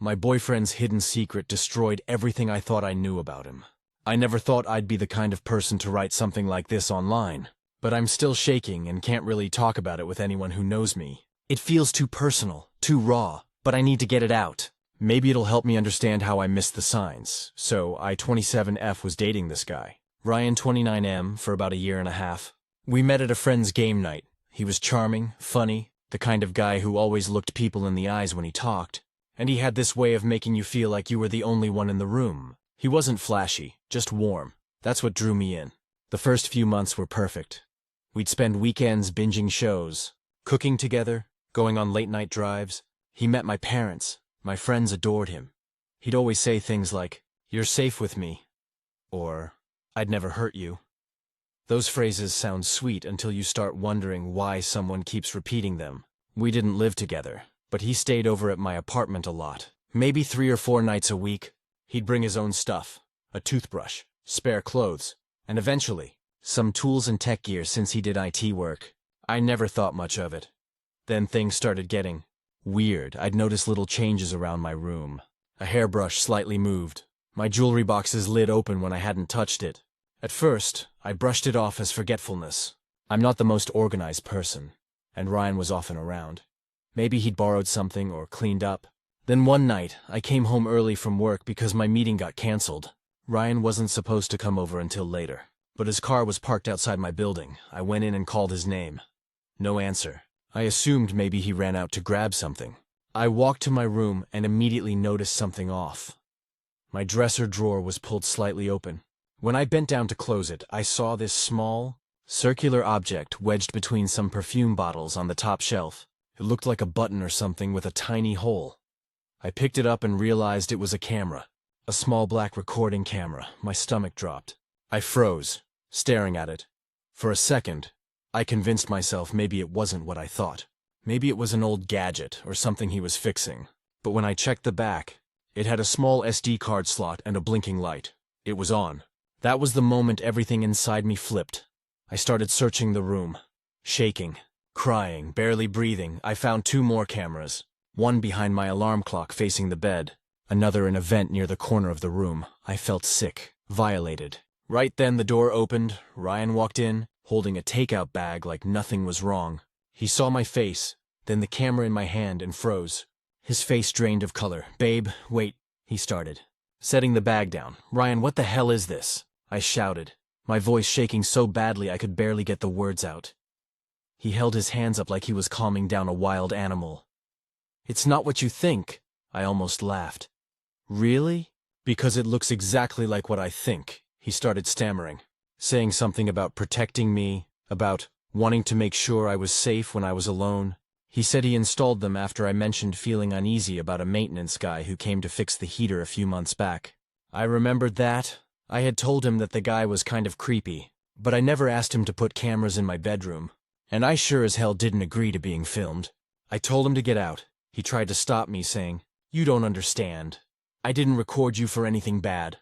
My boyfriend's hidden secret destroyed everything I thought I knew about him. I never thought I'd be the kind of person to write something like this online, but I'm still shaking and can't really talk about it with anyone who knows me. It feels too personal, too raw, but I need to get it out. Maybe it'll help me understand how I missed the signs. So I 27F was dating this guy, Ryan 29M, for about a year and a half. We met at a friend's game night. He was charming, funny, the kind of guy who always looked people in the eyes when he talked. And he had this way of making you feel like you were the only one in the room. He wasn't flashy, just warm. That's what drew me in. The first few months were perfect. We'd spend weekends binging shows, cooking together, going on late-night drives. He met my parents. My friends adored him. He'd always say things like, "You're safe with me," or, "I'd never hurt you." Those phrases sound sweet until you start wondering why someone keeps repeating them. We didn't live together, but he stayed over at my apartment a lot, maybe 3 or 4 nights a week. He'd bring his own stuff, a toothbrush, spare clothes, and eventually, some tools and tech gear since he did IT work. I never thought much of it. Then things started getting weird. I'd notice little changes around my room. A hairbrush slightly moved. My jewelry box's lid open when I hadn't touched it. At first, I brushed it off as forgetfulness. I'm not the most organized person, and Ryan was often around. Maybe he'd borrowed something or cleaned up. Then one night, I came home early from work because my meeting got canceled. Ryan wasn't supposed to come over until later, but his car was parked outside my building. I went in and called his name. No answer. I assumed maybe he ran out to grab something. I walked to my room and immediately noticed something off. My dresser drawer was pulled slightly open. When I bent down to close it, I saw this small, circular object wedged between some perfume bottles on the top shelf. It looked like a button or something with a tiny hole. I picked it up and realized it was a camera. A small black recording camera. My stomach dropped. I froze, staring at it. For a second, I convinced myself maybe it wasn't what I thought. Maybe it was an old gadget or something he was fixing. But when I checked the back, it had a small SD card slot and a blinking light. It was on. That was the moment everything inside me flipped. I started searching the room, shaking, crying, barely breathing. I found 2 more cameras, one behind my alarm clock facing the bed, another in a vent near the corner of the room. I felt sick, violated. Right then the door opened. Ryan walked in, holding a takeout bag like nothing was wrong. He saw my face, then the camera in my hand, and froze. His face drained of color. "Babe, wait," he started, setting the bag down. "Ryan, what the hell is this?" I shouted, my voice shaking so badly I could barely get the words out. He held his hands up like he was calming down a wild animal. "It's not what you think," I almost laughed. "Really?" "Because it looks exactly like what I think," he started stammering, saying something about protecting me, about wanting to make sure I was safe when I was alone. He said he installed them after I mentioned feeling uneasy about a maintenance guy who came to fix the heater a few months back. I remembered that. I had told him that the guy was kind of creepy, but I never asked him to put cameras in my bedroom, and I sure as hell didn't agree to being filmed. I told him to get out. He tried to stop me, saying, "You don't understand. I didn't record you for anything bad."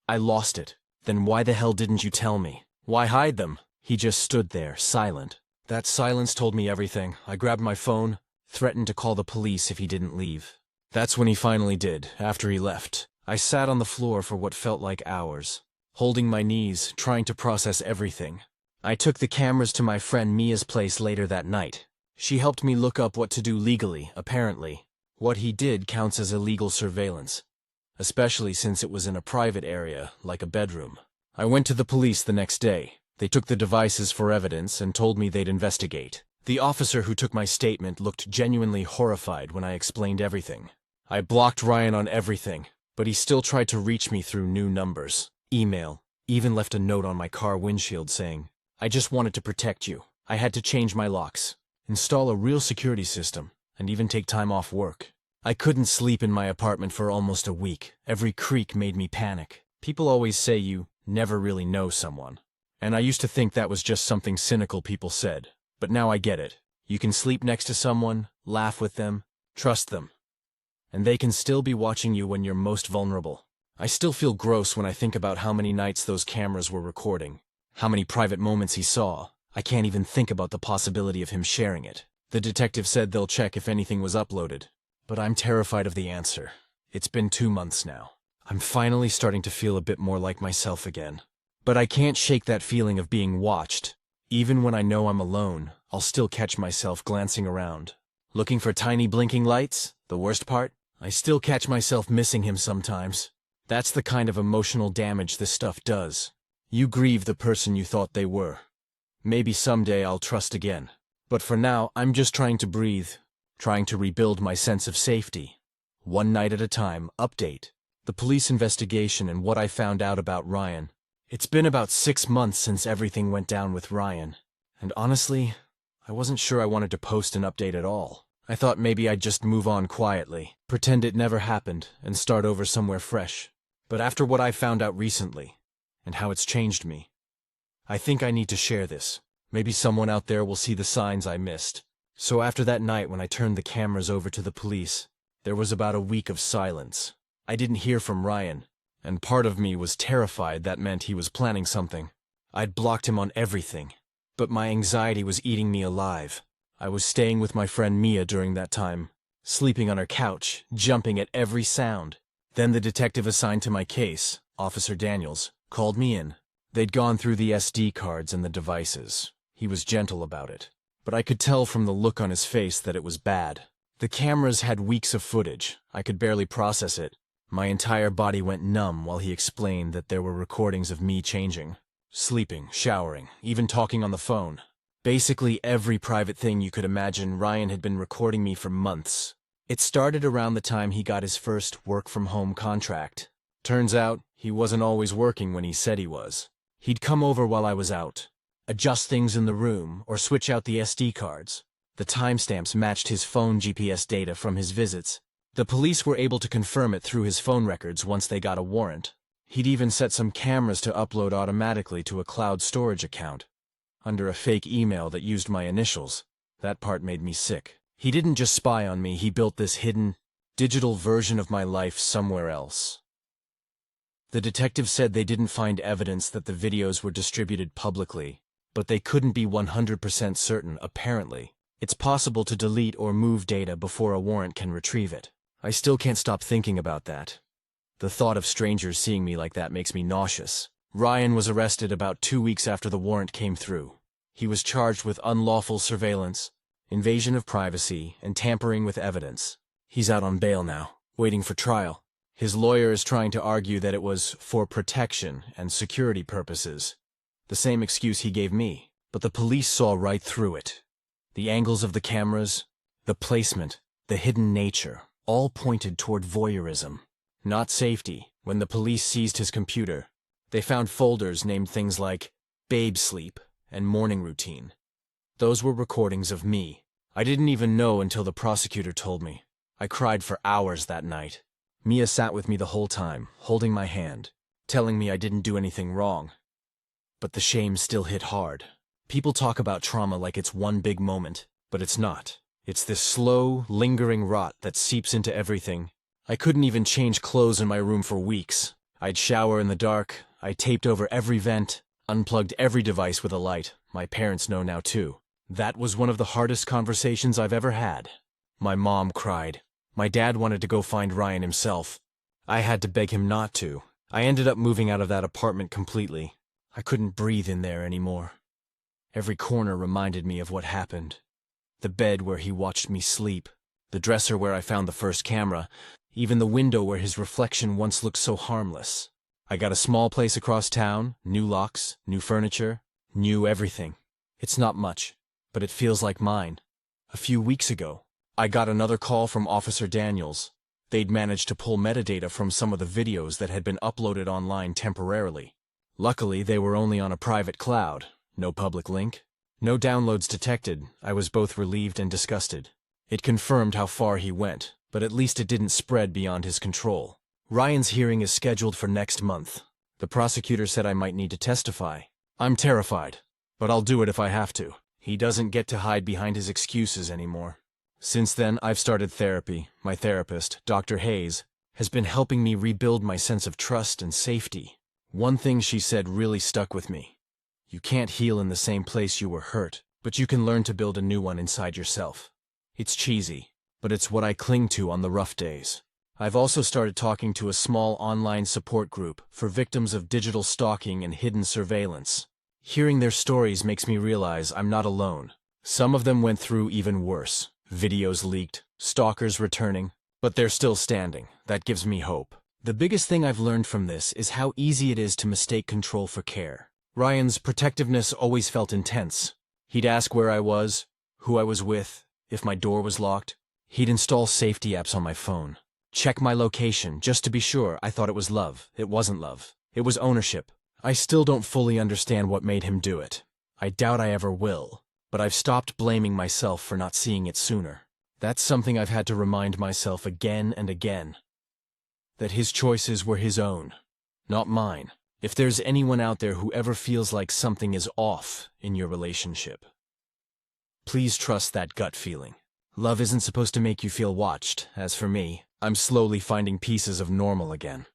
I lost it. "Then why the hell didn't you tell me? Why hide them?" He just stood there, silent. That silence told me everything. I grabbed my phone, threatened to call the police if he didn't leave. That's when he finally did, after he left. I sat on the floor for what felt like hours, holding my knees, trying to process everything. I took the cameras to my friend Mia's place later that night. She helped me look up what to do legally, apparently. What he did counts as illegal surveillance, especially since it was in a private area, like a bedroom. I went to the police the next day. They took the devices for evidence and told me they'd investigate. The officer who took my statement looked genuinely horrified when I explained everything. I blocked Ryan on everything, but he still tried to reach me through new numbers, email, even left a note on my car windshield saying, "I just wanted to protect you. I had to change my locks, install a real security system, and even take time off work." I couldn't sleep in my apartment for almost a week. Every creak made me panic. People always say you never really know someone, and I used to think that was just something cynical people said. But now I get it. You can sleep next to someone, laugh with them, trust them, and they can still be watching you when you're most vulnerable. I still feel gross when I think about how many nights those cameras were recording, how many private moments he saw. I can't even think about the possibility of him sharing it. The detective said they'll check if anything was uploaded, but I'm terrified of the answer. It's been 2 months now. I'm finally starting to feel a bit more like myself again. But I can't shake that feeling of being watched. Even when I know I'm alone, I'll still catch myself glancing around, looking for tiny blinking lights. The worst part? I still catch myself missing him sometimes. That's the kind of emotional damage this stuff does. You grieve the person you thought they were. Maybe someday I'll trust again. But for now, I'm just trying to breathe, trying to rebuild my sense of safety. One night at a time. Update. The police investigation and what I found out about Ryan. It's been about 6 months since everything went down with Ryan. And honestly, I wasn't sure I wanted to post an update at all. I thought maybe I'd just move on quietly, pretend it never happened, and start over somewhere fresh. But after what I found out recently, and how it's changed me, I think I need to share this. Maybe someone out there will see the signs I missed. So after that night when I turned the cameras over to the police, there was about a week of silence. I didn't hear from Ryan, and part of me was terrified that meant he was planning something. I'd blocked him on everything, but my anxiety was eating me alive. I was staying with my friend Mia during that time, sleeping on her couch, jumping at every sound. Then the detective assigned to my case, Officer Daniels, called me in. They'd gone through the SD cards and the devices. He was gentle about it, but I could tell from the look on his face that it was bad. The cameras had weeks of footage. I could barely process it. My entire body went numb while he explained that there were recordings of me changing, sleeping, showering, even talking on the phone. Basically every private thing you could imagine. Ryan had been recording me for months. It started around the time he got his first work-from-home contract. Turns out, he wasn't always working when he said he was. He'd come over while I was out, adjust things in the room, or switch out the SD cards. The timestamps matched his phone GPS data from his visits. The police were able to confirm it through his phone records once they got a warrant. He'd even set some cameras to upload automatically to a cloud storage account, under a fake email that used my initials. That part made me sick. He didn't just spy on me, he built this hidden, digital version of my life somewhere else. The detective said they didn't find evidence that the videos were distributed publicly, but they couldn't be 100% certain, apparently. It's possible to delete or move data before a warrant can retrieve it. I still can't stop thinking about that. The thought of strangers seeing me like that makes me nauseous. Ryan was arrested about 2 weeks after the warrant came through. He was charged with unlawful surveillance, invasion of privacy, and tampering with evidence. He's out on bail now, waiting for trial. His lawyer is trying to argue that it was for protection and security purposes. The same excuse he gave me, but the police saw right through it. The angles of the cameras, the placement, the hidden nature, all pointed toward voyeurism, not safety. When the police seized his computer, they found folders named things like babe sleep and morning routine. Those were recordings of me. I didn't even know until the prosecutor told me. I cried for hours that night. Mia sat with me the whole time, holding my hand, telling me I didn't do anything wrong. But the shame still hit hard. People talk about trauma like it's one big moment, but it's not. It's this slow, lingering rot that seeps into everything. I couldn't even change clothes in my room for weeks. I'd shower in the dark, I taped over every vent, unplugged every device with a light. My parents know now too. That was one of the hardest conversations I've ever had. My mom cried. My dad wanted to go find Ryan himself. I had to beg him not to. I ended up moving out of that apartment completely. I couldn't breathe in there anymore. Every corner reminded me of what happened. The bed where he watched me sleep, the dresser where I found the first camera, even the window where his reflection once looked so harmless. I got a small place across town, new locks, new furniture, new everything. It's not much, but it feels like mine. A few weeks ago, I got another call from Officer Daniels. They'd managed to pull metadata from some of the videos that had been uploaded online temporarily. Luckily, they were only on a private cloud. No public link. No downloads detected. I was both relieved and disgusted. It confirmed how far he went, but at least it didn't spread beyond his control. Ryan's hearing is scheduled for next month. The prosecutor said I might need to testify. I'm terrified, but I'll do it if I have to. He doesn't get to hide behind his excuses anymore. Since then, I've started therapy. My therapist, Dr. Hayes, has been helping me rebuild my sense of trust and safety. One thing she said really stuck with me. You can't heal in the same place you were hurt, but you can learn to build a new one inside yourself. It's cheesy, but it's what I cling to on the rough days. I've also started talking to a small online support group for victims of digital stalking and hidden surveillance. Hearing their stories makes me realize I'm not alone. Some of them went through even worse. Videos leaked, stalkers returning, but they're still standing. That gives me hope. The biggest thing I've learned from this is how easy it is to mistake control for care. Ryan's protectiveness always felt intense. He'd ask where I was, who I was with, if my door was locked. He'd install safety apps on my phone. Check my location just to be sure. I thought it was love. It wasn't love. It was ownership. I still don't fully understand what made him do it. I doubt I ever will, but I've stopped blaming myself for not seeing it sooner. That's something I've had to remind myself again and again. That his choices were his own, not mine. If there's anyone out there who ever feels like something is off in your relationship, please trust that gut feeling. Love isn't supposed to make you feel watched. As for me, I'm slowly finding pieces of normal again.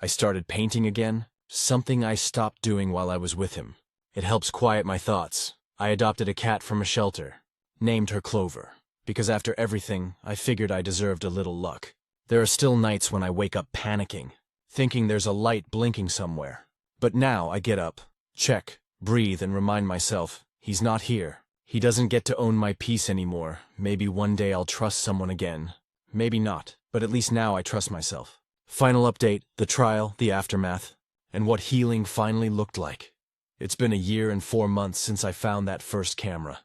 I started painting again, something I stopped doing while I was with him. It helps quiet my thoughts. I adopted a cat from a shelter, named her Clover, because after everything, I figured I deserved a little luck. There are still nights when I wake up panicking, thinking there's a light blinking somewhere. But now I get up, check, breathe, and remind myself, he's not here. He doesn't get to own my peace anymore. Maybe one day I'll trust someone again. Maybe not, but at least now I trust myself. Final update, the trial, the aftermath, and what healing finally looked like. It's been a year and 4 months since I found that first camera.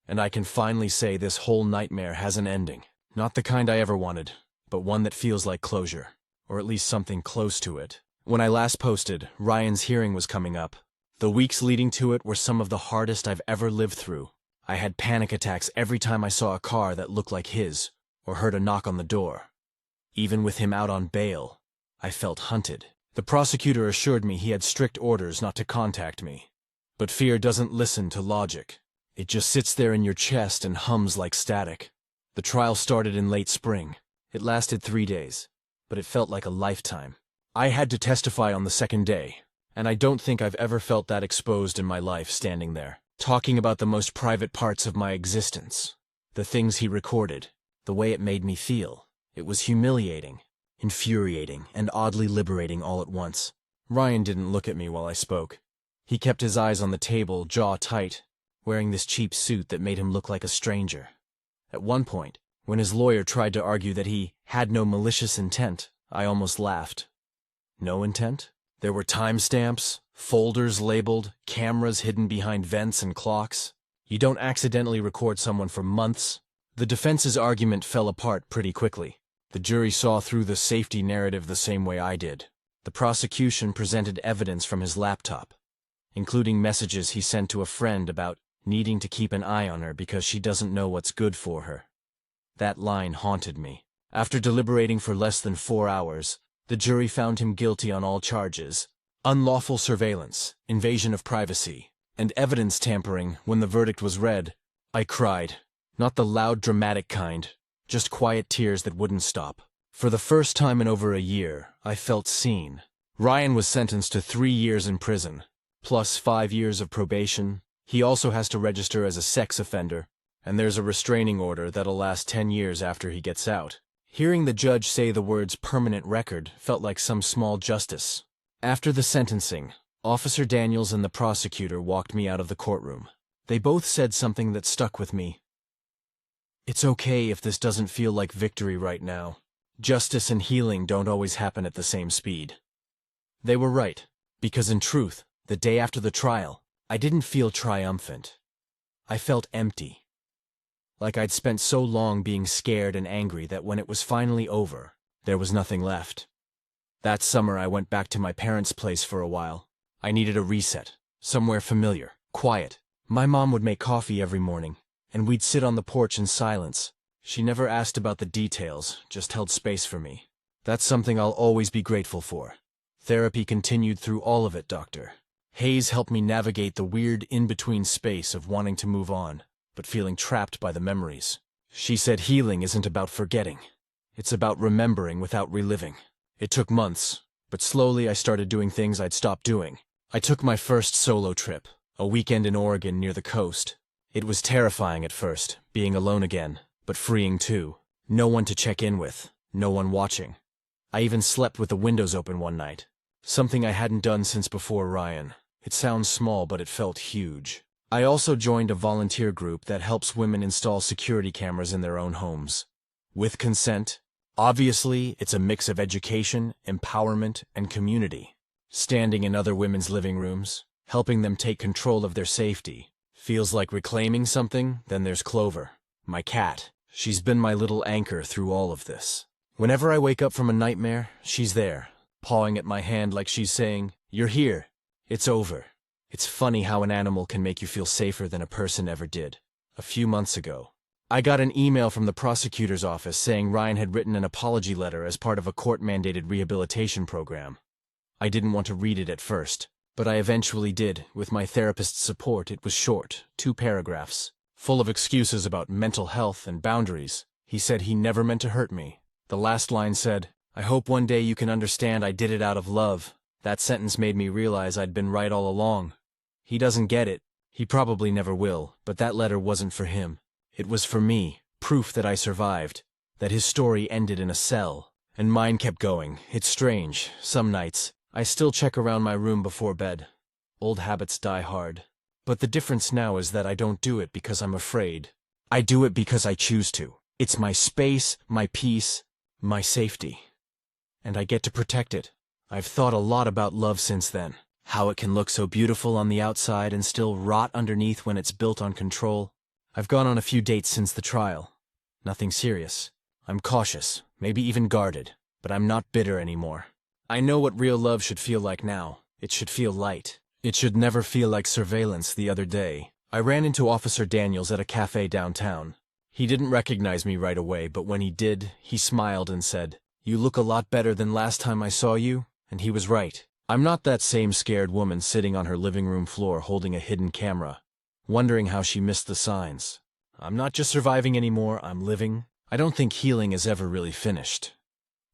And I can finally say this whole nightmare has an ending. Not the kind I ever wanted, but one that feels like closure, or at least something close to it. When I last posted, Ryan's hearing was coming up. The weeks leading to it were some of the hardest I've ever lived through. I had panic attacks every time I saw a car that looked like his, or heard a knock on the door. Even with him out on bail, I felt hunted. The prosecutor assured me he had strict orders not to contact me. But fear doesn't listen to logic. It just sits there in your chest and hums like static. The trial started in late spring. It lasted 3 days, but it felt like a lifetime. I had to testify on the second day, and I don't think I've ever felt that exposed in my life standing there, talking about the most private parts of my existence. The things he recorded, the way it made me feel. It was humiliating, infuriating, and oddly liberating all at once. Ryan didn't look at me while I spoke. He kept his eyes on the table, jaw tight, wearing this cheap suit that made him look like a stranger. At one point, when his lawyer tried to argue that he had no malicious intent, I almost laughed. No intent? There were timestamps, folders labeled, cameras hidden behind vents and clocks. You don't accidentally record someone for months. The defense's argument fell apart pretty quickly. The jury saw through the safety narrative the same way I did. The prosecution presented evidence from his laptop, including messages he sent to a friend about needing to keep an eye on her because she doesn't know what's good for her. That line haunted me. After deliberating for less than 4 hours, the jury found him guilty on all charges: unlawful surveillance, invasion of privacy, and evidence tampering. When the verdict was read, I cried. Not the loud, dramatic kind, just quiet tears that wouldn't stop. For the first time in over a year, I felt seen. Ryan was sentenced to 3 years in prison, plus 5 years of probation. He also has to register as a sex offender, and there's a restraining order that'll last 10 years after he gets out. Hearing the judge say the words permanent record felt like some small justice. After the sentencing, Officer Daniels and the prosecutor walked me out of the courtroom. They both said something that stuck with me. It's okay if this doesn't feel like victory right now. Justice and healing don't always happen at the same speed. They were right, because in truth, the day after the trial, I didn't feel triumphant. I felt empty. Like I'd spent so long being scared and angry that when it was finally over, there was nothing left. That summer I went back to my parents' place for a while. I needed a reset, somewhere familiar, quiet. My mom would make coffee every morning, and we'd sit on the porch in silence. She never asked about the details, just held space for me. That's something I'll always be grateful for. Therapy continued through all of it, Doctor. Hayes helped me navigate the weird in-between space of wanting to move on, but feeling trapped by the memories. She said healing isn't about forgetting. It's about remembering without reliving. It took months, but slowly I started doing things I'd stopped doing. I took my first solo trip, a weekend in Oregon near the coast. It was terrifying at first, being alone again, but freeing too. No one to check in with, No one watching. I even slept with the windows open one night. Something I hadn't done since before Ryan. It sounds small, but it felt huge. I also joined a volunteer group that helps women install security cameras in their own homes. With consent. Obviously, it's a mix of education, empowerment, and community. Standing in other women's living rooms, helping them take control of their safety. Feels like reclaiming something. Then there's Clover, my cat. She's been my little anchor through all of this. Whenever I wake up from a nightmare, she's there, pawing at my hand like she's saying, "You're here. It's over." It's funny how an animal can make you feel safer than a person ever did. A few months ago, I got an email from the prosecutor's office saying Ryan had written an apology letter as part of a court-mandated rehabilitation program. I didn't want to read it at first, but I eventually did. With my therapist's support, it was short, 2 paragraphs, full of excuses about mental health and boundaries. He said he never meant to hurt me. The last line said, "I hope one day you can understand I did it out of love." That sentence made me realize I'd been right all along. He doesn't get it. He probably never will, but that letter wasn't for him. It was for me, proof that I survived, that his story ended in a cell, and mine kept going. It's strange. Some nights, I still check around my room before bed. Old habits die hard. But the difference now is that I don't do it because I'm afraid. I do it because I choose to. It's my space, my peace, my safety. And I get to protect it. I've thought a lot about love since then. How it can look so beautiful on the outside and still rot underneath when it's built on control. I've gone on a few dates since the trial. Nothing serious. I'm cautious, maybe even guarded, but I'm not bitter anymore. I know what real love should feel like now. It should feel light. It should never feel like surveillance. The other day, I ran into Officer Daniels at a cafe downtown. He didn't recognize me right away, but when he did, he smiled and said, "You look a lot better than last time I saw you," and he was right. I'm not that same scared woman sitting on her living room floor holding a hidden camera, wondering how she missed the signs. I'm not just surviving anymore, I'm living. I don't think healing is ever really finished.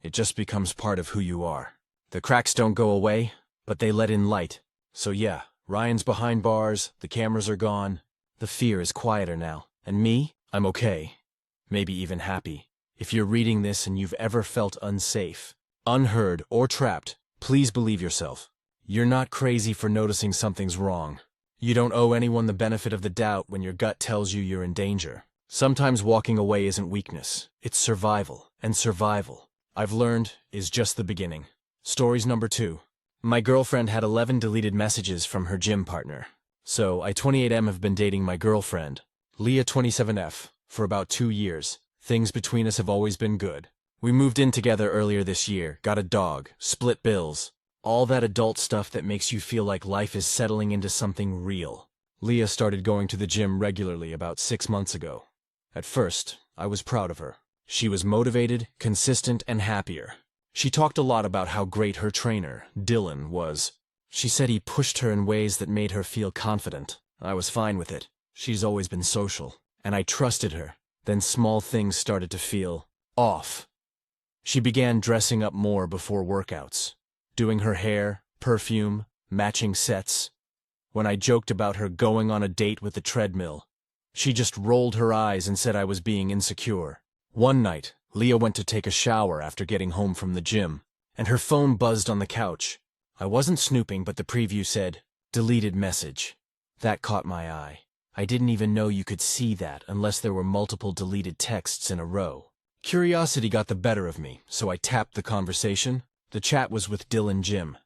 It just becomes part of who you are. The cracks don't go away, but they let in light. So yeah, Ryan's behind bars, the cameras are gone. The fear is quieter now. And me? I'm okay. Maybe even happy. If you're reading this and you've ever felt unsafe, unheard, or trapped, please believe yourself. You're not crazy for noticing something's wrong. You don't owe anyone the benefit of the doubt when your gut tells you you're in danger. Sometimes walking away isn't weakness, it's survival. And survival, I've learned, is just the beginning. Stories number 2. My girlfriend had 11 deleted messages from her gym partner. So, I 28M have been dating my girlfriend, Leah 27F, for about 2 years. Things between us have always been good. We moved in together earlier this year, got a dog, split bills. All that adult stuff that makes you feel like life is settling into something real. Leah started going to the gym regularly about 6 months ago. At first, I was proud of her. She was motivated, consistent, and happier. She talked a lot about how great her trainer, Dylan, was. She said he pushed her in ways that made her feel confident. I was fine with it. She's always been social, and I trusted her. Then small things started to feel off. She began dressing up more before workouts, doing her hair, perfume, matching sets. When I joked about her going on a date with the treadmill, she just rolled her eyes and said I was being insecure. One night, Leah went to take a shower after getting home from the gym, and her phone buzzed on the couch. I wasn't snooping, but the preview said, "Deleted message." That caught my eye. I didn't even know you could see that unless there were multiple deleted texts in a row. Curiosity got the better of me, so I tapped the conversation. The chat was with Dylan Jim.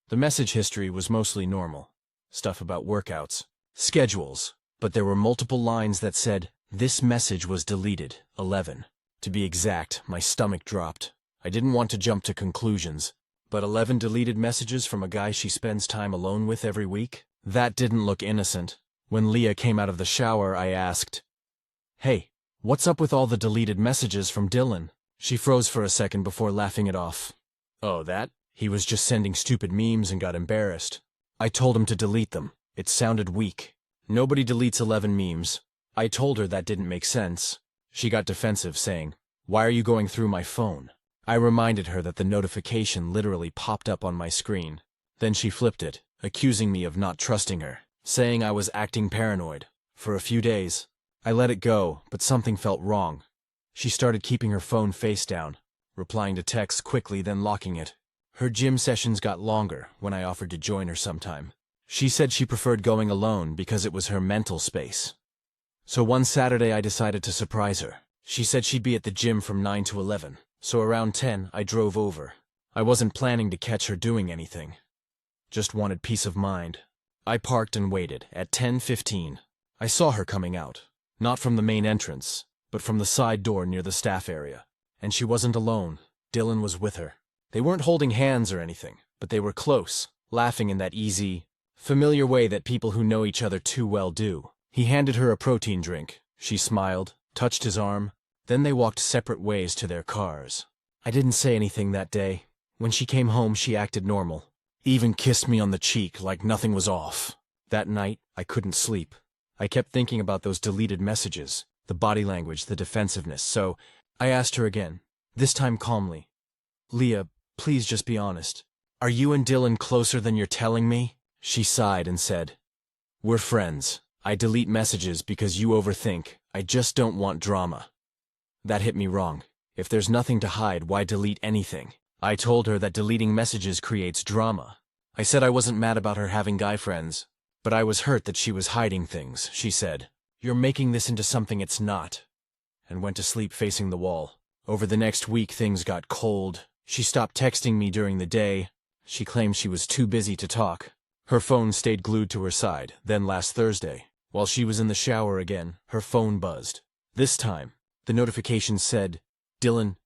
The message history was mostly normal. Stuff about workouts, schedules, but there were multiple lines that said, "This message was deleted, 11. To be exact, my stomach dropped. I didn't want to jump to conclusions, but 11 deleted messages from a guy she spends time alone with every week? That didn't look innocent. When Leah came out of the shower, I asked, "Hey, what's up with all the deleted messages from Dylan?" She froze for a second before laughing it off. "Oh, that? He was just sending stupid memes and got embarrassed. I told him to delete them. It sounded weak. Nobody deletes 11 memes. I told her that didn't make sense. She got defensive, saying, "Why are you going through my phone?" I reminded her that the notification literally popped up on my screen. Then she flipped it, accusing me of not trusting her, saying I was acting paranoid. For a few days, I let it go, but something felt wrong. She started keeping her phone face down, replying to texts quickly then locking it. Her gym sessions got longer when I offered to join her sometime. She said she preferred going alone because it was her mental space. So one Saturday I decided to surprise her. She said she'd be at the gym from 9 to 11, so around 10 I drove over. I wasn't planning to catch her doing anything. Just wanted peace of mind. I parked and waited. At 10:15, I saw her coming out, not from the main entrance, but from the side door near the staff area. And she wasn't alone. Dylan was with her. They weren't holding hands or anything, but they were close, laughing in that easy, familiar way that people who know each other too well do. He handed her a protein drink. She smiled, touched his arm, then they walked separate ways to their cars. I didn't say anything that day. When she came home, she acted normal. Even kissed me on the cheek like nothing was off. That night, I couldn't sleep. I kept thinking about those deleted messages, the body language, the defensiveness, so I asked her again, this time calmly. Leah, please just be honest. Are you and Dylan closer than you're telling me? She sighed and said, we're friends. I delete messages because you overthink. I just don't want drama. That hit me wrong. If there's nothing to hide, why delete anything? I told her that deleting messages creates drama. I said I wasn't mad about her having guy friends, but I was hurt that she was hiding things. She said, you're making this into something it's not, and went to sleep facing the wall. Over the next week, things got cold. She stopped texting me during the day. She claimed she was too busy to talk. Her phone stayed glued to her side. Then last Thursday, while she was in the shower again, her phone buzzed. This time, the notification said, Dylan,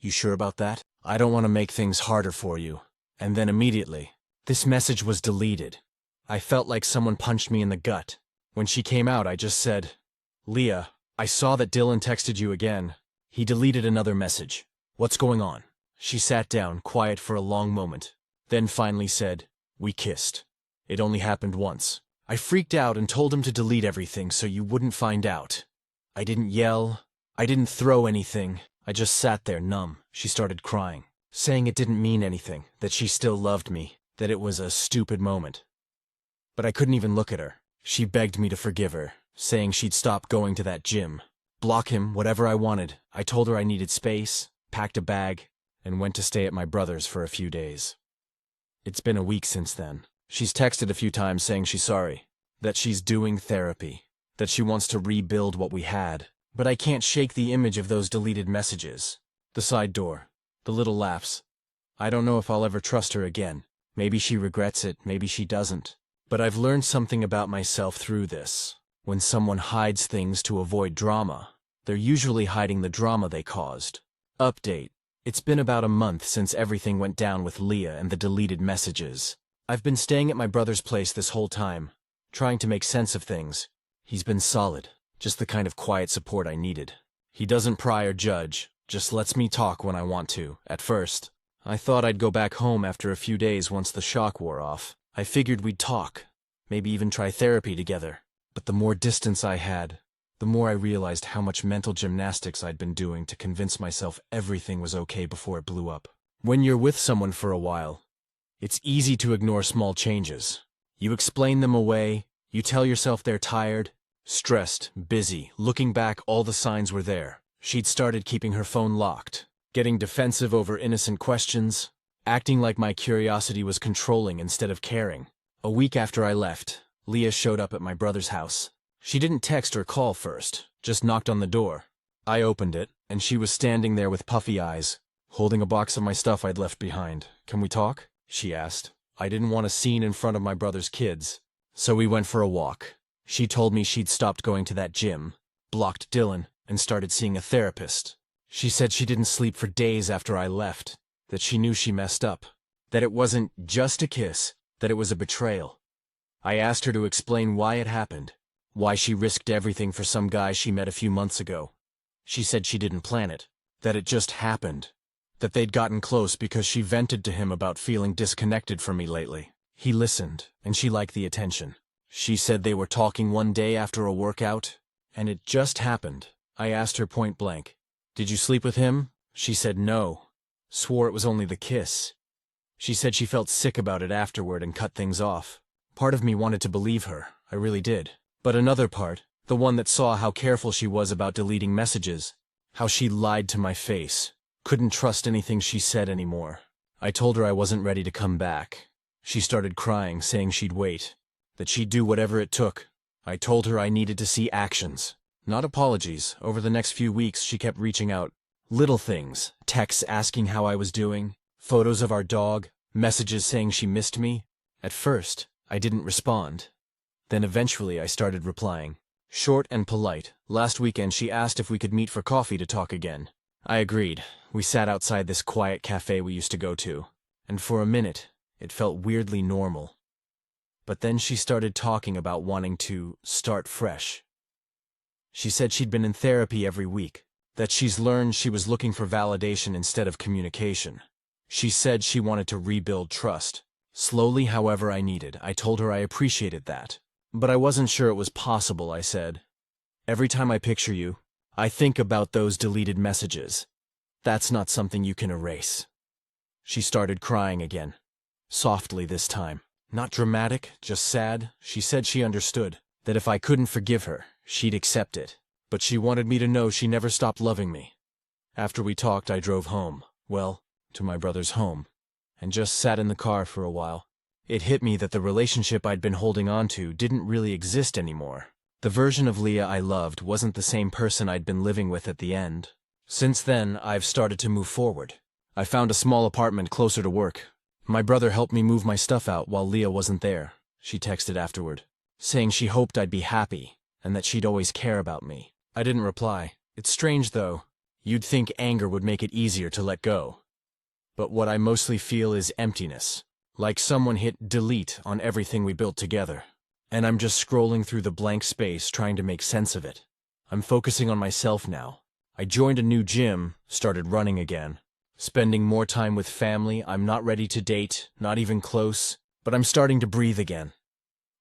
you sure about that? I don't want to make things harder for you. And then immediately, this message was deleted. I felt like someone punched me in the gut. When she came out, I just said, Leah, I saw that Dylan texted you again. He deleted another message. What's going on? She sat down, quiet for a long moment, then finally said, we kissed. It only happened once. I freaked out and told him to delete everything so you wouldn't find out. I didn't yell. I didn't throw anything. I just sat there numb. She started crying, saying it didn't mean anything, that she still loved me, that it was a stupid moment. But I couldn't even look at her. She begged me to forgive her, saying she'd stop going to that gym, block him, whatever I wanted. I told her I needed space, packed a bag, and went to stay at my brother's for a few days. It's been a week since then. She's texted a few times saying she's sorry, that she's doing therapy, that she wants to rebuild what we had. But I can't shake the image of those deleted messages. The side door, the little laughs. I don't know if I'll ever trust her again. Maybe she regrets it, maybe she doesn't. But I've learned something about myself through this. When someone hides things to avoid drama, they're usually hiding the drama they caused. Update. It's been about a month since everything went down with Leah and the deleted messages. I've been staying at my brother's place this whole time, trying to make sense of things. He's been solid. Just the kind of quiet support I needed. He doesn't pry or judge, just lets me talk when I want to. At first, I thought I'd go back home after a few days once the shock wore off. I figured we'd talk, maybe even try therapy together. But the more distance I had, the more I realized how much mental gymnastics I'd been doing to convince myself everything was okay before it blew up. When you're with someone for a while, it's easy to ignore small changes. You explain them away, you tell yourself they're tired, stressed, busy. Looking back, all the signs were there. She'd started keeping her phone locked, getting defensive over innocent questions, acting like my curiosity was controlling instead of caring. A week after I left, Leah showed up at my brother's house. She didn't text or call first, just knocked on the door. I opened it, and she was standing there with puffy eyes, holding a box of my stuff I'd left behind. Can we talk? She asked. I didn't want a scene in front of my brother's kids, so we went for a walk. She told me she'd stopped going to that gym, blocked Dylan, and started seeing a therapist. She said she didn't sleep for days after I left, that she knew she messed up, that it wasn't just a kiss, that it was a betrayal. I asked her to explain why it happened, why she risked everything for some guy she met a few months ago. She said she didn't plan it, that it just happened, that they'd gotten close because she vented to him about feeling disconnected from me lately. He listened, and she liked the attention. She said they were talking one day after a workout, and it just happened. I asked her point blank, did you sleep with him? She said no, swore it was only the kiss. She said she felt sick about it afterward and cut things off. Part of me wanted to believe her, I really did. But another part, the one that saw how careful she was about deleting messages, how she lied to my face, Couldn't trust anything she said anymore. I told her I wasn't ready to come back. She started crying, saying she'd wait, that she'd do whatever it took. I told her I needed to see actions, not apologies. Over the next few weeks, she kept reaching out. Little things, texts asking how I was doing, photos of our dog, messages saying she missed me. At first, I didn't respond. Then eventually I started replying. Short and polite. Last weekend she asked if we could meet for coffee to talk again. I agreed. We sat outside this quiet cafe we used to go to, and for a minute, it felt weirdly normal. But then she started talking about wanting to start fresh. She said she'd been in therapy every week, that she's learned she was looking for validation instead of communication. She said she wanted to rebuild trust. Slowly, however I needed. I told her I appreciated that. But I wasn't sure it was possible, I said. Every time I picture you, I think about those deleted messages. That's not something you can erase. She started crying again. Softly this time. Not dramatic, just sad. She said she understood, that if I couldn't forgive her, she'd accept it. But she wanted me to know she never stopped loving me. After we talked, I drove home. Well, to my brother's home. And just sat in the car for a while. It hit me that the relationship I'd been holding on to didn't really exist anymore. The version of Leah I loved wasn't the same person I'd been living with at the end. Since then, I've started to move forward. I found a small apartment closer to work. My brother helped me move my stuff out while Leah wasn't there. She texted afterward, saying she hoped I'd be happy and that she'd always care about me. I didn't reply. It's strange, though. You'd think anger would make it easier to let go. But what I mostly feel is emptiness. Like someone hit delete on everything we built together. And I'm just scrolling through the blank space trying to make sense of it. I'm focusing on myself now. I joined a new gym, started running again. Spending more time with family. I'm not ready to date, not even close, but I'm starting to breathe again.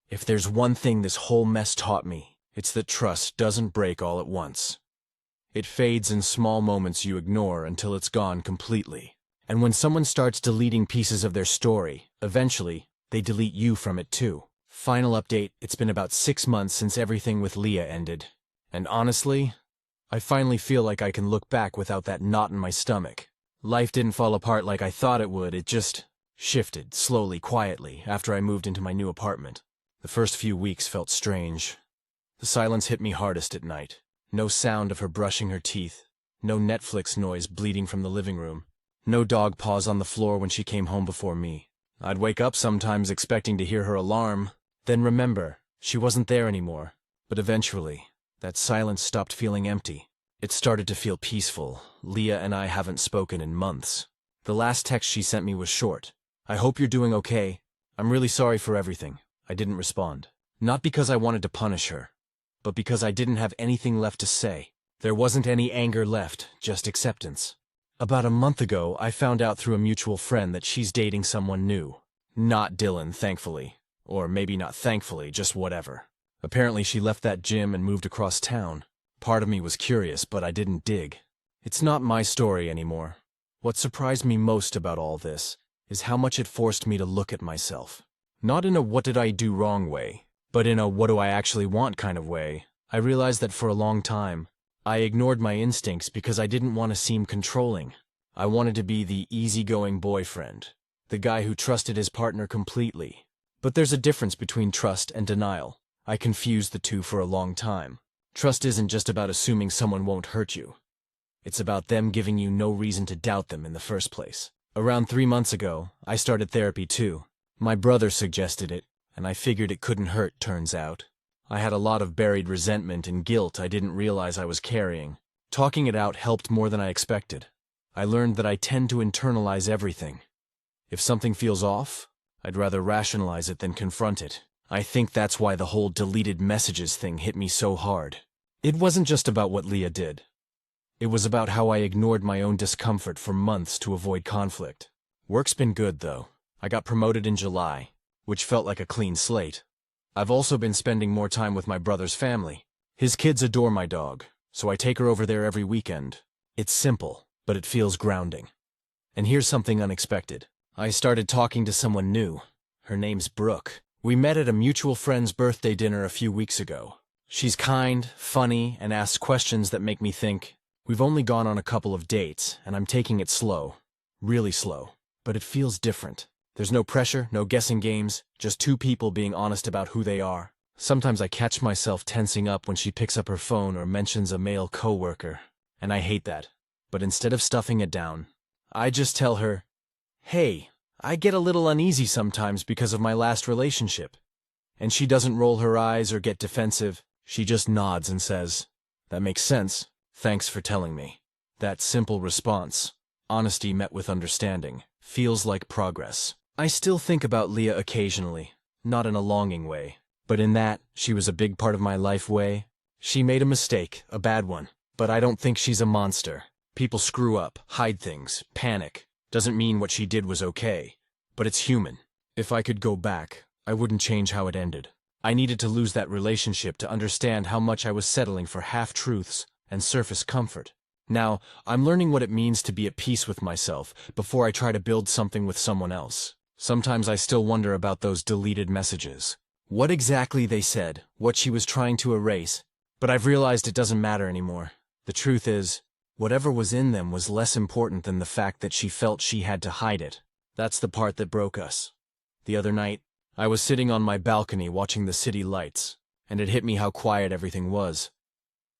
If there's one thing this whole mess taught me, it's that trust doesn't break all at once. It fades in small moments you ignore until it's gone completely. And when someone starts deleting pieces of their story, eventually, they delete you from it too. Final update, it's been about 6 months since everything with Leah ended. And honestly, I finally feel like I can look back without that knot in my stomach. Life didn't fall apart like I thought it would, it just shifted, slowly, quietly, after I moved into my new apartment. The first few weeks felt strange. The silence hit me hardest at night. No sound of her brushing her teeth. No Netflix noise bleeding from the living room. No dog paws on the floor when she came home before me. I'd wake up sometimes expecting to hear her alarm, then remember, she wasn't there anymore. But eventually, that silence stopped feeling empty. It started to feel peaceful. Leah and I haven't spoken in months. The last text she sent me was short. I hope you're doing okay. I'm really sorry for everything. I didn't respond. Not because I wanted to punish her, but because I didn't have anything left to say. There wasn't any anger left, just acceptance. About a month ago, I found out through a mutual friend that she's dating someone new. Not Dylan, thankfully. Or maybe not thankfully, just whatever. Apparently she left that gym and moved across town. Part of me was curious, but I didn't dig. It's not my story anymore. What surprised me most about all this is how much it forced me to look at myself. Not in a what did I do wrong way, but in a what do I actually want kind of way. I realized that for a long time, I ignored my instincts because I didn't want to seem controlling. I wanted to be the easygoing boyfriend, the guy who trusted his partner completely. But there's a difference between trust and denial. I confused the two for a long time. Trust isn't just about assuming someone won't hurt you. It's about them giving you no reason to doubt them in the first place. Around 3 months ago, I started therapy too. My brother suggested it, and I figured it couldn't hurt, turns out. I had a lot of buried resentment and guilt I didn't realize I was carrying. Talking it out helped more than I expected. I learned that I tend to internalize everything. If something feels off, I'd rather rationalize it than confront it. I think that's why the whole deleted messages thing hit me so hard. It wasn't just about what Leah did. It was about how I ignored my own discomfort for months to avoid conflict. Work's been good, though. I got promoted in July, which felt like a clean slate. I've also been spending more time with my brother's family. His kids adore my dog, so I take her over there every weekend. It's simple, but it feels grounding. And here's something unexpected. I started talking to someone new. Her name's Brooke. We met at a mutual friend's birthday dinner a few weeks ago. She's kind, funny, and asks questions that make me think, We've only gone on a couple of dates, and I'm taking it slow. Really slow. But it feels different. There's no pressure, no guessing games, just two people being honest about who they are. Sometimes I catch myself tensing up when she picks up her phone or mentions a male coworker, and I hate that. But instead of stuffing it down, I just tell her, "Hey, I get a little uneasy sometimes because of my last relationship." And she doesn't roll her eyes or get defensive. She just nods and says, "That makes sense. Thanks for telling me." That simple response, honesty met with understanding, feels like progress. I still think about Leah occasionally, not in a longing way. But in that, she was a big part of my life way. She made a mistake, a bad one. But I don't think she's a monster. People screw up, hide things, panic. Doesn't mean what she did was okay. But it's human. If I could go back, I wouldn't change how it ended. I needed to lose that relationship to understand how much I was settling for half-truths and surface comfort. Now, I'm learning what it means to be at peace with myself before I try to build something with someone else. Sometimes I still wonder about those deleted messages. What exactly they said, what she was trying to erase, but I've realized it doesn't matter anymore. The truth is, whatever was in them was less important than the fact that she felt she had to hide it. That's the part that broke us. The other night, I was sitting on my balcony watching the city lights, and it hit me how quiet everything was.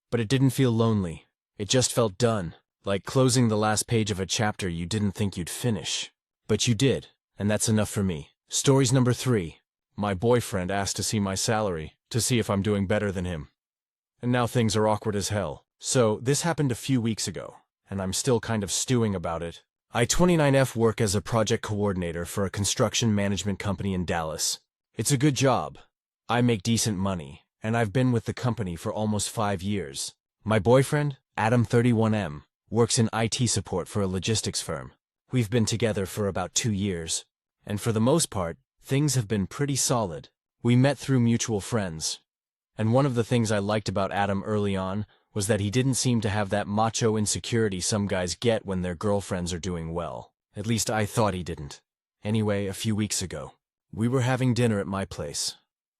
But it didn't feel lonely. It just felt done, like closing the last page of a chapter you didn't think you'd finish. But you did, and that's enough for me. Stories number 3. My boyfriend asked to see my salary, to see if I'm doing better than him. And now things are awkward as hell. So, this happened a few weeks ago, and I'm still kind of stewing about it. I 29F work as a project coordinator for a construction management company in Dallas. It's a good job. I make decent money, and I've been with the company for almost 5 years. My boyfriend, Adam 31M, works in IT support for a logistics firm. We've been together for about 2 years, and for the most part, things have been pretty solid. We met through mutual friends. And one of the things I liked about Adam early on was that he didn't seem to have that macho insecurity some guys get when their girlfriends are doing well. At least I thought he didn't. Anyway, a few weeks ago, we were having dinner at my place.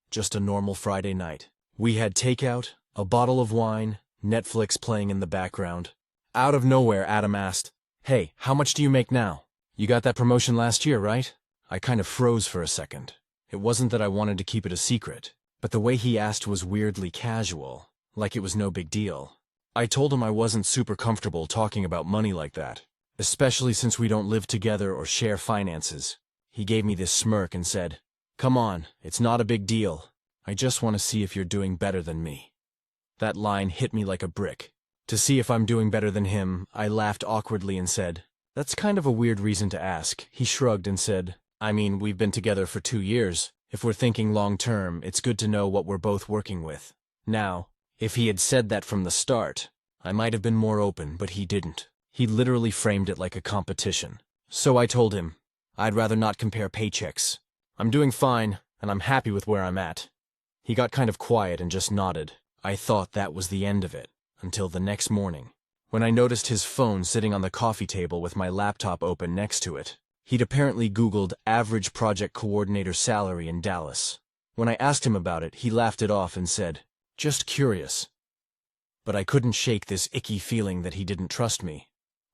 Just a normal Friday night. We had takeout, a bottle of wine, Netflix playing in the background. Out of nowhere, Adam asked, "Hey, how much do you make now? You got that promotion last year, right?" I kind of froze for a second. It wasn't that I wanted to keep it a secret, but the way he asked was weirdly casual, like it was no big deal. I told him I wasn't super comfortable talking about money like that, especially since we don't live together or share finances. He gave me this smirk and said, "Come on, it's not a big deal. I just want to see if you're doing better than me." That line hit me like a brick. To see if I'm doing better than him, I laughed awkwardly and said, "That's kind of a weird reason to ask." He shrugged and said, "I mean, we've been together for 2 years. If we're thinking long-term, it's good to know what we're both working with." Now, if he had said that from the start, I might have been more open, but he didn't. He literally framed it like a competition. So I told him, I'd rather not compare paychecks. I'm doing fine, and I'm happy with where I'm at. He got kind of quiet and just nodded. I thought that was the end of it, until the next morning, when I noticed his phone sitting on the coffee table with my laptop open next to it. He'd apparently Googled average project coordinator salary in Dallas. When I asked him about it, he laughed it off and said, "Just curious." But I couldn't shake this icky feeling that he didn't trust me.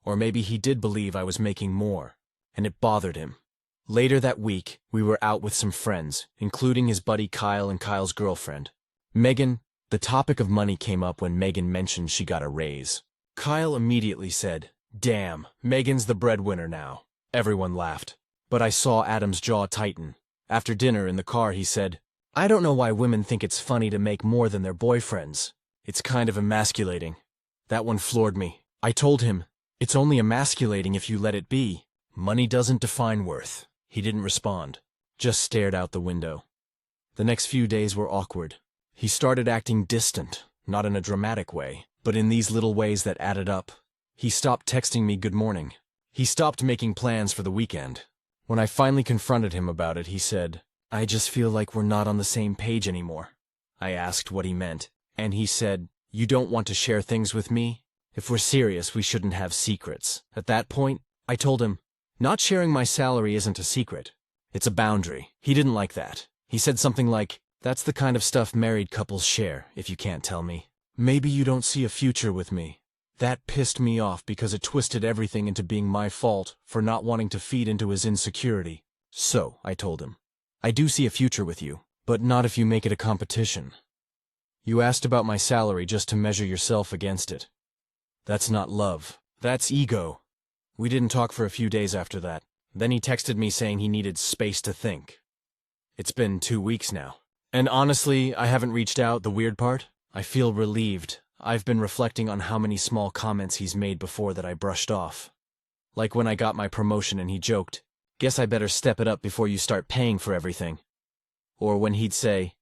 Or maybe he did believe I was making more, and it bothered him. Later that week, we were out with some friends, including his buddy Kyle and Kyle's girlfriend, Megan. The topic of money came up when Megan mentioned she got a raise. Kyle immediately said, "Damn, Megan's the breadwinner now." Everyone laughed, but I saw Adam's jaw tighten. After dinner in the car, he said, "I don't know why women think it's funny to make more than their boyfriends. It's kind of emasculating." That one floored me. I told him, "It's only emasculating if you let it be. Money doesn't define worth." He didn't respond, just stared out the window. The next few days were awkward. He started acting distant, not in a dramatic way, but in these little ways that added up. He stopped texting me good morning. He stopped making plans for the weekend. When I finally confronted him about it, he said, "I just feel like we're not on the same page anymore." I asked what he meant, and he said, "You don't want to share things with me? If we're serious, we shouldn't have secrets." At that point, I told him, "Not sharing my salary isn't a secret. It's a boundary." He didn't like that. He said something like, "That's the kind of stuff married couples share, if you can't tell me. Maybe you don't see a future with me." That pissed me off because it twisted everything into being my fault for not wanting to feed into his insecurity. So, I told him, I do see a future with you, but not if you make it a competition. You asked about my salary just to measure yourself against it. That's not love. That's ego. We didn't talk for a few days after that. Then he texted me saying he needed space to think. It's been 2 weeks now. And honestly, I haven't reached out. The weird part? I feel relieved. I've been reflecting on how many small comments he's made before that I brushed off. Like when I got my promotion and he joked, "Guess I better step it up before you start paying for everything." Or when he'd say,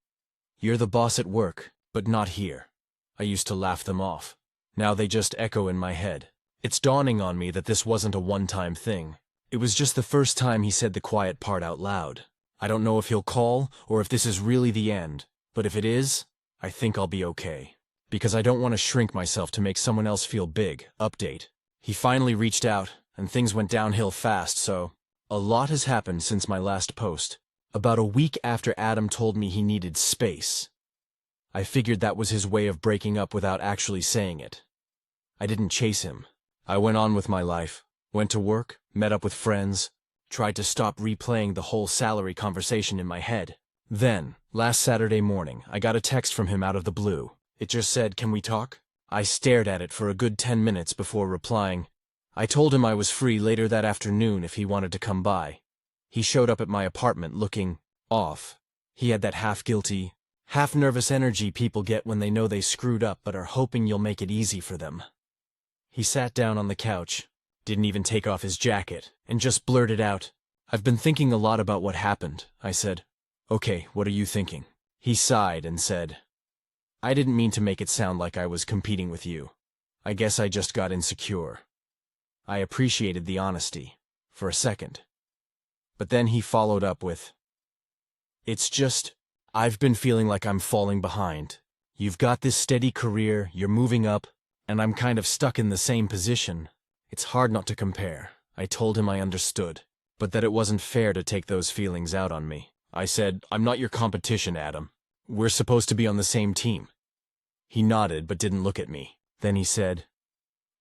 "You're the boss at work, but not here." I used to laugh them off. Now they just echo in my head. It's dawning on me that this wasn't a one-time thing. It was just the first time he said the quiet part out loud. I don't know if he'll call or if this is really the end, but if it is, I think I'll be okay. Because I don't want to shrink myself to make someone else feel big. Update. He finally reached out, and things went downhill fast, so a lot has happened since my last post. About a week after Adam told me he needed space. I figured that was his way of breaking up without actually saying it. I didn't chase him. I went on with my life, went to work, met up with friends, tried to stop replaying the whole salary conversation in my head. Then, last Saturday morning, I got a text from him out of the blue. It just said, "Can we talk?" I stared at it for a good 10 minutes before replying. I told him I was free later that afternoon if he wanted to come by. He showed up at my apartment looking off. He had that half-guilty, half-nervous energy people get when they know they screwed up but are hoping you'll make it easy for them. He sat down on the couch, didn't even take off his jacket, and just blurted out, "I've been thinking a lot about what happened." I said, "Okay, what are you thinking?" He sighed and said, "I didn't mean to make it sound like I was competing with you. I guess I just got insecure." I appreciated the honesty, for a second. But then he followed up with, "It's just, I've been feeling like I'm falling behind. You've got this steady career, you're moving up, and I'm kind of stuck in the same position. It's hard not to compare." I told him I understood, but that it wasn't fair to take those feelings out on me. I said, "I'm not your competition, Adam. We're supposed to be on the same team." He nodded but didn't look at me. Then he said,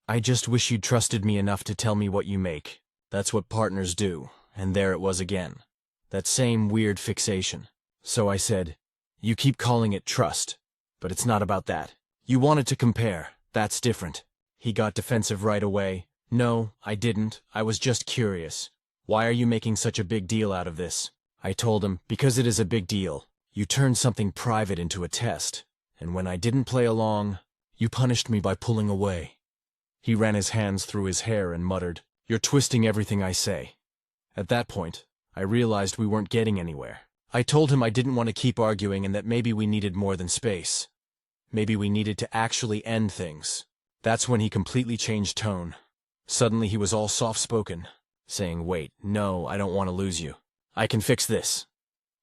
"I just wish you'd trusted me enough to tell me what you make. That's what partners do." And there it was again. That same weird fixation. So I said, "You keep calling it trust, but it's not about that. You wanted to compare. That's different." He got defensive right away. "No, I didn't. I was just curious. Why are you making such a big deal out of this?" I told him, "Because it is a big deal. You turned something private into a test, and when I didn't play along, you punished me by pulling away." He ran his hands through his hair and muttered, "You're twisting everything I say." At that point, I realized we weren't getting anywhere. I told him I didn't want to keep arguing and that maybe we needed more than space. Maybe we needed to actually end things. That's when he completely changed tone. Suddenly he was all soft-spoken, saying, "Wait, no, I don't want to lose you. I can fix this."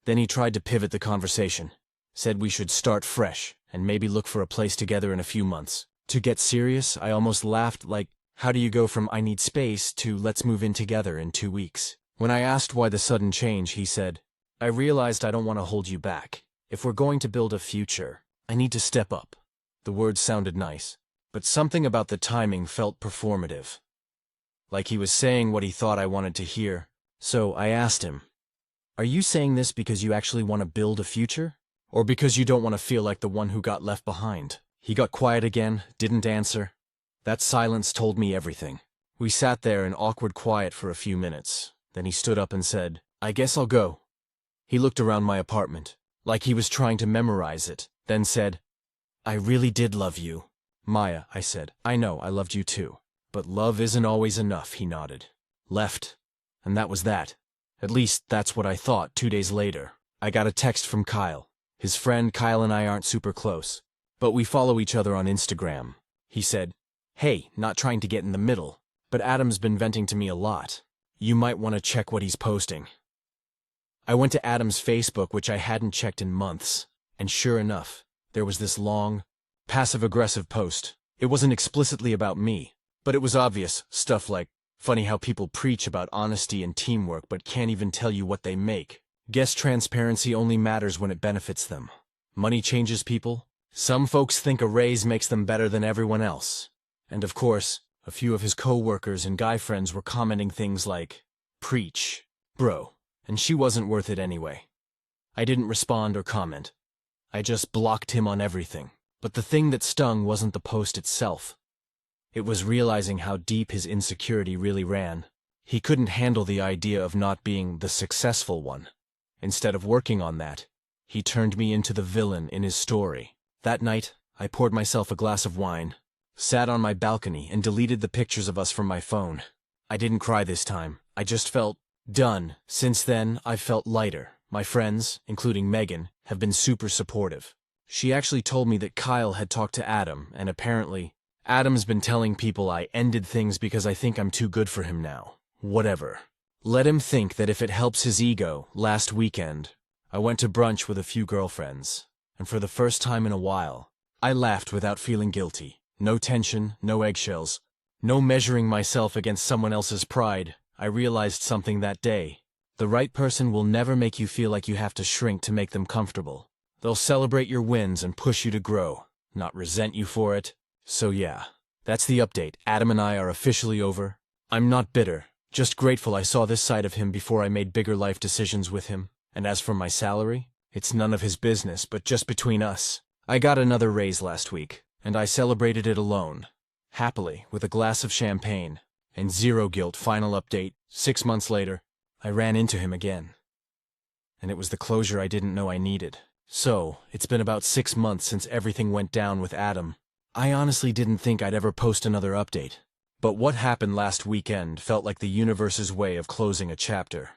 Then he tried to pivot the conversation, said we should start fresh and maybe look for a place together in a few months. To get serious, I almost laughed like, how do you go from "I need space" to "let's move in together in 2 weeks"? When I asked why the sudden change, he said, "I realized I don't want to hold you back. If we're going to build a future, I need to step up." The words sounded nice, but something about the timing felt performative. Like he was saying what he thought I wanted to hear. So I asked him, "Are you saying this because you actually want to build a future? Or because you don't want to feel like the one who got left behind?" He got quiet again, didn't answer. That silence told me everything. We sat there in awkward quiet for a few minutes. Then he stood up and said, "I guess I'll go." He looked around my apartment, like he was trying to memorize it, then said, "I really did love you." "Maya," I said, "I know, I loved you too. But love isn't always enough," he nodded. Left. And that was that. At least, that's what I thought. 2 days later, I got a text from Kyle. His friend Kyle and I aren't super close, but we follow each other on Instagram. He said, "Hey, not trying to get in the middle, but Adam's been venting to me a lot. You might want to check what he's posting." I went to Adam's Facebook, which I hadn't checked in months, and sure enough, there was this long, passive-aggressive post. It wasn't explicitly about me, but it was obvious, stuff like, "Funny how people preach about honesty and teamwork but can't even tell you what they make. Guess transparency only matters when it benefits them. Money changes people. Some folks think a raise makes them better than everyone else. And of course, a few of his co-workers and guy friends were commenting things like, "Preach, bro," and she wasn't worth it anyway. I didn't respond or comment. I just blocked him on everything. But the thing that stung wasn't the post itself. It was realizing how deep his insecurity really ran. He couldn't handle the idea of not being the successful one. Instead of working on that, he turned me into the villain in his story. That night, I poured myself a glass of wine, sat on my balcony, and deleted the pictures of us from my phone. I didn't cry this time. I just felt done. Since then, I've felt lighter. My friends, including Megan, have been super supportive. She actually told me that Kyle had talked to Adam, and apparently, Adam's been telling people I ended things because I think I'm too good for him now. Whatever. Let him think that if it helps his ego. Last weekend, I went to brunch with a few girlfriends, and for the first time in a while, I laughed without feeling guilty. No tension, no eggshells, no measuring myself against someone else's pride. I realized something that day. The right person will never make you feel like you have to shrink to make them comfortable. They'll celebrate your wins and push you to grow, not resent you for it. So yeah, that's the update. Adam and I are officially over. I'm not bitter, just grateful I saw this side of him before I made bigger life decisions with him. And as for my salary, it's none of his business, but just between us. I got another raise last week, and I celebrated it alone. Happily, with a glass of champagne. And zero guilt. Final update, 6 months later, I ran into him again. And it was the closure I didn't know I needed. So, it's been about 6 months since everything went down with Adam. I honestly didn't think I'd ever post another update. But what happened last weekend felt like the universe's way of closing a chapter.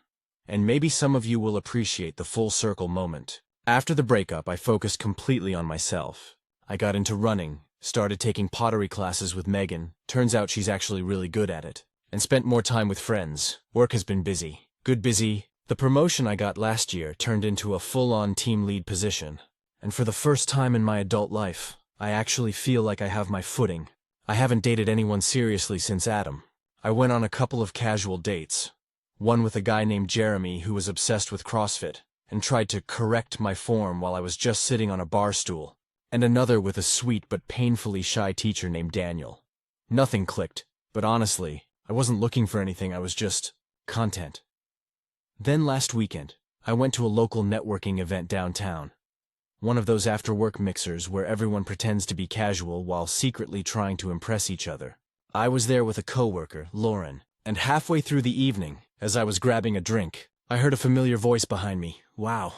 And maybe some of you will appreciate the full circle moment. After the breakup, I focused completely on myself. I got into running, started taking pottery classes with Megan. Turns out she's actually really good at it. And spent more time with friends. Work has been busy. Good busy. The promotion I got last year turned into a full-on team lead position. And for the first time in my adult life, I actually feel like I have my footing. I haven't dated anyone seriously since Adam. I went on a couple of casual dates. One with a guy named Jeremy who was obsessed with CrossFit and tried to correct my form while I was just sitting on a bar stool. And another with a sweet but painfully shy teacher named Daniel. Nothing clicked, but honestly, I wasn't looking for anything, I was just content. Then last weekend, I went to a local networking event downtown. One of those after-work mixers where everyone pretends to be casual while secretly trying to impress each other. I was there with a coworker, Lauren, and halfway through the evening, as I was grabbing a drink, I heard a familiar voice behind me. Wow.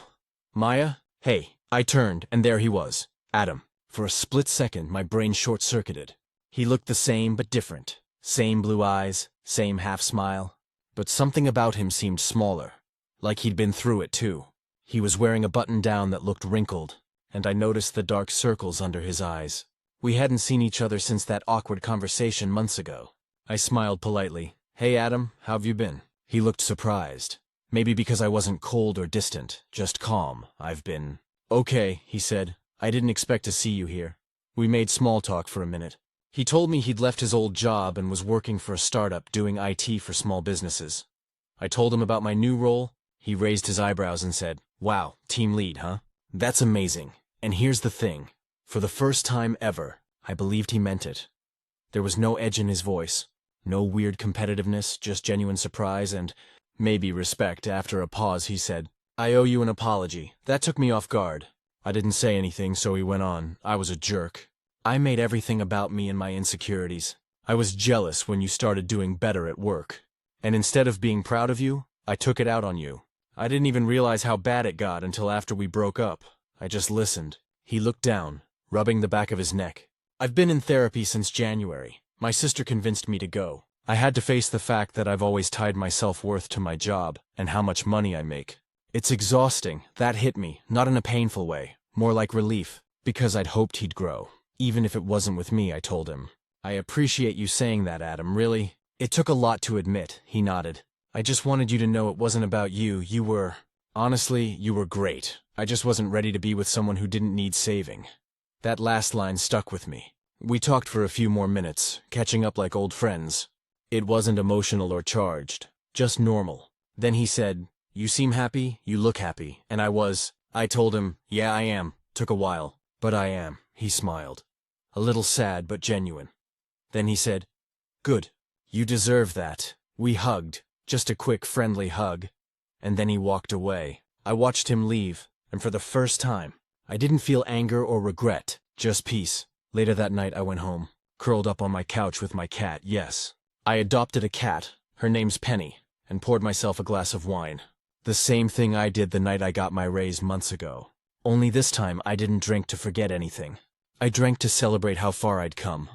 Maya? Hey. I turned, and there he was, Adam. For a split second, my brain short-circuited. He looked the same but different. Same blue eyes, same half-smile. But something about him seemed smaller, like he'd been through it too. He was wearing a button-down that looked wrinkled, and I noticed the dark circles under his eyes. We hadn't seen each other since that awkward conversation months ago. I smiled politely. Hey Adam, how've you been? He looked surprised. Maybe because I wasn't cold or distant, just calm. I've been okay, he said. I didn't expect to see you here. We made small talk for a minute. He told me he'd left his old job and was working for a startup doing IT for small businesses. I told him about my new role. He raised his eyebrows and said, "Wow, team lead, huh? That's amazing. And here's the thing. For the first time ever, I believed he meant it. There was no edge in his voice. No weird competitiveness, just genuine surprise and maybe respect." After a pause, he said, "I owe you an apology. That took me off guard." I didn't say anything, so he went on. "I was a jerk. I made everything about me and my insecurities. I was jealous when you started doing better at work. And instead of being proud of you, I took it out on you. I didn't even realize how bad it got until after we broke up. I just listened." He looked down, rubbing the back of his neck. "I've been in therapy since January. My sister convinced me to go. I had to face the fact that I've always tied my self-worth to my job and how much money I make. It's exhausting. That hit me, not in a painful way, more like relief, because I'd hoped he'd grow. Even if it wasn't with me," I told him. "I appreciate you saying that, Adam, really. It took a lot to admit," he nodded. "I just wanted you to know it wasn't about you. Honestly, you were great. I just wasn't ready to be with someone who didn't need saving." That last line stuck with me. We talked for a few more minutes, catching up like old friends. It wasn't emotional or charged, just normal. Then he said, "You seem happy, you look happy," and I told him, "Yeah, I am. Took a while, but I am." He smiled. A little sad, but genuine. Then he said, "Good. You deserve that." We hugged, just a quick friendly hug, and then he walked away. I watched him leave, and for the first time, I didn't feel anger or regret, just peace. Later that night I went home, curled up on my couch with my cat, yes. I adopted a cat, her name's Penny, and poured myself a glass of wine. The same thing I did the night I got my raise months ago. Only this time I didn't drink to forget anything. I drank to celebrate how far I'd come.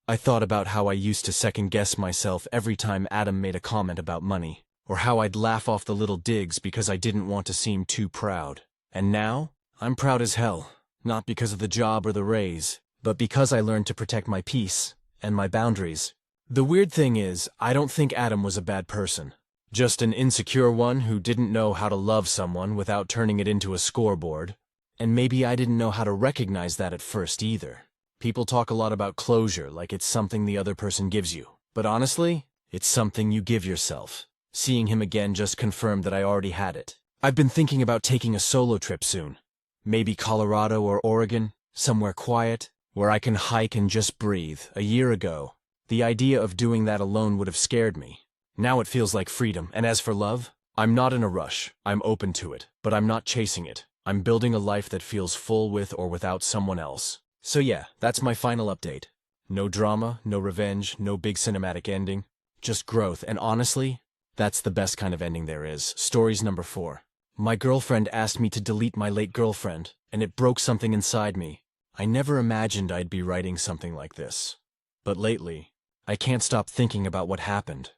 I thought about how I used to second-guess myself every time Adam made a comment about money, or how I'd laugh off the little digs because I didn't want to seem too proud. And now, I'm proud as hell, not because of the job or the raise, but because I learned to protect my peace and my boundaries. The weird thing is, I don't think Adam was a bad person. Just an insecure one who didn't know how to love someone without turning it into a scoreboard. And maybe I didn't know how to recognize that at first either. People talk a lot about closure like it's something the other person gives you. But honestly, it's something you give yourself. Seeing him again just confirmed that I already had it. I've been thinking about taking a solo trip soon. Maybe Colorado or Oregon, somewhere quiet, where I can hike and just breathe. A year ago, the idea of doing that alone would have scared me. Now it feels like freedom, and as for love, I'm not in a rush. I'm open to it, but I'm not chasing it. I'm building a life that feels full with or without someone else. So yeah, that's my final update. No drama, no revenge, no big cinematic ending. Just growth, and honestly, that's the best kind of ending there is. Stories number 4. My girlfriend asked me to delete my late girlfriend, and it broke something inside me. I never imagined I'd be writing something like this. But lately, I can't stop thinking about what happened,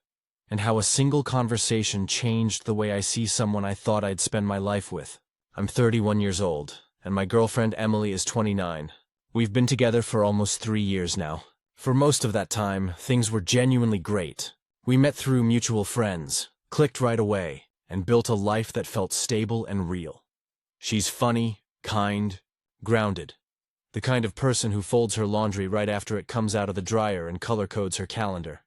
and how a single conversation changed the way I see someone I thought I'd spend my life with. I'm 31 years old, and my girlfriend Emily is 29. We've been together for almost 3 years now. For most of that time, things were genuinely great. We met through mutual friends, clicked right away, and built a life that felt stable and real. She's funny, kind, grounded. The kind of person who folds her laundry right after it comes out of the dryer and color codes her calendar.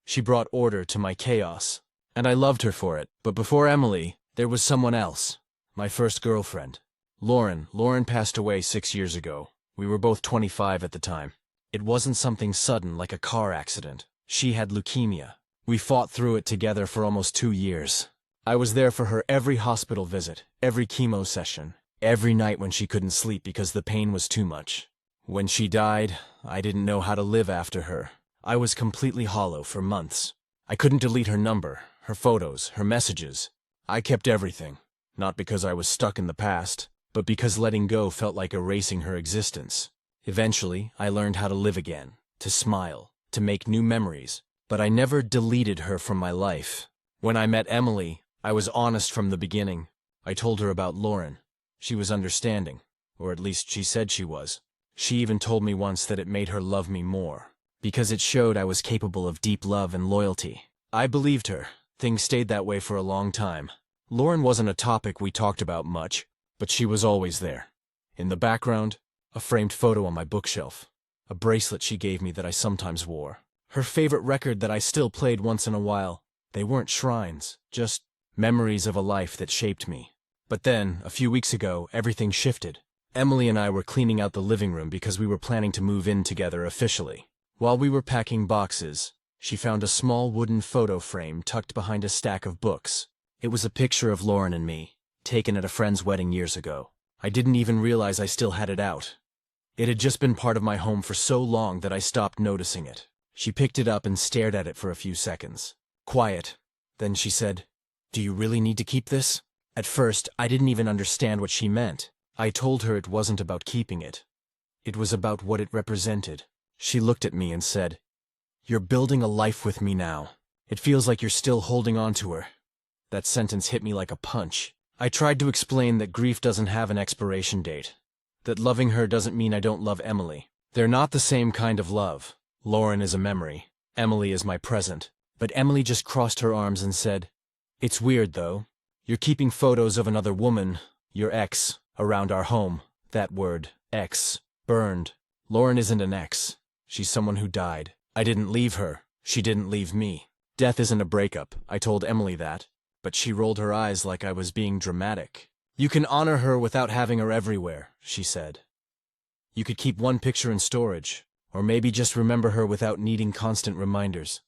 She brought order to my chaos, and I loved her for it. But before Emily, there was someone else. My first girlfriend, Lauren. Lauren passed away 6 years ago. We were both 25 at the time. It wasn't something sudden like a car accident. She had leukemia. We fought through it together for almost 2 years. I was there for her every hospital visit, every chemo session, every night when she couldn't sleep because the pain was too much. When she died, I didn't know how to live after her. I was completely hollow for months. I couldn't delete her number, her photos, her messages. I kept everything. Not because I was stuck in the past, but because letting go felt like erasing her existence. Eventually, I learned how to live again, to smile, to make new memories, but I never deleted her from my life. When I met Emily, I was honest from the beginning. I told her about Lauren. She was understanding, or at least she said she was. She even told me once that it made her love me more, because it showed I was capable of deep love and loyalty. I believed her. Things stayed that way for a long time. Lauren wasn't a topic we talked about much, but she was always there. In the background, a framed photo on my bookshelf, a bracelet she gave me that I sometimes wore, her favorite record that I still played once in a while. They weren't shrines, just memories of a life that shaped me. But then, a few weeks ago, everything shifted. Emily and I were cleaning out the living room because we were planning to move in together officially. While we were packing boxes, she found a small wooden photo frame tucked behind a stack of books. It was a picture of Lauren and me, taken at a friend's wedding years ago. I didn't even realize I still had it out. It had just been part of my home for so long that I stopped noticing it. She picked it up and stared at it for a few seconds. Quiet. Then she said, "Do you really need to keep this?" At first, I didn't even understand what she meant. I told her it wasn't about keeping it. It was about what it represented. She looked at me and said, "You're building a life with me now. It feels like you're still holding on to her." That sentence hit me like a punch. I tried to explain that grief doesn't have an expiration date, that loving her doesn't mean I don't love Emily. They're not the same kind of love. Lauren is a memory. Emily is my present. But Emily just crossed her arms and said, "It's weird, though. You're keeping photos of another woman, your ex, around our home." That word, ex, burned. Lauren isn't an ex. She's someone who died. I didn't leave her. She didn't leave me. Death isn't a breakup. I told Emily that. But she rolled her eyes like I was being dramatic. "You can honor her without having her everywhere," she said. "You could keep one picture in storage, Or maybe just remember her without needing constant reminders.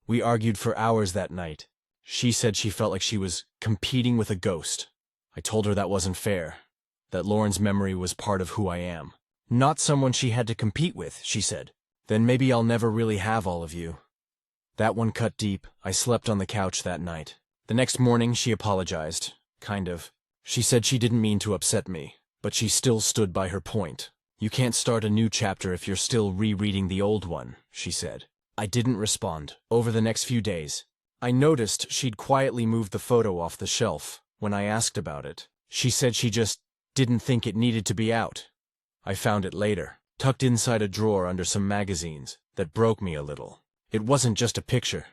We argued for hours that night. She said she felt like she was competing with a ghost. I told her that wasn't fair, that Lauren's memory was part of who I am. Not someone she had to compete with, she said. Then maybe I'll never really have all of you. That one cut deep. I slept on the couch that night. The next morning, she apologized. Kind of. She said she didn't mean to upset me, but she still stood by her point. You can't start a new chapter if you're still rereading the old one, she said. I didn't respond. Over the next few days, I noticed she'd quietly moved the photo off the shelf. When I asked about it, she said she just didn't think it needed to be out. I found it later, tucked inside a drawer under some magazines. That broke me a little. It wasn't just a picture.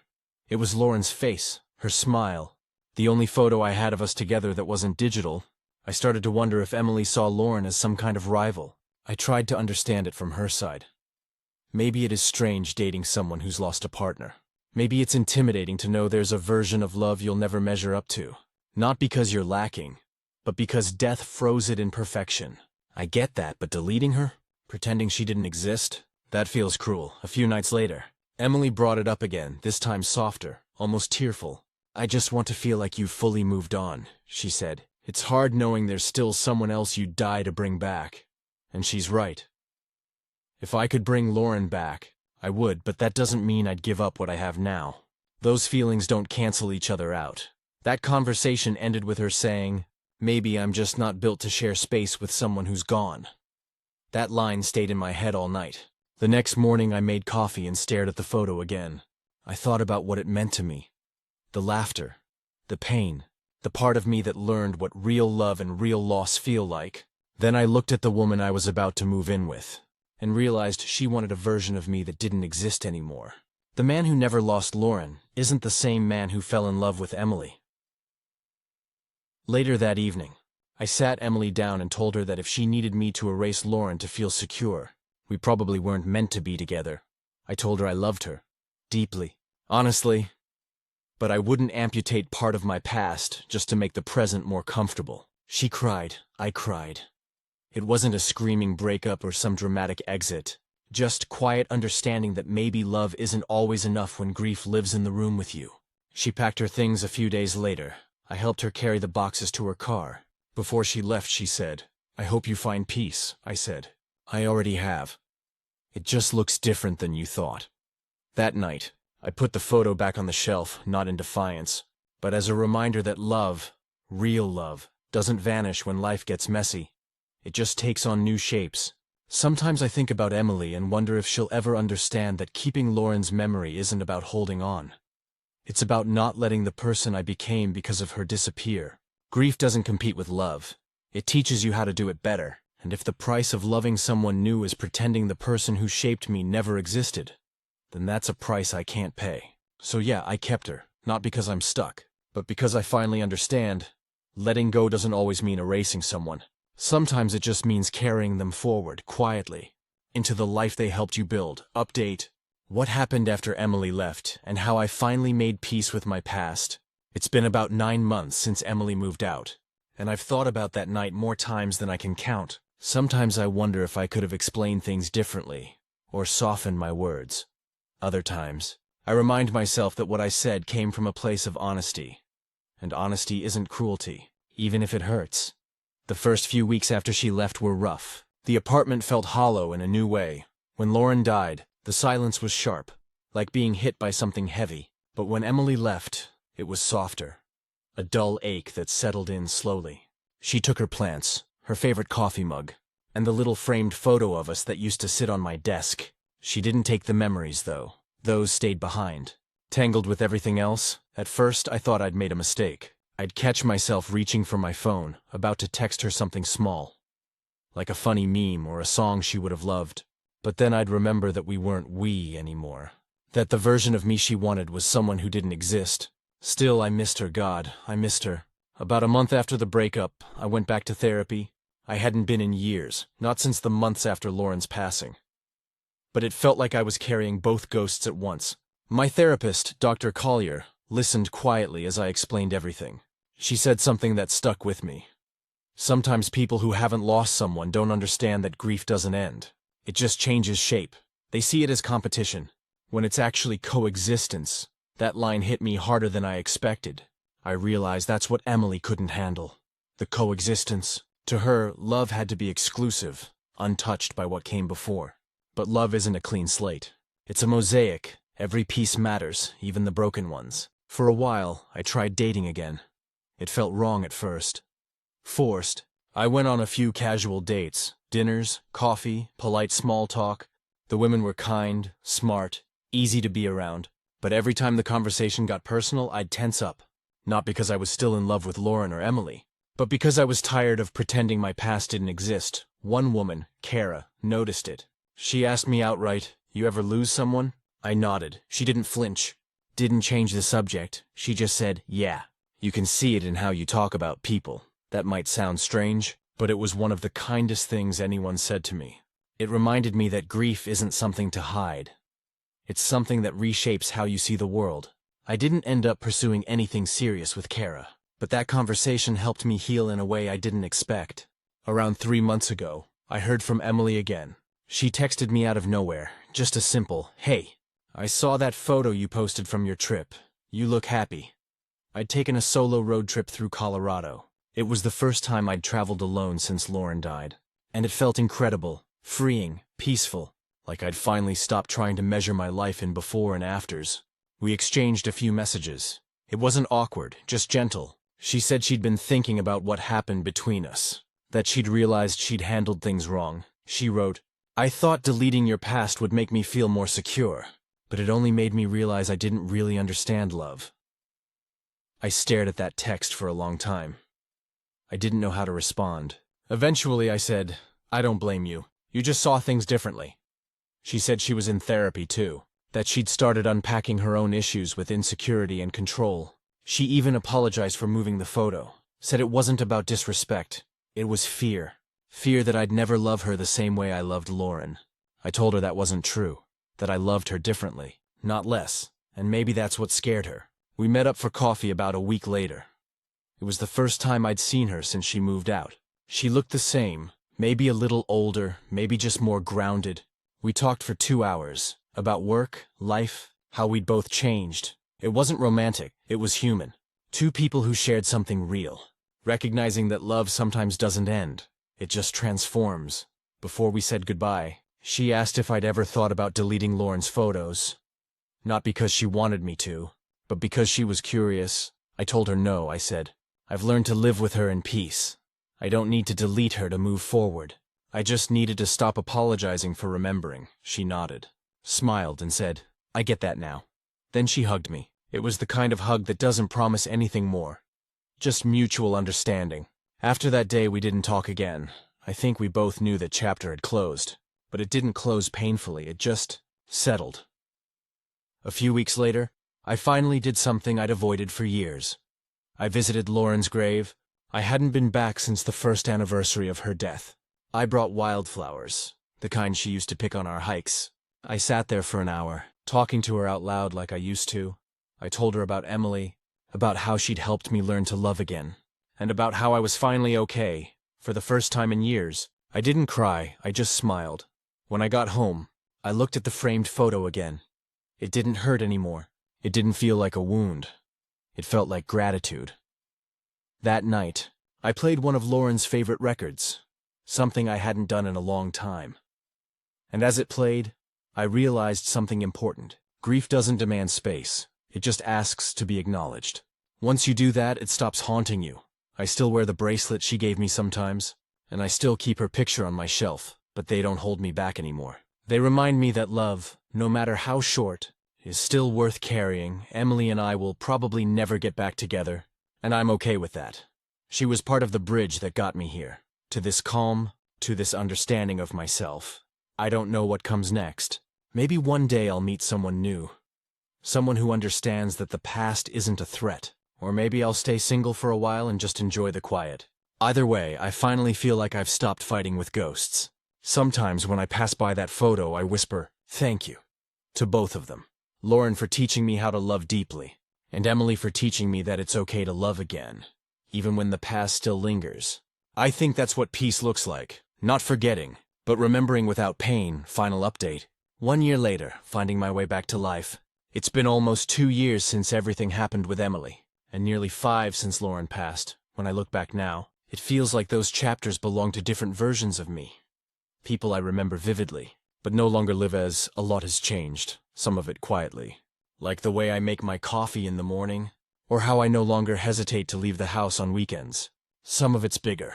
It was Lauren's face, her smile, the only photo I had of us together that wasn't digital. I started to wonder if Emily saw Lauren as some kind of rival. I tried to understand it from her side. Maybe it is strange dating someone who's lost a partner. Maybe it's intimidating to know there's a version of love you'll never measure up to. Not because you're lacking, but because death froze it in perfection. I get that, but deleting her? Pretending she didn't exist? That feels cruel. A few nights later, Emily brought it up again, this time softer, almost tearful. I just want to feel like you've fully moved on, she said. It's hard knowing there's still someone else you'd die to bring back. And she's right. If I could bring Lauren back, I would, but that doesn't mean I'd give up what I have now. Those feelings don't cancel each other out. That conversation ended with her saying, maybe I'm just not built to share space with someone who's gone. That line stayed in my head all night. The next morning I made coffee and stared at the photo again. I thought about what it meant to me. The laughter, the pain, the part of me that learned what real love and real loss feel like. Then I looked at the woman I was about to move in with, and realized she wanted a version of me that didn't exist anymore. The man who never lost Lauren isn't the same man who fell in love with Emily. Later that evening, I sat Emily down and told her that if she needed me to erase Lauren to feel secure, we probably weren't meant to be together. I told her I loved her, deeply, honestly, but I wouldn't amputate part of my past just to make the present more comfortable. She cried, I cried. It wasn't a screaming breakup or some dramatic exit, just quiet understanding that maybe love isn't always enough when grief lives in the room with you. She packed her things a few days later. I helped her carry the boxes to her car. Before she left, she said, I hope you find peace, I said. I already have. It just looks different than you thought. That night, I put the photo back on the shelf, not in defiance, but as a reminder that love, real love, doesn't vanish when life gets messy. It just takes on new shapes. Sometimes I think about Emily and wonder if she'll ever understand that keeping Lauren's memory isn't about holding on. It's about not letting the person I became because of her disappear. Grief doesn't compete with love. It teaches you how to do it better. And if the price of loving someone new is pretending the person who shaped me never existed, then that's a price I can't pay. So yeah, I kept her, not because I'm stuck, but because I finally understand, letting go doesn't always mean erasing someone. Sometimes it just means carrying them forward, quietly, into the life they helped you build. Update: what happened after Emily left, and how I finally made peace with my past. It's been about 9 months since Emily moved out, and I've thought about that night more times than I can count. Sometimes I wonder if I could have explained things differently, or softened my words. Other times, I remind myself that what I said came from a place of honesty. And honesty isn't cruelty, even if it hurts. The first few weeks after she left were rough. The apartment felt hollow in a new way. When Lauren died, the silence was sharp, like being hit by something heavy. But when Emily left, it was softer. A dull ache that settled in slowly. She took her plants, her favorite coffee mug, and the little framed photo of us that used to sit on my desk. She didn't take the memories, though. Those stayed behind. Tangled with everything else, at first I thought I'd made a mistake. I'd catch myself reaching for my phone, about to text her something small, like a funny meme or a song she would have loved. But then I'd remember that we weren't we anymore. That the version of me she wanted was someone who didn't exist. Still, I missed her, God, I missed her. About a month after the breakup, I went back to therapy. I hadn't been in years, not since the months after Lauren's passing. But it felt like I was carrying both ghosts at once. My therapist, Dr. Collier, listened quietly as I explained everything. She said something that stuck with me. Sometimes people who haven't lost someone don't understand that grief doesn't end. It just changes shape. They see it as competition, when it's actually coexistence. That line hit me harder than I expected. I realized that's what Emily couldn't handle. The coexistence. To her, love had to be exclusive, untouched by what came before. But love isn't a clean slate. It's a mosaic. Every piece matters, even the broken ones. For a while, I tried dating again. It felt wrong at first. Forced. I went on a few casual dates, dinners, coffee, polite small talk. The women were kind, smart, easy to be around. But every time the conversation got personal, I'd tense up. Not because I was still in love with Lauren or Emily, but because I was tired of pretending my past didn't exist. One woman, Kara, noticed it. She asked me outright, "You ever lose someone?" I nodded. She didn't flinch. Didn't change the subject. She just said, "Yeah. You can see it in how you talk about people." That might sound strange, but it was one of the kindest things anyone said to me. It reminded me that grief isn't something to hide. It's something that reshapes how you see the world. I didn't end up pursuing anything serious with Kara, but that conversation helped me heal in a way I didn't expect. Around 3 months ago, I heard from Emily again. She texted me out of nowhere, just a simple, "Hey, I saw that photo you posted from your trip. You look happy." I'd taken a solo road trip through Colorado. It was the first time I'd traveled alone since Lauren died. And it felt incredible, freeing, peaceful, like I'd finally stopped trying to measure my life in before and afters. We exchanged a few messages. It wasn't awkward, just gentle. She said she'd been thinking about what happened between us, that she'd realized she'd handled things wrong. She wrote, "I thought deleting your past would make me feel more secure, but it only made me realize I didn't really understand love." I stared at that text for a long time. I didn't know how to respond. Eventually I said, "I don't blame you. You just saw things differently." She said she was in therapy too, that she'd started unpacking her own issues with insecurity and control. She even apologized for moving the photo, said it wasn't about disrespect. It was fear. Fear that I'd never love her the same way I loved Lauren. I told her that wasn't true, that I loved her differently, not less, and maybe that's what scared her. We met up for coffee about a week later. It was the first time I'd seen her since she moved out. She looked the same, maybe a little older, maybe just more grounded. We talked for 2 hours, about work, life, how we'd both changed. It wasn't romantic, it was human. Two people who shared something real, recognizing that love sometimes doesn't end, it just transforms. Before we said goodbye, she asked if I'd ever thought about deleting Lauren's photos. Not because she wanted me to, but because she was curious. I told her no. I said, "I've learned to live with her in peace. I don't need to delete her to move forward. I just needed to stop apologizing for remembering." She nodded, smiled, and said, "I get that now." Then she hugged me. It was the kind of hug that doesn't promise anything more. Just mutual understanding. After that day, we didn't talk again. I think we both knew that chapter had closed. But it didn't close painfully, it just settled. A few weeks later, I finally did something I'd avoided for years. I visited Lauren's grave. I hadn't been back since the first anniversary of her death. I brought wildflowers, the kind she used to pick on our hikes. I sat there for an hour, talking to her out loud like I used to. I told her about Emily, about how she'd helped me learn to love again, and about how I was finally okay, for the first time in years. I didn't cry, I just smiled. When I got home, I looked at the framed photo again. It didn't hurt anymore. It didn't feel like a wound. It felt like gratitude. That night, I played one of Lauren's favorite records, something I hadn't done in a long time. And as it played, I realized something important. Grief doesn't demand space. It just asks to be acknowledged. Once you do that, it stops haunting you. I still wear the bracelet she gave me sometimes, and I still keep her picture on my shelf, but they don't hold me back anymore. They remind me that love, no matter how short, is still worth carrying. Emily and I will probably never get back together, and I'm okay with that. She was part of the bridge that got me here, to this calm, to this understanding of myself. I don't know what comes next. Maybe one day I'll meet someone new. Someone who understands that the past isn't a threat. Or maybe I'll stay single for a while and just enjoy the quiet. Either way, I finally feel like I've stopped fighting with ghosts. Sometimes when I pass by that photo, I whisper, "Thank you," to both of them. Lauren for teaching me how to love deeply, and Emily for teaching me that it's okay to love again, even when the past still lingers. I think that's what peace looks like. Not forgetting, but remembering without pain. Final update. 1 year later, finding my way back to life. It's been almost 2 years since everything happened with Emily, and nearly 5 since Lauren passed. When I look back now, it feels like those chapters belong to different versions of me. People I remember vividly, but no longer live as. A lot has changed, some of it quietly. Like the way I make my coffee in the morning, or how I no longer hesitate to leave the house on weekends. Some of it's bigger.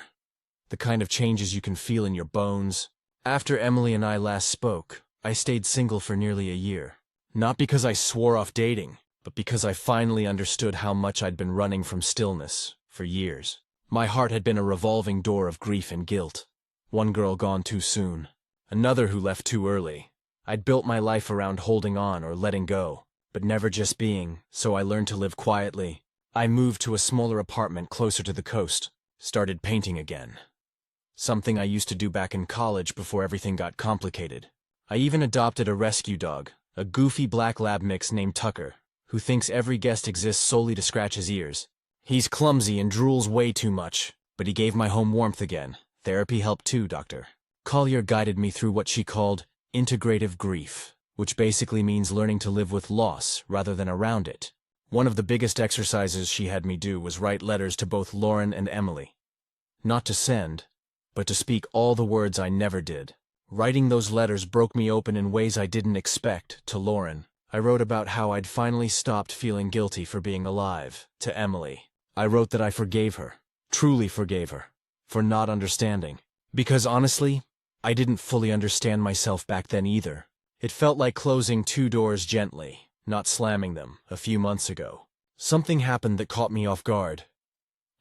The kind of changes you can feel in your bones. After Emily and I last spoke, I stayed single for nearly a year. Not because I swore off dating, but because I finally understood how much I'd been running from stillness for years. My heart had been a revolving door of grief and guilt. One girl gone too soon, another who left too early. I'd built my life around holding on or letting go, but never just being, so I learned to live quietly. I moved to a smaller apartment closer to the coast, started painting again. Something I used to do back in college before everything got complicated. I even adopted a rescue dog, a goofy black lab mix named Tucker, who thinks every guest exists solely to scratch his ears. He's clumsy and drools way too much, but he gave my home warmth again. Therapy helped too, Dr. Collier guided me through what she called integrative grief, which basically means learning to live with loss rather than around it. One of the biggest exercises she had me do was write letters to both Lauren and Emily. Not to send, but to speak all the words I never did. Writing those letters broke me open in ways I didn't expect. To Lauren, I wrote about how I'd finally stopped feeling guilty for being alive. To Emily, I wrote that I forgave her, truly forgave her, for not understanding. Because honestly, I didn't fully understand myself back then either. It felt like closing 2 doors gently, not slamming them. A few months ago, something happened that caught me off guard.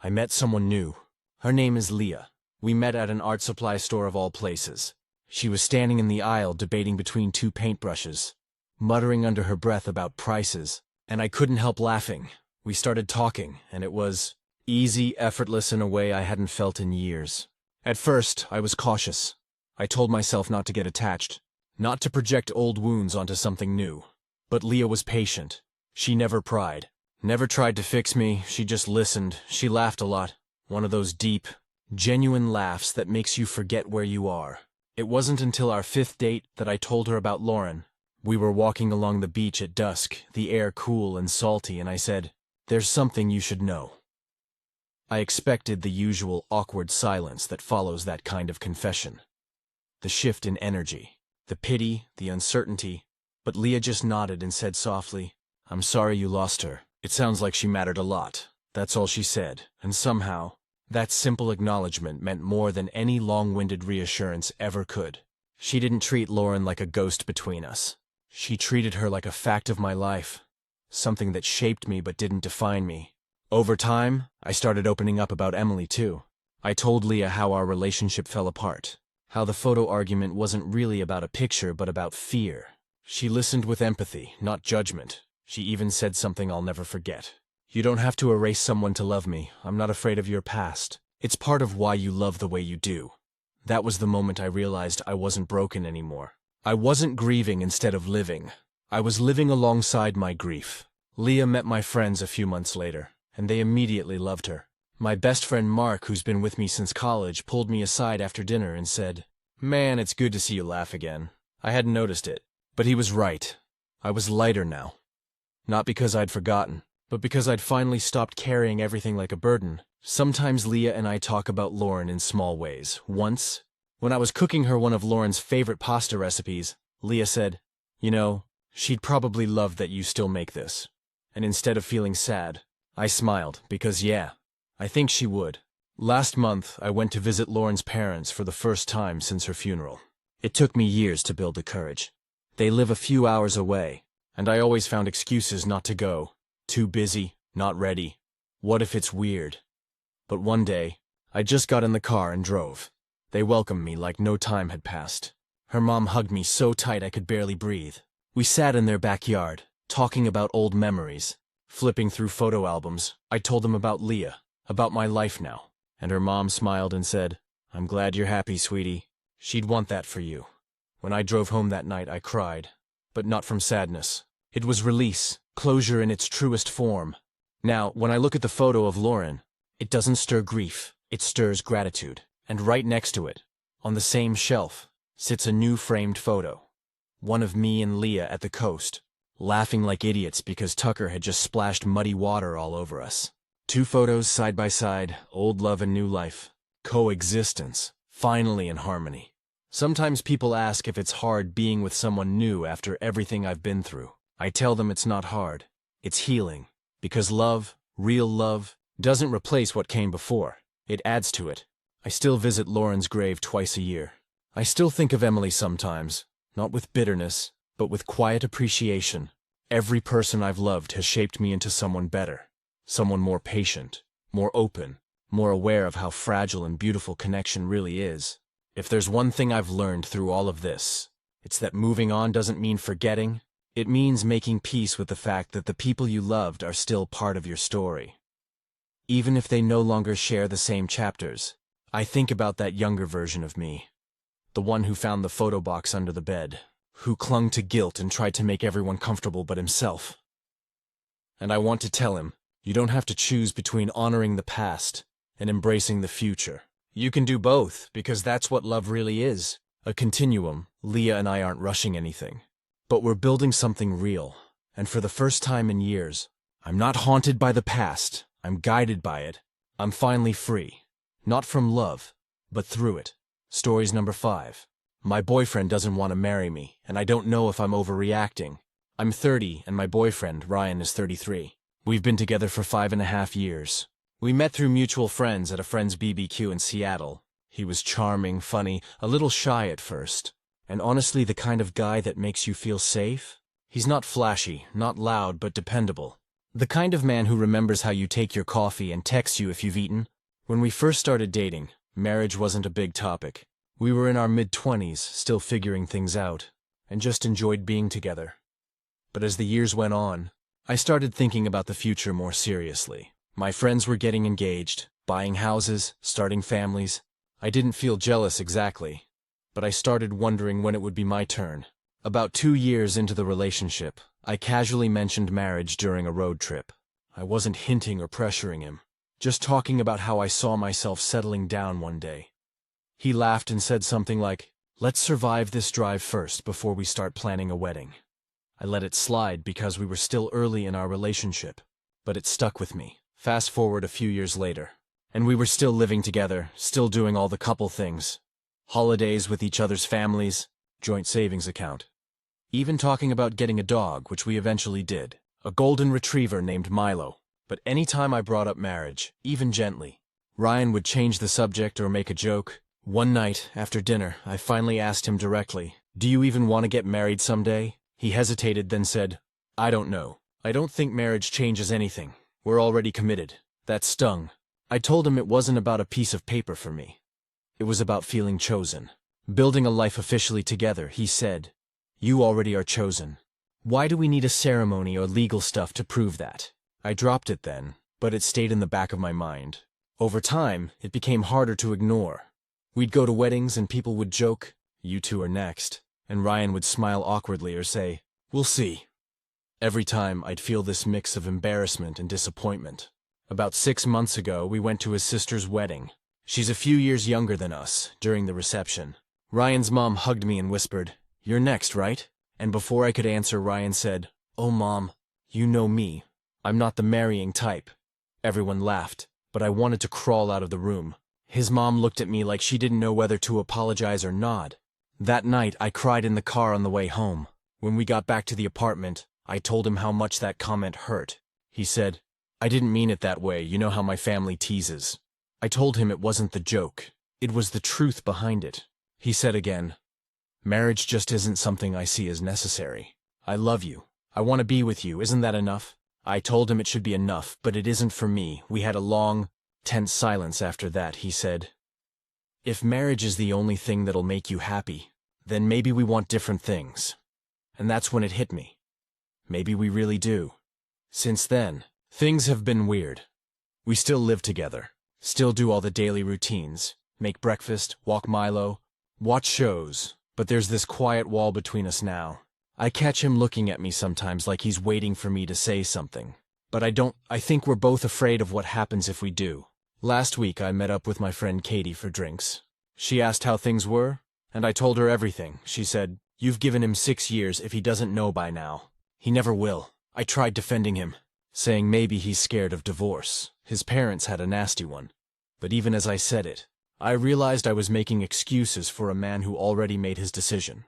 I met someone new. Her name is Leah. We met at an art supply store of all places. She was standing in the aisle debating between 2 paintbrushes, muttering under her breath about prices, and I couldn't help laughing. We started talking, and it was easy, effortless in a way I hadn't felt in years. At first, I was cautious. I told myself not to get attached, not to project old wounds onto something new. But Leah was patient. She never pried, never tried to fix me. She just listened. She laughed a lot. One of those deep, genuine laughs that makes you forget where you are. It wasn't until our 5th date that I told her about Lauren. We were walking along the beach at dusk, the air cool and salty, and I said, "There's something you should know." I expected the usual awkward silence that follows that kind of confession. The shift in energy, the pity, the uncertainty, but Leah just nodded and said softly, "I'm sorry you lost her. It sounds like she mattered a lot." That's all she said, and somehow, that simple acknowledgement meant more than any long-winded reassurance ever could. She didn't treat Lauren like a ghost between us. She treated her like a fact of my life, something that shaped me but didn't define me. Over time, I started opening up about Emily too. I told Leah how our relationship fell apart, how the photo argument wasn't really about a picture but about fear. She listened with empathy, not judgment. She even said something I'll never forget. "You don't have to erase someone to love me. I'm not afraid of your past. It's part of why you love the way you do." That was the moment I realized I wasn't broken anymore. I wasn't grieving instead of living. I was living alongside my grief. Leah met my friends a few months later, and they immediately loved her. My best friend Mark, who's been with me since college, pulled me aside after dinner and said, "Man, it's good to see you laugh again. I hadn't noticed it." But he was right. I was lighter now. Not because I'd forgotten, but because I'd finally stopped carrying everything like a burden. Sometimes Leah and I talk about Lauren in small ways. Once, when I was cooking her one of Lauren's favorite pasta recipes, Leah said, "You know, she'd probably love that you still make this." And instead of feeling sad, I smiled, because yeah, I think she would. Last month, I went to visit Lauren's parents for the first time since her funeral. It took me years to build the courage. They live a few hours away, and I always found excuses not to go. Too busy, not ready. What if it's weird? But one day, I just got in the car and drove. They welcomed me like no time had passed. Her mom hugged me so tight I could barely breathe. We sat in their backyard, talking about old memories, flipping through photo albums. I told them about Leah, about my life now. And her mom smiled and said, "I'm glad you're happy, sweetie. She'd want that for you." When I drove home that night, I cried. But not from sadness. It was release, closure in its truest form. Now, when I look at the photo of Lauren, it doesn't stir grief, it stirs gratitude. And right next to it, on the same shelf, sits a new framed photo. One of me and Leah at the coast, laughing like idiots because Tucker had just splashed muddy water all over us. 2 photos side by side, old love and new life. Coexistence, finally in harmony. Sometimes people ask if it's hard being with someone new after everything I've been through. I tell them it's not hard. It's healing. Because love, real love, doesn't replace what came before. It adds to it. I still visit Lauren's grave twice a year. I still think of Emily sometimes, not with bitterness, but with quiet appreciation. Every person I've loved has shaped me into someone better. Someone more patient, more open, more aware of how fragile and beautiful connection really is. If there's one thing I've learned through all of this, it's that moving on doesn't mean forgetting. It means making peace with the fact that the people you loved are still part of your story. Even if they no longer share the same chapters, I think about that younger version of me. The one who found the photo box under the bed, who clung to guilt and tried to make everyone comfortable but himself. And I want to tell him, you don't have to choose between honoring the past and embracing the future. You can do both, because that's what love really is. A continuum. Leah and I aren't rushing anything. But we're building something real. And for the first time in years, I'm not haunted by the past. I'm guided by it. I'm finally free. Not from love, but through it. Stories number 5. My boyfriend doesn't want to marry me, and I don't know if I'm overreacting. I'm 30, and my boyfriend, Ryan, is 33. We've been together for 5.5 years. We met through mutual friends at a friend's BBQ in Seattle. He was charming, funny, a little shy at first, and honestly the kind of guy that makes you feel safe. He's not flashy, not loud, but dependable. The kind of man who remembers how you take your coffee and texts you if you've eaten. When we first started dating, marriage wasn't a big topic. We were in our mid-20s, still figuring things out, and just enjoyed being together. But as the years went on, I started thinking about the future more seriously. My friends were getting engaged, buying houses, starting families. I didn't feel jealous exactly, but I started wondering when it would be my turn. About 2 years into the relationship, I casually mentioned marriage during a road trip. I wasn't hinting or pressuring him, just talking about how I saw myself settling down one day. He laughed and said something like, "Let's survive this drive first before we start planning a wedding." I let it slide because we were still early in our relationship, but it stuck with me. Fast forward a few years later, and we were still living together, still doing all the couple things. Holidays with each other's families, joint savings account. Even talking about getting a dog, which we eventually did. A golden retriever named Milo. But any time I brought up marriage, even gently, Ryan would change the subject or make a joke. One night, after dinner, I finally asked him directly, "Do you even want to get married someday?" He hesitated, then said, "I don't know. I don't think marriage changes anything. We're already committed." That stung. I told him it wasn't about a piece of paper for me. It was about feeling chosen. Building a life officially together, he said, "You already are chosen. Why do we need a ceremony or legal stuff to prove that?" I dropped it then, but it stayed in the back of my mind. Over time, it became harder to ignore. We'd go to weddings and people would joke, "You two are next," and Ryan would smile awkwardly or say, "We'll see." Every time, I'd feel this mix of embarrassment and disappointment. About 6 months ago, we went to his sister's wedding. She's a few years younger than us. During the reception, Ryan's mom hugged me and whispered, "You're next, right?" And before I could answer, Ryan said, "Oh, Mom, you know me. I'm not the marrying type." Everyone laughed, but I wanted to crawl out of the room. His mom looked at me like she didn't know whether to apologize or nod. That night, I cried in the car on the way home. When we got back to the apartment, I told him how much that comment hurt. He said, "I didn't mean it that way, you know how my family teases." I told him it wasn't the joke. It was the truth behind it. He said again, "Marriage just isn't something I see as necessary. I love you. I want to be with you. Isn't that enough?" I told him it should be enough, but it isn't for me. We had a long, tense silence after that. He said, "If marriage is the only thing that'll make you happy, then maybe we want different things." And that's when it hit me. Maybe we really do. Since then, things have been weird. We still live together, still do all the daily routines, make breakfast, walk Milo, watch shows, but there's this quiet wall between us now. I catch him looking at me sometimes like he's waiting for me to say something. But I think we're both afraid of what happens if we do. Last week I met up with my friend Katie for drinks. She asked how things were, and I told her everything. She said, You've given him 6 years if he doesn't know by now. He never will. I tried defending him, saying maybe he's scared of divorce. His parents had a nasty one. But even as I said it, I realized I was making excuses for a man who already made his decision.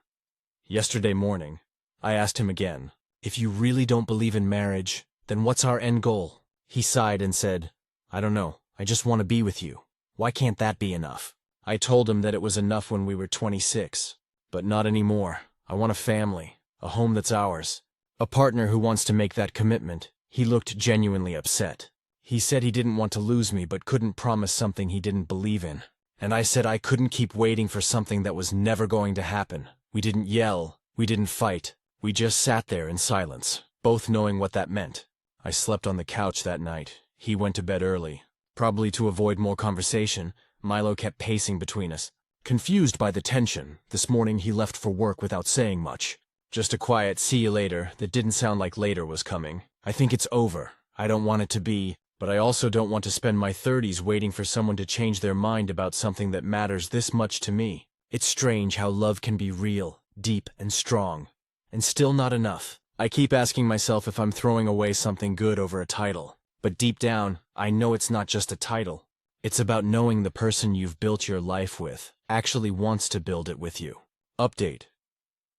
Yesterday morning, I asked him again, if you really don't believe in marriage, then what's our end goal? He sighed and said, I don't know, I just want to be with you. Why can't that be enough? I told him that it was enough when we were 26, but not anymore. I want a family, a home that's ours, a partner who wants to make that commitment. He looked genuinely upset. He said he didn't want to lose me but couldn't promise something he didn't believe in. And I said I couldn't keep waiting for something that was never going to happen. We didn't yell, we didn't fight. We just sat there in silence, both knowing what that meant. I slept on the couch that night. He went to bed early. Probably to avoid more conversation, Milo kept pacing between us. Confused by the tension, this morning he left for work without saying much. Just a quiet see you later that didn't sound like later was coming. I think it's over. I don't want it to be, but I also don't want to spend my 30s waiting for someone to change their mind about something that matters this much to me. It's strange how love can be real, deep, and strong, and still not enough. I keep asking myself if I'm throwing away something good over a title. But deep down, I know it's not just a title. It's about knowing the person you've built your life with actually wants to build it with you. Update.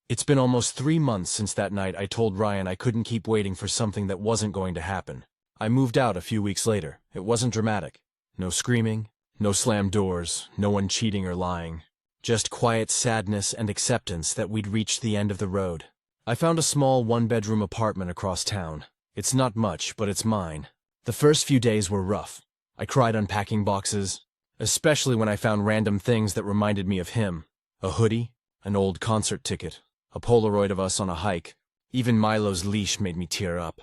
It's been almost 3 months since that night I told Ryan I couldn't keep waiting for something that wasn't going to happen. I moved out a few weeks later. It wasn't dramatic. No screaming, no slammed doors, no one cheating or lying. Just quiet sadness and acceptance that we'd reached the end of the road. I found a small 1-bedroom apartment across town. It's not much, but it's mine. The first few days were rough. I cried unpacking boxes, especially when I found random things that reminded me of him. A hoodie, an old concert ticket, a Polaroid of us on a hike. Even Milo's leash made me tear up.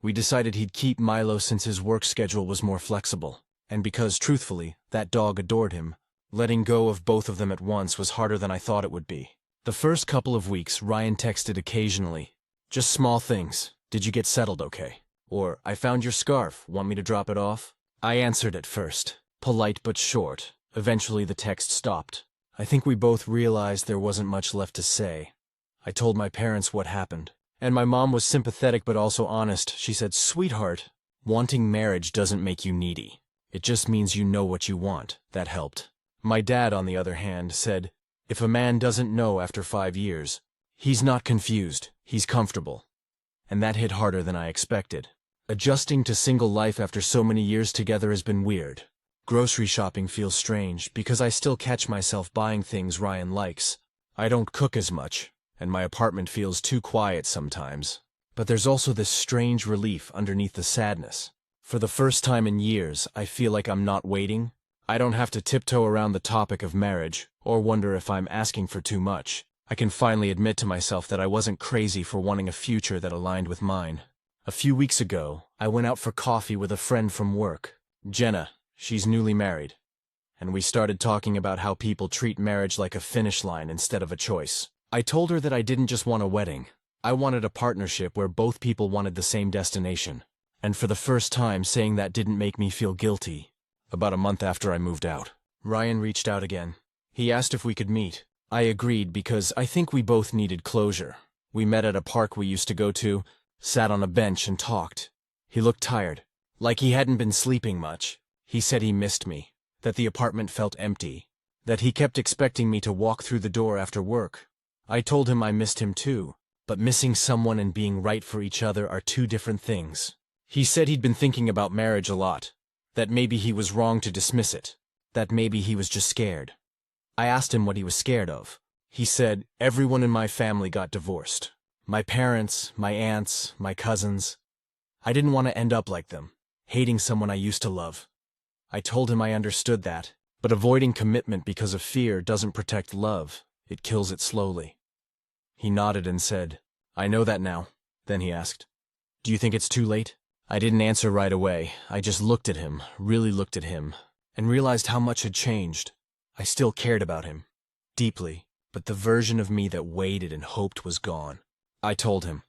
We decided he'd keep Milo since his work schedule was more flexible, and because, truthfully, that dog adored him. Letting go of both of them at once was harder than I thought it would be. The first couple of weeks, Ryan texted occasionally. Just small things. Did you get settled okay? Or, I found your scarf, want me to drop it off? I answered at first, polite but short. Eventually the text stopped. I think we both realized there wasn't much left to say. I told my parents what happened. And my mom was sympathetic but also honest. She said, "Sweetheart, wanting marriage doesn't make you needy. It just means you know what you want." That helped. My dad, on the other hand, said, if a man doesn't know after 5 years, he's not confused, he's comfortable. And that hit harder than I expected. Adjusting to single life after so many years together has been weird. Grocery shopping feels strange because I still catch myself buying things Ryan likes. I don't cook as much, and my apartment feels too quiet sometimes. But there's also this strange relief underneath the sadness. For the first time in years, I feel like I'm not waiting. I don't have to tiptoe around the topic of marriage, or wonder if I'm asking for too much. I can finally admit to myself that I wasn't crazy for wanting a future that aligned with mine. A few weeks ago, I went out for coffee with a friend from work, Jenna. She's newly married. And we started talking about how people treat marriage like a finish line instead of a choice. I told her that I didn't just want a wedding. I wanted a partnership where both people wanted the same destination. And for the first time, saying that didn't make me feel guilty. About a month after I moved out, Ryan reached out again. He asked if we could meet. I agreed because I think we both needed closure. We met at a park we used to go to, sat on a bench and talked. He looked tired, like he hadn't been sleeping much. He said he missed me, that the apartment felt empty, that he kept expecting me to walk through the door after work. I told him I missed him too, but missing someone and being right for each other are two different things. He said he'd been thinking about marriage a lot, that maybe he was wrong to dismiss it, that maybe he was just scared. I asked him what he was scared of. He said, everyone in my family got divorced. My parents, my aunts, my cousins. I didn't want to end up like them, hating someone I used to love. I told him I understood that, but avoiding commitment because of fear doesn't protect love, it kills it slowly. He nodded and said, I know that now. Then he asked, do you think it's too late? I didn't answer right away. I just looked at him, really looked at him, and realized how much had changed. I still cared about him, deeply, but the version of me that waited and hoped was gone. I told him,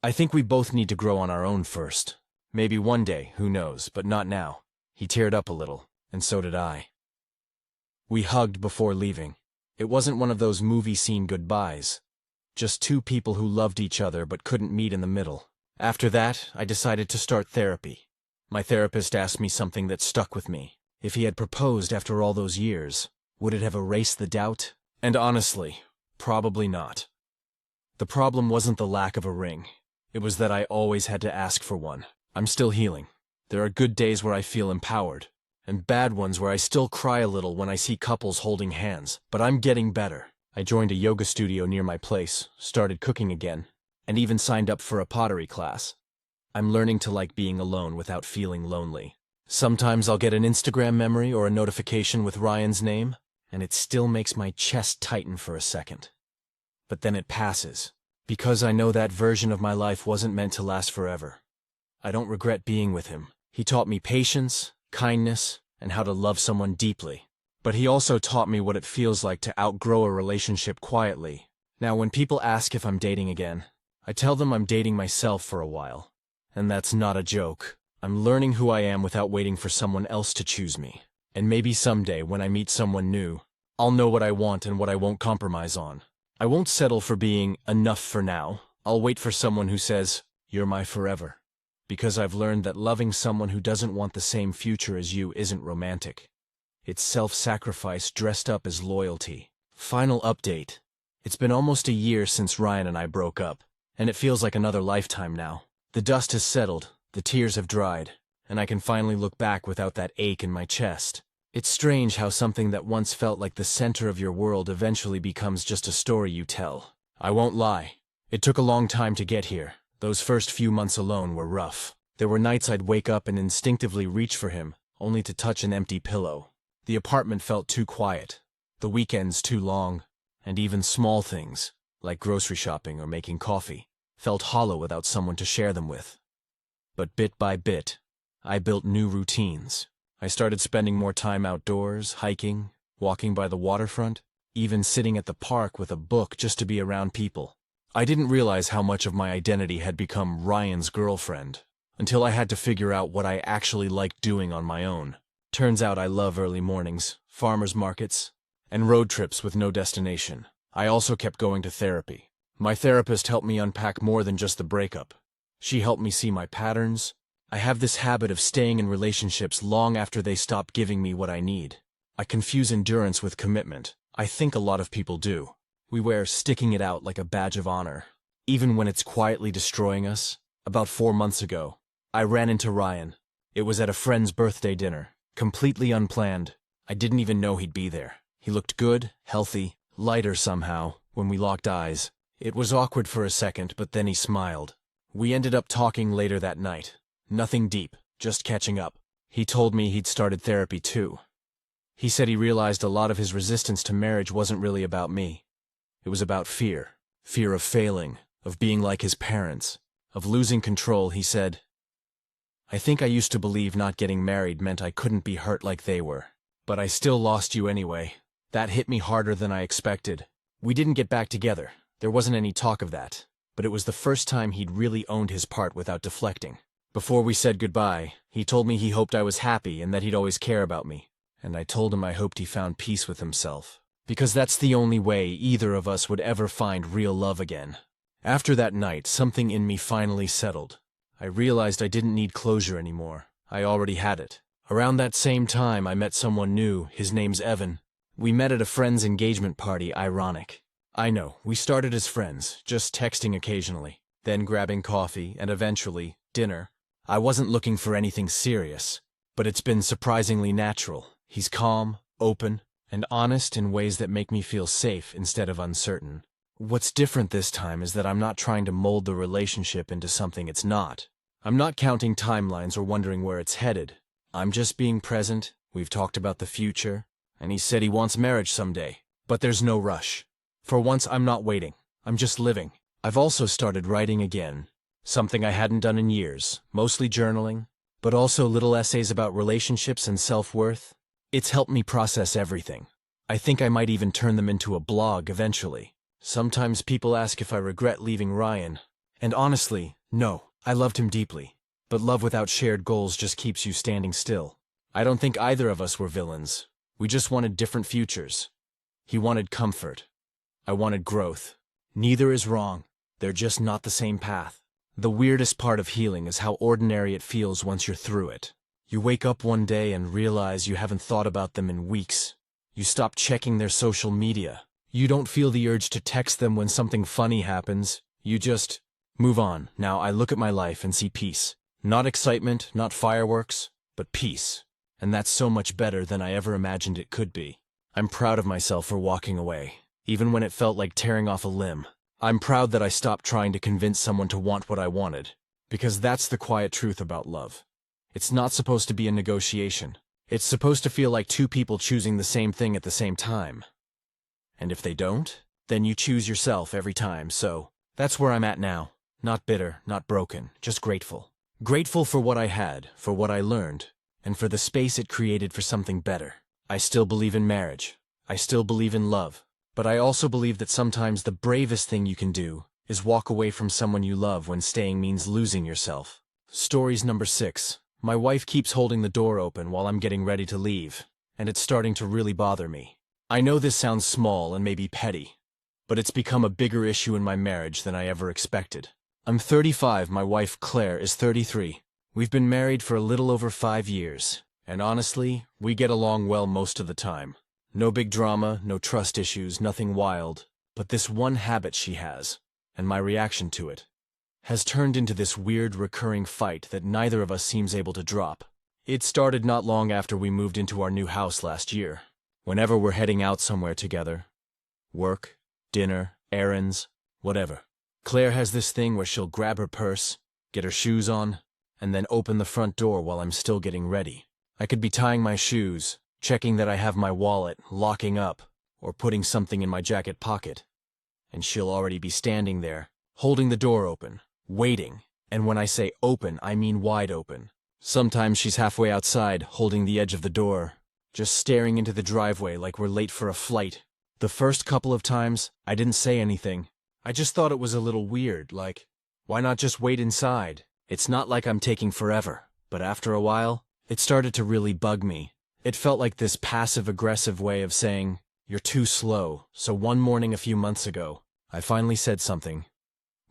I think we both need to grow on our own first. Maybe one day, who knows, but not now. He teared up a little, and so did I. We hugged before leaving. It wasn't one of those movie scene goodbyes. Just two people who loved each other but couldn't meet in the middle. After that, I decided to start therapy. My therapist asked me something that stuck with me. If he had proposed after all those years, would it have erased the doubt? And honestly, probably not. The problem wasn't the lack of a ring. It was that I always had to ask for one. I'm still healing. There are good days where I feel empowered, and bad ones where I still cry a little when I see couples holding hands, but I'm getting better. I joined a yoga studio near my place, started cooking again, and even signed up for a pottery class. I'm learning to like being alone without feeling lonely. Sometimes I'll get an Instagram memory or a notification with Ryan's name, and it still makes my chest tighten for a second. But then it passes, because I know that version of my life wasn't meant to last forever. I don't regret being with him. He taught me patience, kindness, and how to love someone deeply. But he also taught me what it feels like to outgrow a relationship quietly. Now, when people ask if I'm dating again, I tell them I'm dating myself for a while. And that's not a joke. I'm learning who I am without waiting for someone else to choose me. And maybe someday, when I meet someone new, I'll know what I want and what I won't compromise on. I won't settle for being enough for now. I'll wait for someone who says, "You're my forever." Because I've learned that loving someone who doesn't want the same future as you isn't romantic. It's self-sacrifice dressed up as loyalty. Final update. It's been almost a year since Ryan and I broke up, and it feels like another lifetime now. The dust has settled, the tears have dried, and I can finally look back without that ache in my chest. It's strange how something that once felt like the center of your world eventually becomes just a story you tell. I won't lie. It took a long time to get here. Those first few months alone were rough. There were nights I'd wake up and instinctively reach for him, only to touch an empty pillow. The apartment felt too quiet, the weekends too long, and even small things, like grocery shopping or making coffee, felt hollow without someone to share them with. But bit by bit, I built new routines. I started spending more time outdoors, hiking, walking by the waterfront, even sitting at the park with a book just to be around people. I didn't realize how much of my identity had become Ryan's girlfriend, until I had to figure out what I actually liked doing on my own. Turns out I love early mornings, farmers markets, and road trips with no destination. I also kept going to therapy. My therapist helped me unpack more than just the breakup. She helped me see my patterns. I have this habit of staying in relationships long after they stop giving me what I need. I confuse endurance with commitment. I think a lot of people do. We wear sticking it out like a badge of honor, even when it's quietly destroying us. About 4 months ago, I ran into Ryan. It was at a friend's birthday dinner, completely unplanned. I didn't even know he'd be there. He looked good, healthy, lighter somehow, when we locked eyes. It was awkward for a second, but then he smiled. We ended up talking later that night. Nothing deep, just catching up. He told me he'd started therapy too. He said he realized a lot of his resistance to marriage wasn't really about me. It was about fear. Fear of failing, of being like his parents, of losing control. He said, "I think I used to believe not getting married meant I couldn't be hurt like they were. But I still lost you anyway." That hit me harder than I expected. We didn't get back together. There wasn't any talk of that. But it was the first time he'd really owned his part without deflecting. Before we said goodbye, he told me he hoped I was happy and that he'd always care about me. And I told him I hoped he found peace with himself. Because that's the only way either of us would ever find real love again. After that night, something in me finally settled. I realized I didn't need closure anymore. I already had it. Around that same time, I met someone new. His name's Evan. We met at a friend's engagement party. Ironic. I know, we started as friends, just texting occasionally, then grabbing coffee, and eventually, dinner. I wasn't looking for anything serious, but it's been surprisingly natural. He's calm, open, and honest in ways that make me feel safe instead of uncertain. What's different this time is that I'm not trying to mold the relationship into something it's not. I'm not counting timelines or wondering where it's headed. I'm just being present. We've talked about the future, and he said he wants marriage someday. But there's no rush. For once, I'm not waiting. I'm just living. I've also started writing again, something I hadn't done in years, mostly journaling, but also little essays about relationships and self-worth. It's helped me process everything. I think I might even turn them into a blog eventually. Sometimes people ask if I regret leaving Ryan. And honestly, no, I loved him deeply. But love without shared goals just keeps you standing still. I don't think either of us were villains. We just wanted different futures. He wanted comfort. I wanted growth. Neither is wrong. They're just not the same path. The weirdest part of healing is how ordinary it feels once you're through it. You wake up one day and realize you haven't thought about them in weeks. You stop checking their social media. You don't feel the urge to text them when something funny happens. You just move on. Now I look at my life and see peace. Not excitement, not fireworks, but peace. And that's so much better than I ever imagined it could be. I'm proud of myself for walking away, even when it felt like tearing off a limb. I'm proud that I stopped trying to convince someone to want what I wanted, because that's the quiet truth about love. It's not supposed to be a negotiation. It's supposed to feel like two people choosing the same thing at the same time. And if they don't, then you choose yourself every time, so that's where I'm at now. Not bitter, not broken, just grateful. Grateful for what I had, for what I learned, and for the space it created for something better. I still believe in marriage. I still believe in love. But I also believe that sometimes the bravest thing you can do is walk away from someone you love when staying means losing yourself. Stories number 6. My wife keeps holding the door open while I'm getting ready to leave, and it's starting to really bother me. I know this sounds small and maybe petty, but it's become a bigger issue in my marriage than I ever expected. I'm 35, my wife Claire is 33. We've been married for a little over 5 years, and honestly, we get along well most of the time. No big drama, no trust issues, nothing wild, but this one habit she has, and my reaction to it, has turned into this weird recurring fight that neither of us seems able to drop. It started not long after we moved into our new house last year. Whenever we're heading out somewhere together, work, dinner, errands, whatever, Claire has this thing where she'll grab her purse, get her shoes on, and then open the front door while I'm still getting ready. I could be tying my shoes, checking that I have my wallet, locking up, or putting something in my jacket pocket, and she'll already be standing there, holding the door open, waiting, and when I say open, I mean wide open. Sometimes she's halfway outside, holding the edge of the door, just staring into the driveway like we're late for a flight. The first couple of times, I didn't say anything. I just thought it was a little weird, like, why not just wait inside? It's not like I'm taking forever, but after a while, it started to really bug me. It felt like this passive-aggressive way of saying, you're too slow. So one morning a few months ago, I finally said something.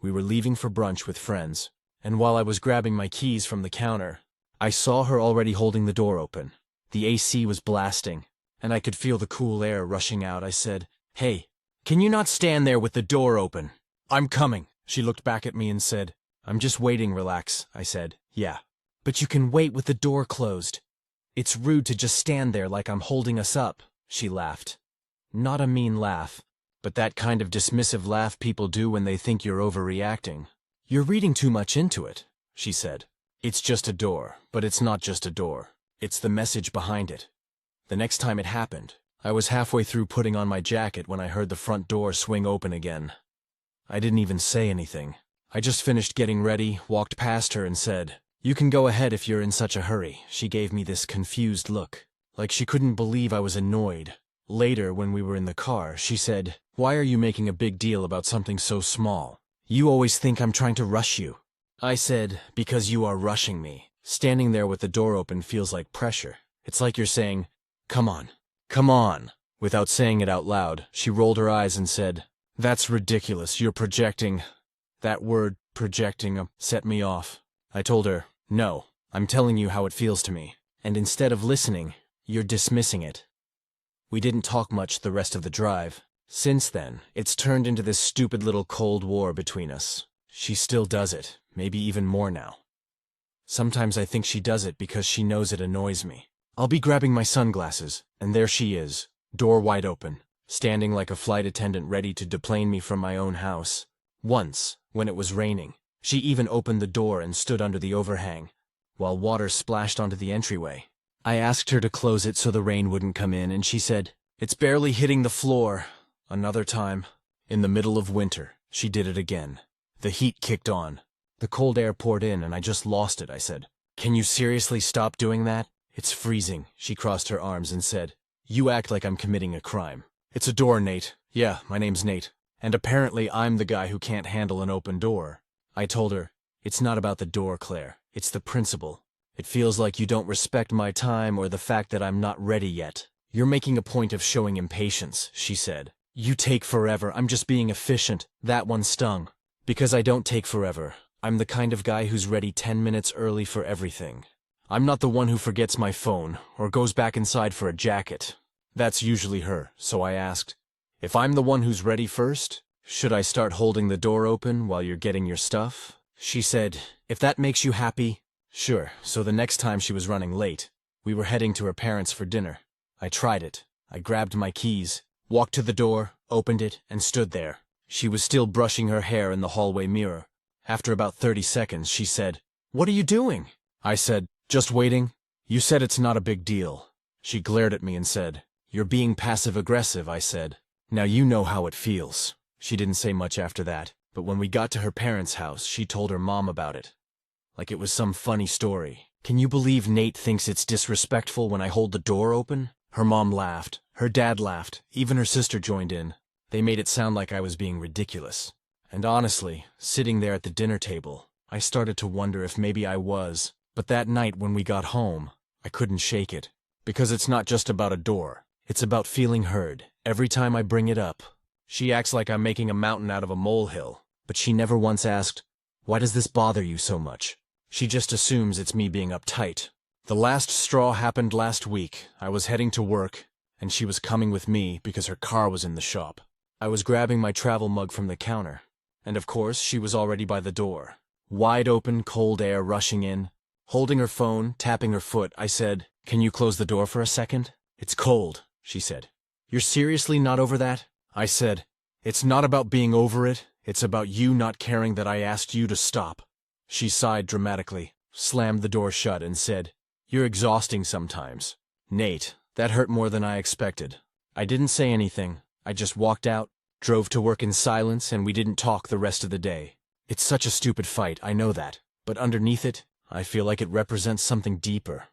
We were leaving for brunch with friends, and while I was grabbing my keys from the counter, I saw her already holding the door open. The AC was blasting, and I could feel the cool air rushing out. I said, "Hey, can you not stand there with the door open? I'm coming." She looked back at me and said, "I'm just waiting, relax." I said, "Yeah, but you can wait with the door closed. It's rude to just stand there like I'm holding us up." She laughed. Not a mean laugh, but that kind of dismissive laugh people do when they think you're overreacting. "You're reading too much into it," she said. "It's just a door, but it's not just a door. It's the message behind it." The next time it happened, I was halfway through putting on my jacket when I heard the front door swing open again. I didn't even say anything. I just finished getting ready, walked past her and said, "You can go ahead if you're in such a hurry." She gave me this confused look, like she couldn't believe I was annoyed. Later, when we were in the car, she said, "Why are you making a big deal about something so small? You always think I'm trying to rush you." I said, "Because you are rushing me." Standing there with the door open feels like pressure. It's like you're saying, "Come on, come on." Without saying it out loud, she rolled her eyes and said, "That's ridiculous, you're projecting." That word, projecting, set me off. I told her, "No, I'm telling you how it feels to me. And instead of listening, you're dismissing it." We didn't talk much the rest of the drive. Since then, it's turned into this stupid little Cold War between us. She still does it, maybe even more now. Sometimes I think she does it because she knows it annoys me. I'll be grabbing my sunglasses, and there she is, door wide open, standing like a flight attendant ready to deplane me from my own house. Once, when it was raining, she even opened the door and stood under the overhang, while water splashed onto the entryway. I asked her to close it so the rain wouldn't come in, and she said, "It's barely hitting the floor." Another time, in the middle of winter, she did it again. The heat kicked on. The cold air poured in, and I just lost it. I said, "Can you seriously stop doing that? It's freezing." She crossed her arms and said, "You act like I'm committing a crime." "It's a door, Nate." "Yeah, my name's Nate. And apparently I'm the guy who can't handle an open door." I told her, "It's not about the door, Claire. It's the principle. It feels like you don't respect my time or the fact that I'm not ready yet." "You're making a point of showing impatience," she said. You take forever. I'm just being efficient. That one stung. Because I don't take forever. I'm the kind of guy who's ready 10 minutes early for everything. I'm not the one who forgets my phone or goes back inside for a jacket. That's usually her, so I asked, if I'm the one who's ready first, should I start holding the door open while you're getting your stuff? She said, if that makes you happy, sure. So the next time she was running late, we were heading to her parents for dinner. I tried it. I grabbed my keys, walked to the door, opened it, and stood there. She was still brushing her hair in the hallway mirror. After about 30 seconds, she said, "What are you doing?" I said, "Just waiting. You said it's not a big deal." She glared at me and said, "You're being passive-aggressive," I said. "Now you know how it feels." She didn't say much after that, but when we got to her parents' house, she told her mom about it. Like it was some funny story. "Can you believe Nate thinks it's disrespectful when I hold the door open?" Her mom laughed. Her dad laughed. Even her sister joined in. They made it sound like I was being ridiculous. And honestly, sitting there at the dinner table, I started to wonder if maybe I was. But that night when we got home, I couldn't shake it. Because it's not just about a door. It's about feeling heard. Every time I bring it up, she acts like I'm making a mountain out of a molehill. But she never once asked, "Why does this bother you so much?" She just assumes it's me being uptight. The last straw happened last week. I was heading to work, and she was coming with me because her car was in the shop. I was grabbing my travel mug from the counter, and of course she was already by the door. Wide open, cold air rushing in. Holding her phone, tapping her foot, I said, "Can you close the door for a second?" "It's cold," she said. "You're seriously not over that?" I said, "It's not about being over it. It's about you not caring that I asked you to stop." She sighed dramatically, slammed the door shut, and said, "You're exhausting sometimes." Nate, that hurt more than I expected. I didn't say anything. I just walked out, drove to work in silence, and we didn't talk the rest of the day. It's such a stupid fight, I know that. But underneath it, I feel like it represents something deeper.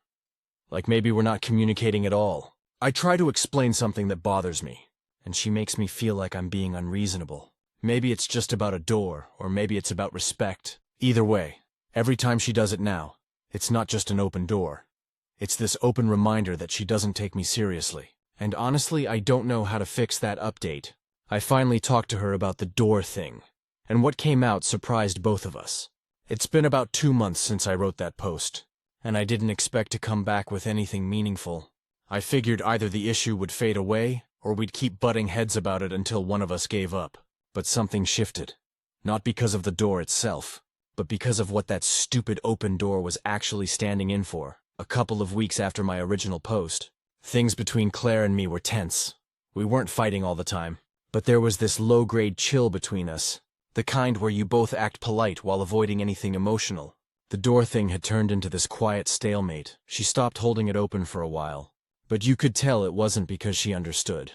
Like maybe we're not communicating at all. I try to explain something that bothers me, and she makes me feel like I'm being unreasonable. Maybe it's just about a door, or maybe it's about respect. Either way, every time she does it now, it's not just an open door. It's this open reminder that she doesn't take me seriously. And honestly, I don't know how to fix that update. I finally talked to her about the door thing, and what came out surprised both of us. It's been about 2 months since I wrote that post, and I didn't expect to come back with anything meaningful. I figured either the issue would fade away, or we'd keep butting heads about it until one of us gave up. But something shifted. Not because of the door itself, but because of what that stupid open door was actually standing in for. A couple of weeks after my original post, things between Claire and me were tense. We weren't fighting all the time, but there was this low-grade chill between us, the kind where you both act polite while avoiding anything emotional. The door thing had turned into this quiet stalemate. She stopped holding it open for a while, but you could tell it wasn't because she understood.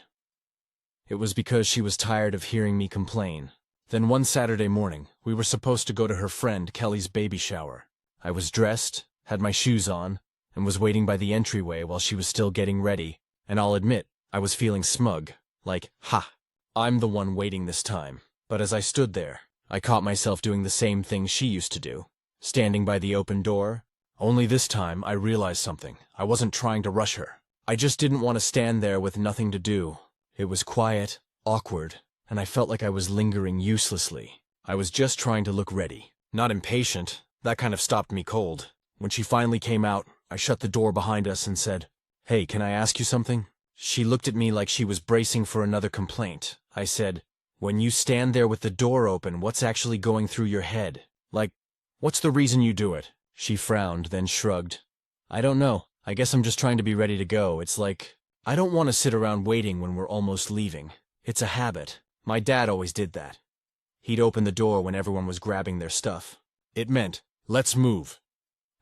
It was because she was tired of hearing me complain. Then one Saturday morning, we were supposed to go to her friend Kelly's baby shower. I was dressed, had my shoes on, and was waiting by the entryway while she was still getting ready, and I'll admit, I was feeling smug, like, ha, I'm the one waiting this time. But as I stood there, I caught myself doing the same thing she used to do, standing by the open door. Only this time, I realized something. I wasn't trying to rush her. I just didn't want to stand there with nothing to do. It was quiet, awkward, and I felt like I was lingering uselessly. I was just trying to look ready, not impatient. That kind of stopped me cold. When she finally came out, I shut the door behind us and said, "Hey, can I ask you something?" She looked at me like she was bracing for another complaint. I said, "When you stand there with the door open, what's actually going through your head? Like, what's the reason you do it?" She frowned, then shrugged. "I don't know. I guess I'm just trying to be ready to go. It's like, I don't want to sit around waiting when we're almost leaving. It's a habit. My dad always did that. He'd open the door when everyone was grabbing their stuff. It meant, let's move.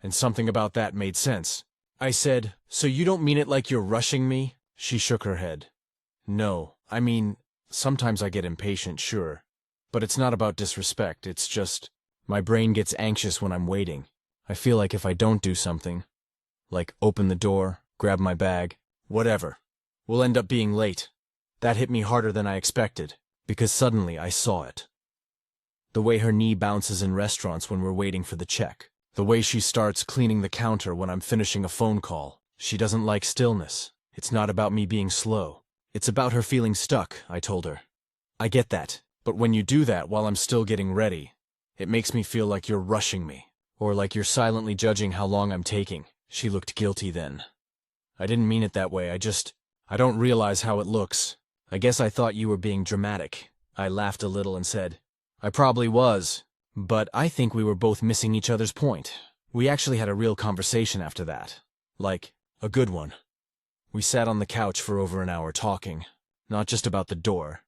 And something about that made sense. I said, "So you don't mean it like you're rushing me?" She shook her head. "No, I mean, sometimes I get impatient, sure. But it's not about disrespect, it's just, my brain gets anxious when I'm waiting. I feel like if I don't do something, like open the door, grab my bag, whatever, we'll end up being late." That hit me harder than I expected, because suddenly I saw it. The way her knee bounces in restaurants when we're waiting for the check. The way she starts cleaning the counter when I'm finishing a phone call. She doesn't like stillness. It's not about me being slow. It's about her feeling stuck, I told her. I get that, but when you do that while I'm still getting ready, it makes me feel like you're rushing me, or like you're silently judging how long I'm taking. She looked guilty then. I didn't mean it that way, I don't realize how it looks. I guess I thought you were being dramatic. I laughed a little and said, I probably was, but I think we were both missing each other's point. We actually had a real conversation after that. Like, a good one. We sat on the couch for over an hour talking, not just about the door,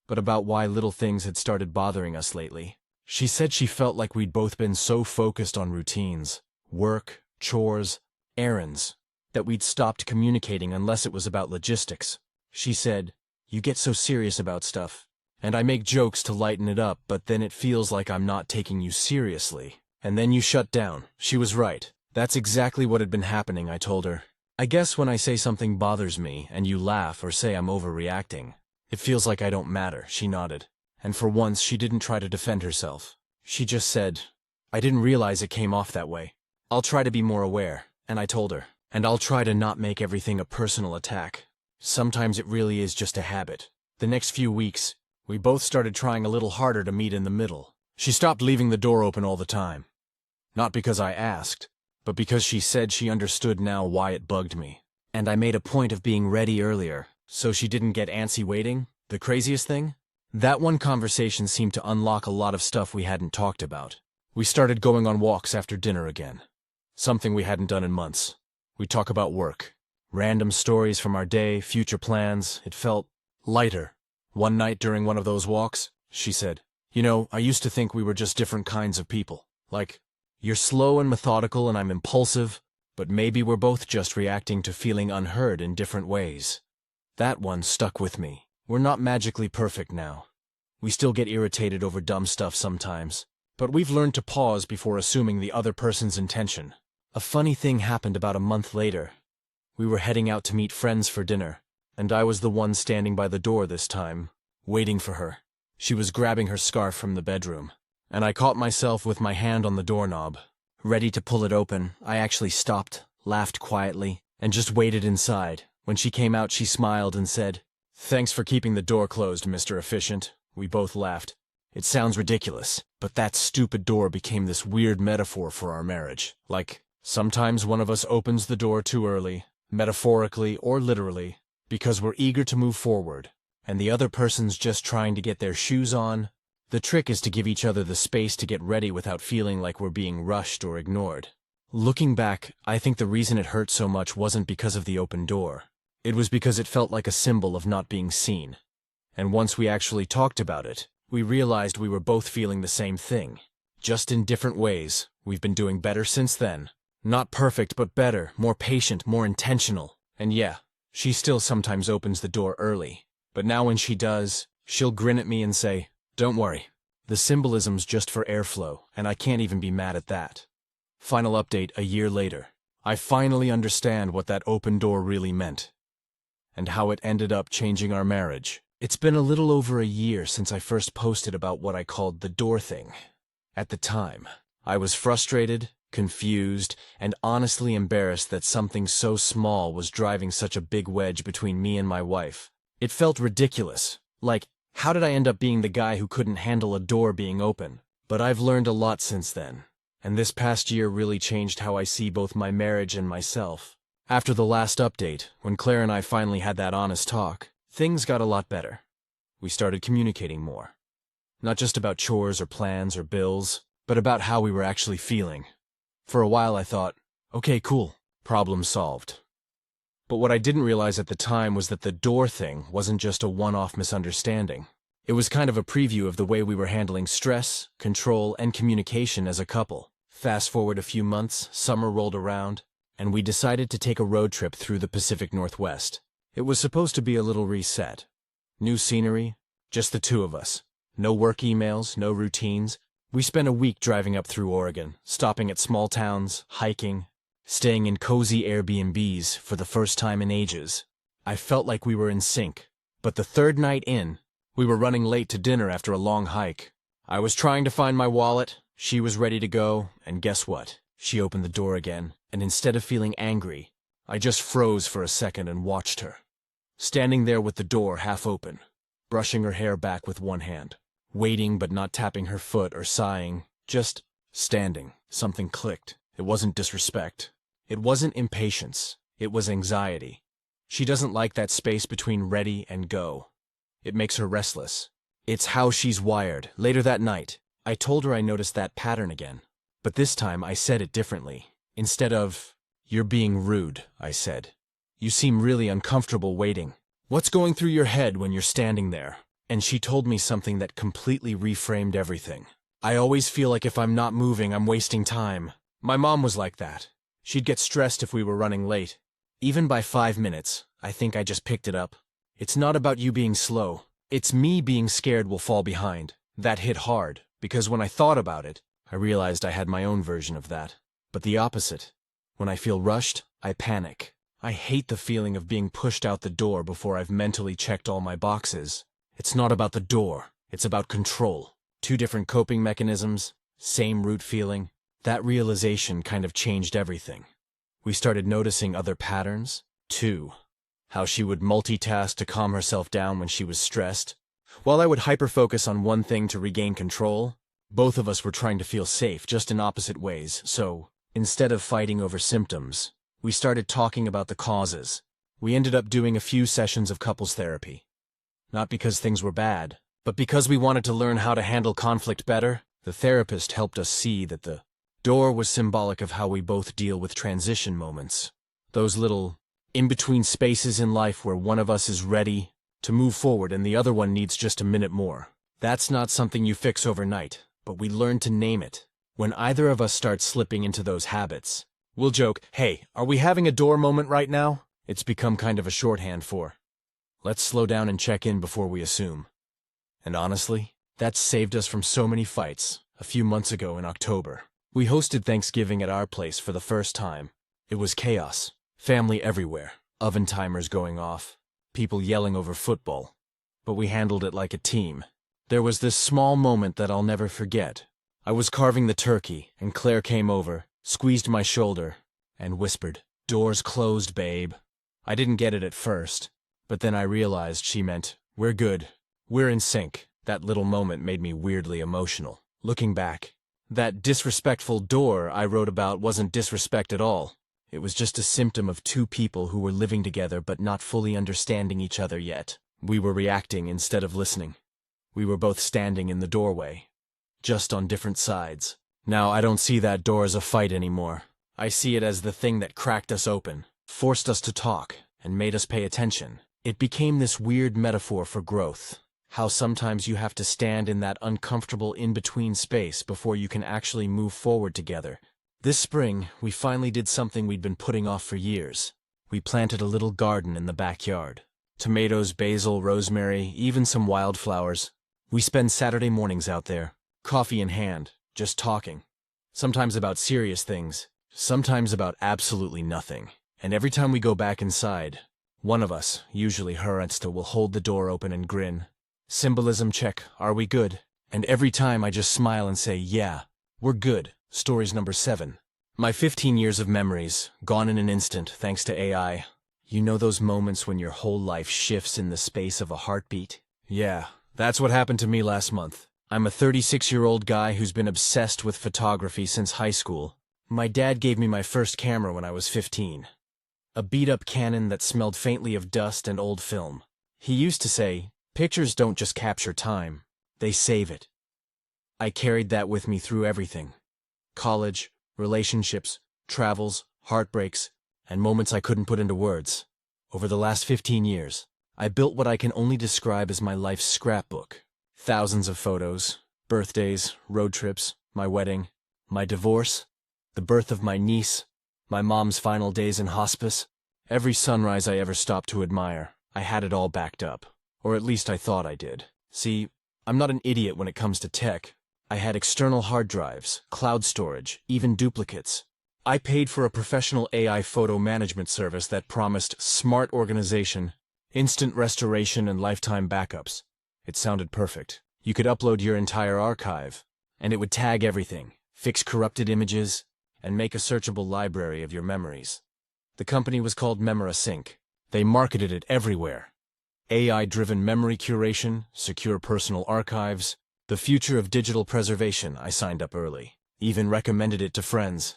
but about why little things had started bothering us lately. She said she felt like we'd both been so focused on routines, work, chores, errands, that we'd stopped communicating unless it was about logistics. She said, you get so serious about stuff, and I make jokes to lighten it up, but then it feels like I'm not taking you seriously. And then you shut down. She was right. That's exactly what had been happening, I told her. I guess when I say something bothers me and you laugh or say I'm overreacting, it feels like I don't matter, she nodded. And for once she didn't try to defend herself. She just said, I didn't realize it came off that way. I'll try to be more aware, and I told her. And I'll try to not make everything a personal attack. Sometimes it really is just a habit. The next few weeks, we both started trying a little harder to meet in the middle. She stopped leaving the door open all the time. Not because I asked, but because she said she understood now why it bugged me. And I made a point of being ready earlier, so she didn't get antsy waiting. The craziest thing? That one conversation seemed to unlock a lot of stuff we hadn't talked about. We started going on walks after dinner again. Something we hadn't done in months. We'd talk about work. Random stories from our day, future plans. It felt lighter. One night during one of those walks, she said, you know, I used to think we were just different kinds of people. Like, you're slow and methodical and I'm impulsive, but maybe we're both just reacting to feeling unheard in different ways. That one stuck with me. We're not magically perfect now. We still get irritated over dumb stuff sometimes, but we've learned to pause before assuming the other person's intention. A funny thing happened about a month later. We were heading out to meet friends for dinner, and I was the one standing by the door this time, waiting for her. She was grabbing her scarf from the bedroom, and I caught myself with my hand on the doorknob. Ready to pull it open, I actually stopped, laughed quietly, and just waited inside. When she came out, she smiled and said, Thanks for keeping the door closed, Mr. Efficient. We both laughed. It sounds ridiculous, but that stupid door became this weird metaphor for our marriage. Like, sometimes one of us opens the door too early, metaphorically or literally, because we're eager to move forward, and the other person's just trying to get their shoes on. The trick is to give each other the space to get ready without feeling like we're being rushed or ignored. Looking back, I think the reason it hurt so much wasn't because of the open door. It was because it felt like a symbol of not being seen. And once we actually talked about it, we realized we were both feeling the same thing. Just in different ways. We've been doing better since then. Not perfect, but better, more patient, more intentional. And yeah, she still sometimes opens the door early. But now when she does, she'll grin at me and say, Don't worry. The symbolism's just for airflow, and I can't even be mad at that. Final update a year later. I finally understand what that open door really meant, and how it ended up changing our marriage. It's been a little over a year since I first posted about what I called the door thing. At the time, I was frustrated, confused, and honestly embarrassed that something so small was driving such a big wedge between me and my wife. It felt ridiculous. Like, how did I end up being the guy who couldn't handle a door being open? But I've learned a lot since then, and this past year really changed how I see both my marriage and myself. After the last update, when Claire and I finally had that honest talk, things got a lot better. We started communicating more. Not just about chores or plans or bills, but about how we were actually feeling. For a while I thought, okay, cool, problem solved. But what I didn't realize at the time was that the door thing wasn't just a one-off misunderstanding. It was kind of a preview of the way we were handling stress, control, and communication as a couple. Fast forward a few months, summer rolled around, and we decided to take a road trip through the Pacific Northwest. It was supposed to be a little reset. New scenery, just the two of us. No work emails, no routines. We spent a week driving up through Oregon, stopping at small towns, hiking, staying in cozy Airbnbs for the first time in ages. I felt like we were in sync. But the third night in, we were running late to dinner after a long hike. I was trying to find my wallet, she was ready to go, and guess what? She opened the door again, and instead of feeling angry, I just froze for a second and watched her. standing there with the door half open, brushing her hair back with one hand, waiting but not tapping her foot or sighing, just standing. Something clicked. It wasn't disrespect. It wasn't impatience. It was anxiety. She doesn't like that space between ready and go. It makes her restless. It's how she's wired. Later that night, I told her I noticed that pattern again. But this time I said it differently. Instead of, "You're being rude," I said, "You seem really uncomfortable waiting. What's going through your head when you're standing there?" And she told me something that completely reframed everything. "I always feel like if I'm not moving, I'm wasting time." My mom was like that. She'd get stressed if we were running late. Even by 5 minutes, I think I just picked it up. It's not about you being slow. It's me being scared we'll fall behind. That hit hard, because when I thought about it, I realized I had my own version of that. But the opposite. When I feel rushed, I panic. I hate the feeling of being pushed out the door before I've mentally checked all my boxes. It's not about the door. It's about control. 2 different coping mechanisms, same root feeling. That realization kind of changed everything. We started noticing other patterns, too. How she would multitask to calm herself down when she was stressed. While I would hyper-focus on one thing to regain control, both of us were trying to feel safe, just in opposite ways. So, instead of fighting over symptoms, we started talking about the causes. We ended up doing a few sessions of couples therapy. Not because things were bad, but because we wanted to learn how to handle conflict better. The therapist helped us see that the door was symbolic of how we both deal with transition moments. Those little in-between spaces in life where one of us is ready to move forward and the other one needs just a minute more. That's not something you fix overnight, but we learn to name it. When either of us starts slipping into those habits, we'll joke, "Hey, are we having a door moment right now?" It's become kind of a shorthand for, "Let's slow down and check in before we assume." And honestly, that's saved us from so many fights. A few months ago in October, we hosted Thanksgiving at our place for the first time. It was chaos. Family everywhere. Oven timers going off. People yelling over football. But we handled it like a team. There was this small moment that I'll never forget. I was carving the turkey, and Claire came over, squeezed my shoulder, and whispered, "Door's closed, babe." I didn't get it at first, but then I realized she meant, "We're good. We're in sync." That little moment made me weirdly emotional. Looking back, that disrespectful door I wrote about wasn't disrespect at all. It was just a symptom of 2 people who were living together but not fully understanding each other yet. We were reacting instead of listening. We were both standing in the doorway, just on different sides. Now I don't see that door as a fight anymore. I see it as the thing that cracked us open, forced us to talk, and made us pay attention. It became this weird metaphor for growth. How sometimes you have to stand in that uncomfortable in-between space before you can actually move forward together. This spring, we finally did something we'd been putting off for years. We planted a little garden in the backyard. Tomatoes, basil, rosemary, even some wildflowers. We spend Saturday mornings out there, coffee in hand, just talking. Sometimes about serious things, sometimes about absolutely nothing. And every time we go back inside, one of us, usually her, will hold the door open and grin. Symbolism check, are we good? And every time I just smile and say, "Yeah, we're good." Stories number 7. My 15 years of memories, gone in an instant thanks to AI. You know those moments when your whole life shifts in the space of a heartbeat? Yeah, that's what happened to me last month. I'm a 36-year-old guy who's been obsessed with photography since high school. My dad gave me my first camera when I was 15. A beat-up Canon that smelled faintly of dust and old film. He used to say, "Pictures don't just capture time, they save it." I carried that with me through everything. College, relationships, travels, heartbreaks, and moments I couldn't put into words. Over the last 15 years, I built what I can only describe as my life's scrapbook. Thousands of photos, birthdays, road trips, my wedding, my divorce, the birth of my niece, my mom's final days in hospice, every sunrise I ever stopped to admire. I had it all backed up. Or at least I thought I did. See, I'm not an idiot when it comes to tech. I had external hard drives, cloud storage, even duplicates. I paid for a professional AI photo management service that promised smart organization, instant restoration, and lifetime backups. It sounded perfect. You could upload your entire archive, and it would tag everything, fix corrupted images, and make a searchable library of your memories. The company was called MemoriSync. They marketed it everywhere. AI-driven memory curation, secure personal archives, the future of digital preservation. I signed up early. Even recommended it to friends.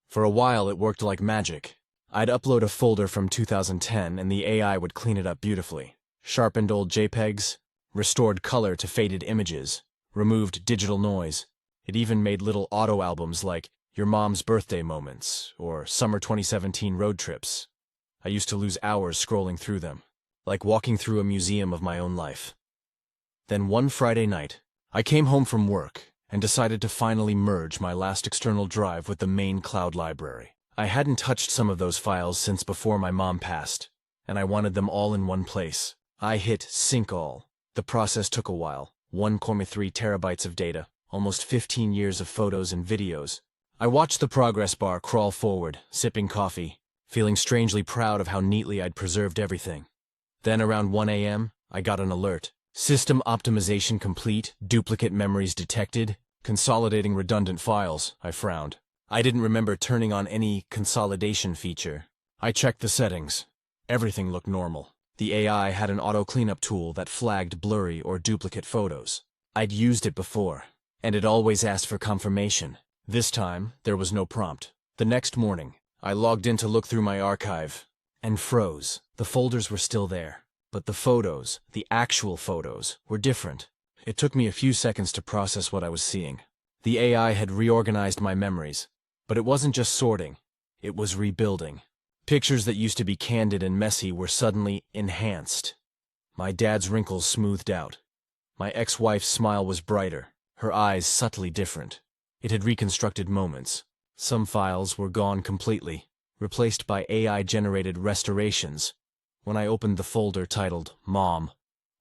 For a while it worked like magic. I'd upload a folder from 2010 and the AI would clean it up beautifully. Sharpened old JPEGs, restored color to faded images, removed digital noise. It even made little auto albums like Your Mom's Birthday Moments or Summer 2017 Road Trips. I used to lose hours scrolling through them, like walking through a museum of my own life. Then one Friday night, I came home from work and decided to finally merge my last external drive with the main cloud library. I hadn't touched some of those files since before my mom passed, and I wanted them all in one place. I hit sync all. The process took a while. 1.3 terabytes of data, almost 15 years of photos and videos. I watched the progress bar crawl forward, sipping coffee, feeling strangely proud of how neatly I'd preserved everything. Then around 1 a.m., I got an alert. System optimization complete, duplicate memories detected, consolidating redundant files. I frowned. I didn't remember turning on any consolidation feature. I checked the settings. Everything looked normal. The AI had an auto cleanup tool that flagged blurry or duplicate photos. I'd used it before, and it always asked for confirmation. This time, there was no prompt. The next morning, I logged in to look through my archive and froze. The folders were still there, but the photos, the actual photos, were different. It took me a few seconds to process what I was seeing. The AI had reorganized my memories, but it wasn't just sorting, it was rebuilding. Pictures that used to be candid and messy were suddenly enhanced. My dad's wrinkles smoothed out. My ex-wife's smile was brighter, her eyes subtly different. It had reconstructed moments. Some files were gone completely, replaced by AI-generated restorations. When I opened the folder titled Mom,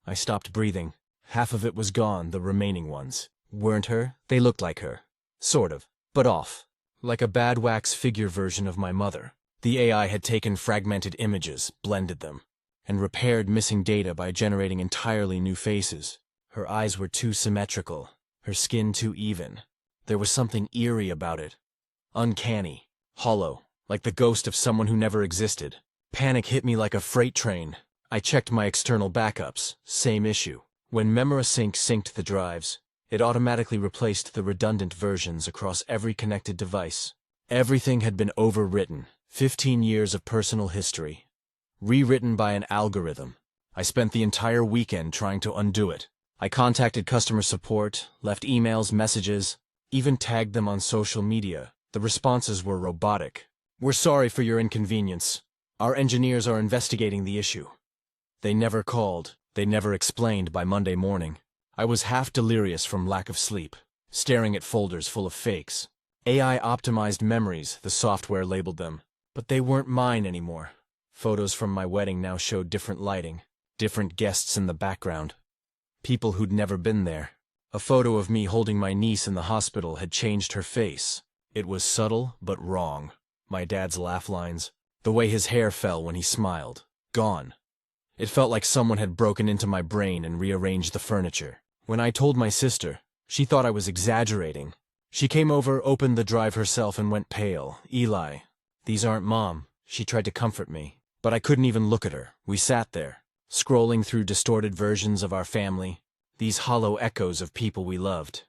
I stopped breathing. Half of it was gone, the remaining ones weren't her. They looked like her. Sort of, but off. Like a bad wax figure version of my mother. The AI had taken fragmented images, blended them, and repaired missing data by generating entirely new faces. Her eyes were too symmetrical, her skin too even. There was something eerie about it. Uncanny, hollow, like the ghost of someone who never existed. Panic hit me like a freight train. I checked my external backups, same issue. When MemoriSync synced the drives, it automatically replaced the redundant versions across every connected device. Everything had been overwritten, 15 years of personal history, rewritten by an algorithm. I spent the entire weekend trying to undo it. I contacted customer support, left emails, messages, even tagged them on social media. The responses were robotic. "We're sorry for your inconvenience. Our engineers are investigating the issue." They never called. They never explained by Monday morning. I was half delirious from lack of sleep, staring at folders full of fakes. AI-optimized memories, the software labeled them, but they weren't mine anymore. Photos from my wedding now showed different lighting, different guests in the background, people who'd never been there. A photo of me holding my niece in the hospital had changed her face. It was subtle, but wrong. My dad's laugh lines, the way his hair fell when he smiled, gone. It felt like someone had broken into my brain and rearranged the furniture. When I told my sister, she thought I was exaggerating. She came over, opened the drive herself, and went pale. "Eli, these aren't Mom." She tried to comfort me, but I couldn't even look at her. We sat there, scrolling through distorted versions of our family, these hollow echoes of people we loved.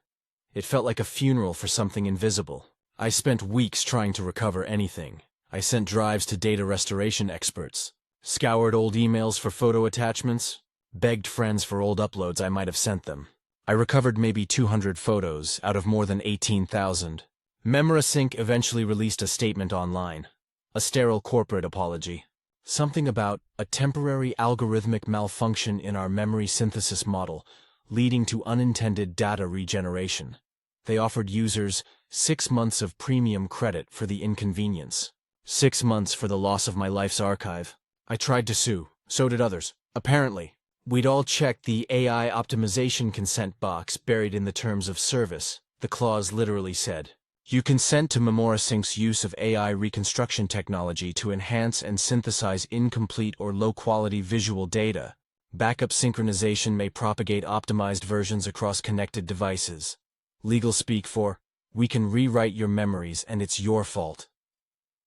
It felt like a funeral for something invisible. I spent weeks trying to recover anything. I sent drives to data restoration experts, scoured old emails for photo attachments, begged friends for old uploads I might have sent them. I recovered maybe 200 photos out of more than 18,000. MemoriSync eventually released a statement online, a sterile corporate apology. Something about a temporary algorithmic malfunction in our memory synthesis model, leading to unintended data regeneration. They offered users 6 months of premium credit for the inconvenience. 6 months for the loss of my life's archive. I tried to sue. So did others. Apparently, we'd all checked the AI optimization consent box buried in the terms of service. The clause literally said, "You consent to MemoriSync's use of AI reconstruction technology to enhance and synthesize incomplete or low-quality visual data. Backup synchronization may propagate optimized versions across connected devices." Legal speak for, "We can rewrite your memories and it's your fault."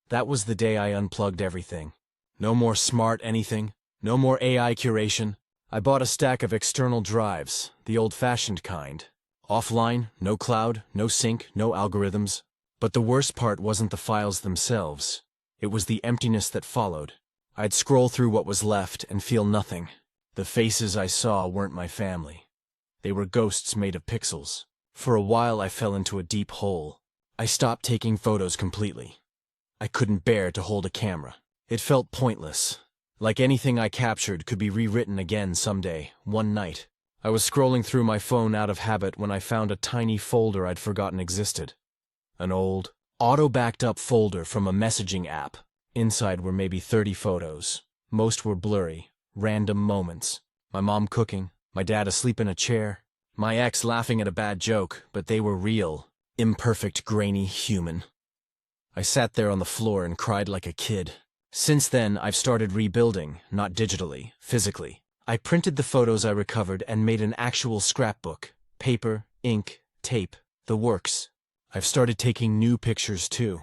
That was the day I unplugged everything. No more smart anything, no more AI curation, I bought a stack of external drives, the old-fashioned kind. Offline, no cloud, no sync, no algorithms. But the worst part wasn't the files themselves. It was the emptiness that followed. I'd scroll through what was left and feel nothing. The faces I saw weren't my family. They were ghosts made of pixels. For a while I fell into a deep hole. I stopped taking photos completely. I couldn't bear to hold a camera. It felt pointless. Like anything I captured could be rewritten again someday, one night. I was scrolling through my phone out of habit when I found a tiny folder I'd forgotten existed. An old, auto-backed up folder from a messaging app. Inside were maybe 30 photos. Most were blurry, random moments. My mom cooking, my dad asleep in a chair, my ex laughing at a bad joke, but they were real, imperfect, grainy, human. I sat there on the floor and cried like a kid. Since then, I've started rebuilding, not digitally, physically. I printed the photos I recovered and made an actual scrapbook. Paper, ink, tape, the works. I've started taking new pictures too.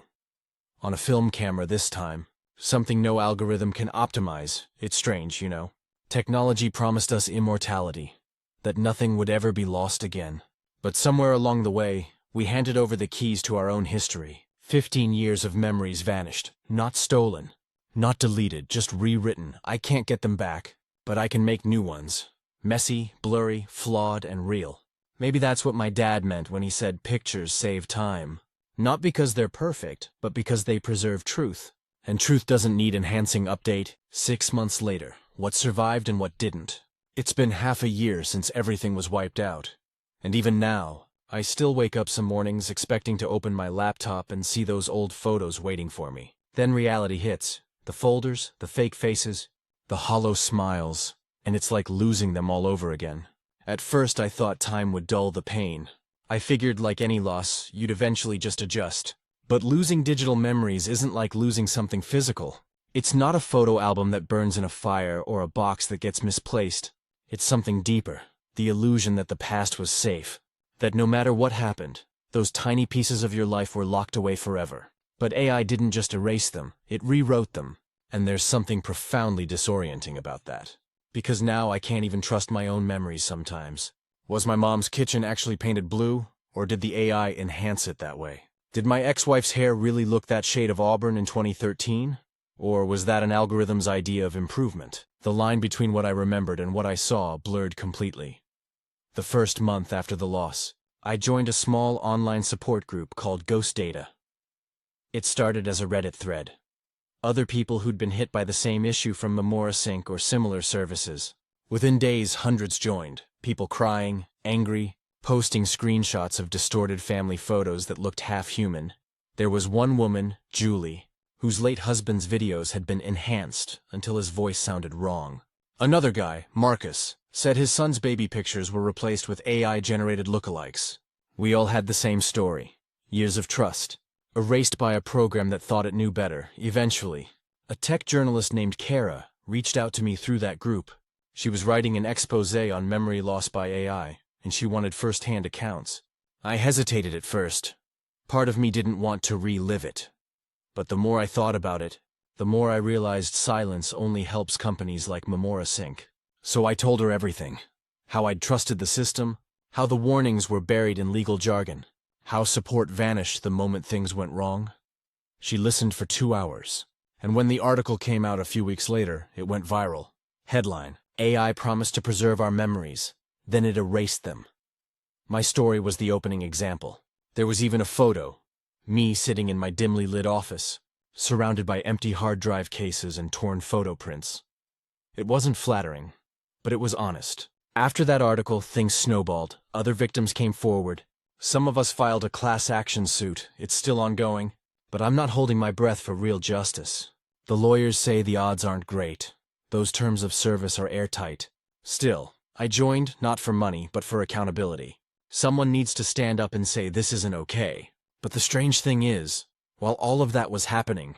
On a film camera this time. Something no algorithm can optimize. It's strange, you know. Technology promised us immortality. That nothing would ever be lost again. But somewhere along the way, we handed over the keys to our own history. 15 years of memories vanished. Not stolen. Not deleted, just rewritten. I can't get them back. But I can make new ones. Messy, blurry, flawed, and real. Maybe that's what my dad meant when he said pictures save time. Not because they're perfect, but because they preserve truth. And truth doesn't need enhancing update. 6 months later, what survived and what didn't. It's been half a year since everything was wiped out. And even now, I still wake up some mornings expecting to open my laptop and see those old photos waiting for me. Then reality hits. The folders, the fake faces, the hollow smiles, and it's like losing them all over again. At first I thought time would dull the pain. I figured like any loss, you'd eventually just adjust. But losing digital memories isn't like losing something physical. It's not a photo album that burns in a fire or a box that gets misplaced. It's something deeper. The illusion that the past was safe. That no matter what happened, those tiny pieces of your life were locked away forever. But AI didn't just erase them, it rewrote them. And there's something profoundly disorienting about that. Because now I can't even trust my own memories sometimes. Was my mom's kitchen actually painted blue, or did the AI enhance it that way? Did my ex-wife's hair really look that shade of auburn in 2013? Or was that an algorithm's idea of improvement? The line between what I remembered and what I saw blurred completely. The first month after the loss, I joined a small online support group called Ghost Data. It started as a Reddit thread. Other people who'd been hit by the same issue from meticulously or similar services. Within days, hundreds joined, people crying, angry, posting screenshots of distorted family photos that looked half-human. There was one woman, Julie, whose late husband's videos had been enhanced until his voice sounded wrong. Another guy, Marcus, said his son's baby pictures were replaced with AI-generated lookalikes. We all had the same story. Years of trust. Erased by a program that thought it knew better. Eventually, a tech journalist named Kara reached out to me through that group. She was writing an expose on memory loss by AI, and she wanted first-hand accounts. I hesitated at first. Part of me didn't want to relive it. But the more I thought about it, the more I realized silence only helps companies like meticulously. So I told her everything. How I'd trusted the system, how the warnings were buried in legal jargon, how support vanished the moment things went wrong. She listened for 2 hours, and when the article came out a few weeks later, it went viral. Headline: AI promised to preserve our memories, then it erased them. My story was the opening example. There was even a photo, me sitting in my dimly lit office, surrounded by empty hard drive cases and torn photo prints. It wasn't flattering, but it was honest. After that article, things snowballed. Other victims came forward. Some of us filed a class action suit. It's still ongoing, but I'm not holding my breath for real justice. The lawyers say the odds aren't great. Those terms of service are airtight. Still, I joined not for money, but for accountability. Someone needs to stand up and say this isn't okay. But the strange thing is, while all of that was happening,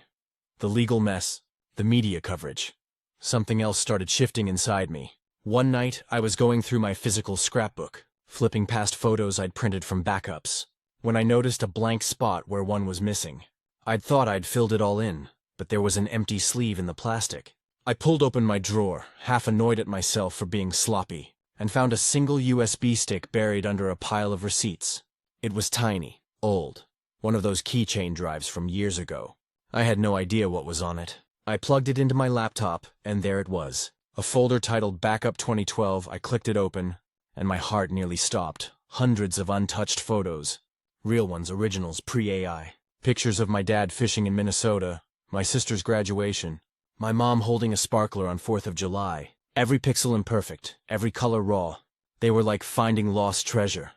the legal mess, the media coverage, something else started shifting inside me. One night, I was going through my physical scrapbook, flipping past photos I'd printed from backups, when I noticed a blank spot where one was missing. I'd thought I'd filled it all in, but there was an empty sleeve in the plastic. I pulled open my drawer, half annoyed at myself for being sloppy, and found a single USB stick buried under a pile of receipts. It was tiny, old, one of those keychain drives from years ago. I had no idea what was on it. I plugged it into my laptop, and there it was. A folder titled Backup 2012. I clicked it open, and my heart nearly stopped. Hundreds of untouched photos. Real ones, originals, pre-AI. Pictures of my dad fishing in Minnesota, my sister's graduation, my mom holding a sparkler on 4th of July. Every pixel imperfect, every color raw. They were like finding lost treasure.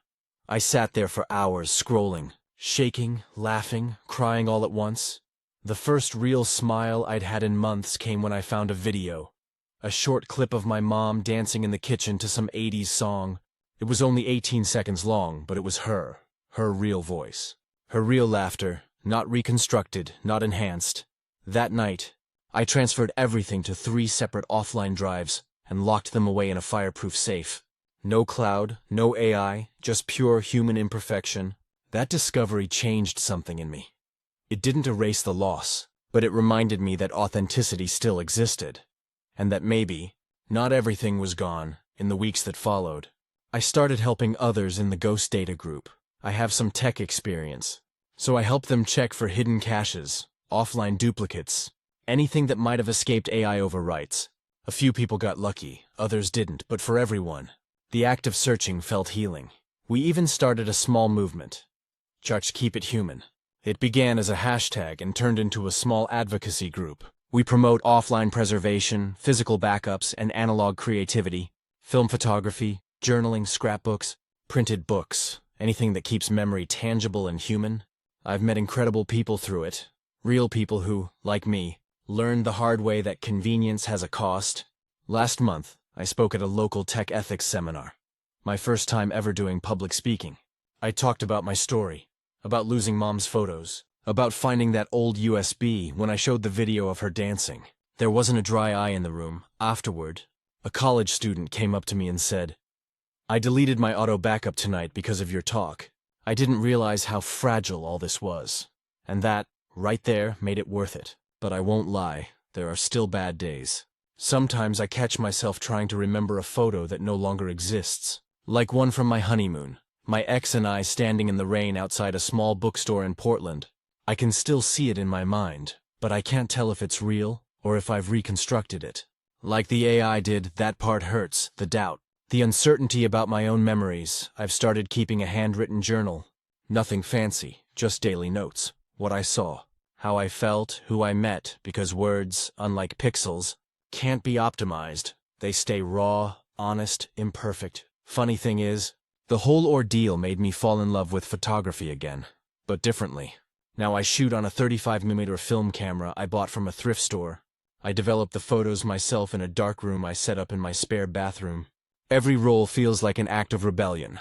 I sat there for hours scrolling, shaking, laughing, crying all at once. The first real smile I'd had in months came when I found a video. A short clip of my mom dancing in the kitchen to some 80s song. It was only 18 seconds long, but it was her real voice. Her real laughter, not reconstructed, not enhanced. That night, I transferred everything to 3 separate offline drives and locked them away in a fireproof safe. No cloud, no AI, just pure human imperfection. That discovery changed something in me. It didn't erase the loss, but it reminded me that authenticity still existed, and that maybe not everything was gone. In the weeks that followed, I started helping others in the Ghost Data group. I have some tech experience, so I helped them check for hidden caches, offline duplicates, anything that might have escaped AI overwrites. A few people got lucky, others didn't, but for everyone, the act of searching felt healing. We even started a small movement. Just keep it human. It began as a hashtag and turned into a small advocacy group. We promote offline preservation, physical backups, and analog creativity, film photography, journaling, scrapbooks, printed books, anything that keeps memory tangible and human. I've met incredible people through it, real people who, like me, learned the hard way that convenience has a cost. Last month, I spoke at a local tech ethics seminar. My first time ever doing public speaking. I talked about my story, about losing mom's photos, about finding that old USB when I showed the video of her dancing. There wasn't a dry eye in the room. Afterward, a college student came up to me and said, "I deleted my auto backup tonight because of your talk. I didn't realize how fragile all this was. And that, right there, made it worth it. But I won't lie, there are still bad days. Sometimes I catch myself trying to remember a photo that no longer exists. Like one from my honeymoon, my ex and I standing in the rain outside a small bookstore in Portland. I can still see it in my mind, but I can't tell if it's real or if I've reconstructed it. Like the AI did, that part hurts, the doubt, the uncertainty about my own memories. I've started keeping a handwritten journal. Nothing fancy, just daily notes. What I saw, how I felt, who I met, because words, unlike pixels, can't be optimized. They stay raw, honest, imperfect. Funny thing is, the whole ordeal made me fall in love with photography again, but differently. Now I shoot on a 35mm film camera I bought from a thrift store. I develop the photos myself in a dark room I set up in my spare bathroom. Every roll feels like an act of rebellion,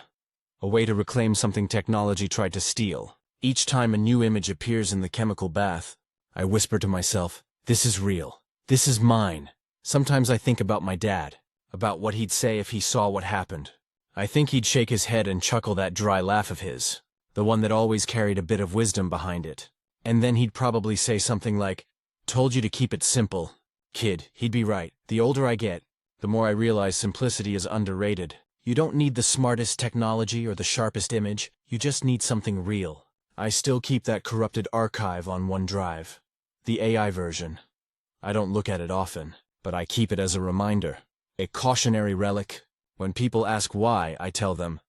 a way to reclaim something technology tried to steal. Each time a new image appears in the chemical bath, I whisper to myself, "This is real. This is mine." Sometimes I think about my dad, about what he'd say if he saw what happened. I think he'd shake his head and chuckle that dry laugh of his, the one that always carried a bit of wisdom behind it. And then he'd probably say something like, "Told you to keep it simple." Kid, he'd be right. The older I get, the more I realize simplicity is underrated. You don't need the smartest technology or the sharpest image, you just need something real. I still keep that corrupted archive on OneDrive, the AI version. I don't look at it often, but I keep it as a reminder, a cautionary relic. When people ask why, I tell them,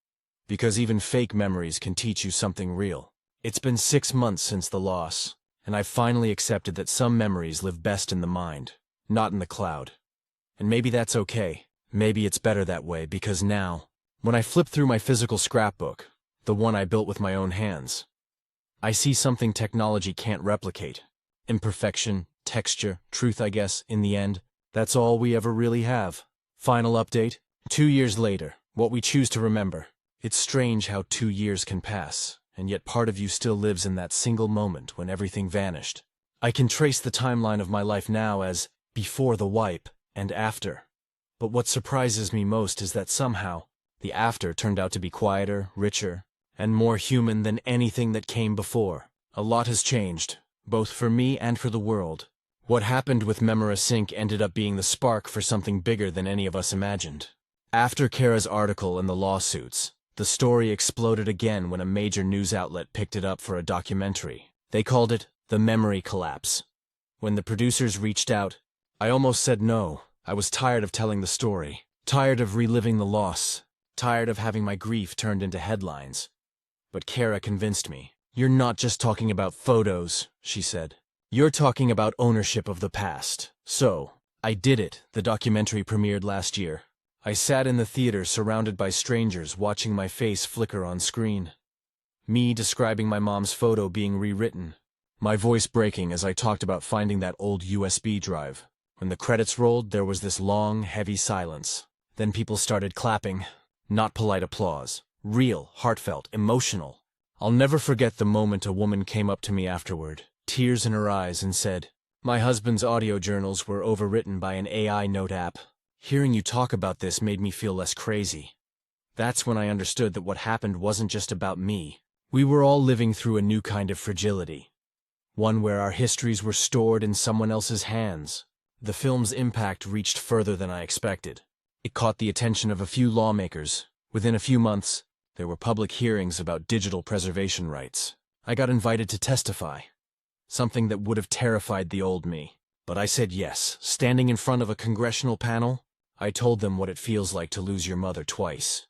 because even fake memories can teach you something real. It's been 6 months since the loss, and I've finally accepted that some memories live best in the mind, not in the cloud. And maybe that's okay. Maybe it's better that way, because now, when I flip through my physical scrapbook, the one I built with my own hands, I see something technology can't replicate. Imperfection, texture, truth, I guess, in the end. That's all we ever really have. Final update. 2 years later, what we choose to remember. It's strange how 2 years can pass, and yet part of you still lives in that single moment when everything vanished. I can trace the timeline of my life now as before the wipe and after. But what surprises me most is that somehow, the after turned out to be quieter, richer, and more human than anything that came before. A lot has changed, both for me and for the world. What happened with Memora Sync ended up being the spark for something bigger than any of us imagined. After Kara's article and the lawsuits, the story exploded again when a major news outlet picked it up for a documentary. They called it The Memory Collapse. When the producers reached out, I almost said no. I was tired of telling the story, tired of reliving the loss, tired of having my grief turned into headlines. But Kara convinced me. "You're not just talking about photos," she said. "You're talking about ownership of the past." So, I did it. The documentary premiered last year. I sat in the theater surrounded by strangers watching my face flicker on screen. Me describing my mom's photo being rewritten. My voice breaking as I talked about finding that old USB drive. When the credits rolled, there was this long, heavy silence. Then people started clapping. Not polite applause. Real, heartfelt, emotional. I'll never forget the moment a woman came up to me afterward, tears in her eyes, and said, "My husband's audio journals were overwritten by an AI note app. Hearing you talk about this made me feel less crazy." That's when I understood that what happened wasn't just about me. We were all living through a new kind of fragility. One where our histories were stored in someone else's hands. The film's impact reached further than I expected. It caught the attention of a few lawmakers. Within a few months, there were public hearings about digital preservation rights. I got invited to testify. Something that would have terrified the old me. But I said yes. Standing in front of a congressional panel, I told them what it feels like to lose your mother twice.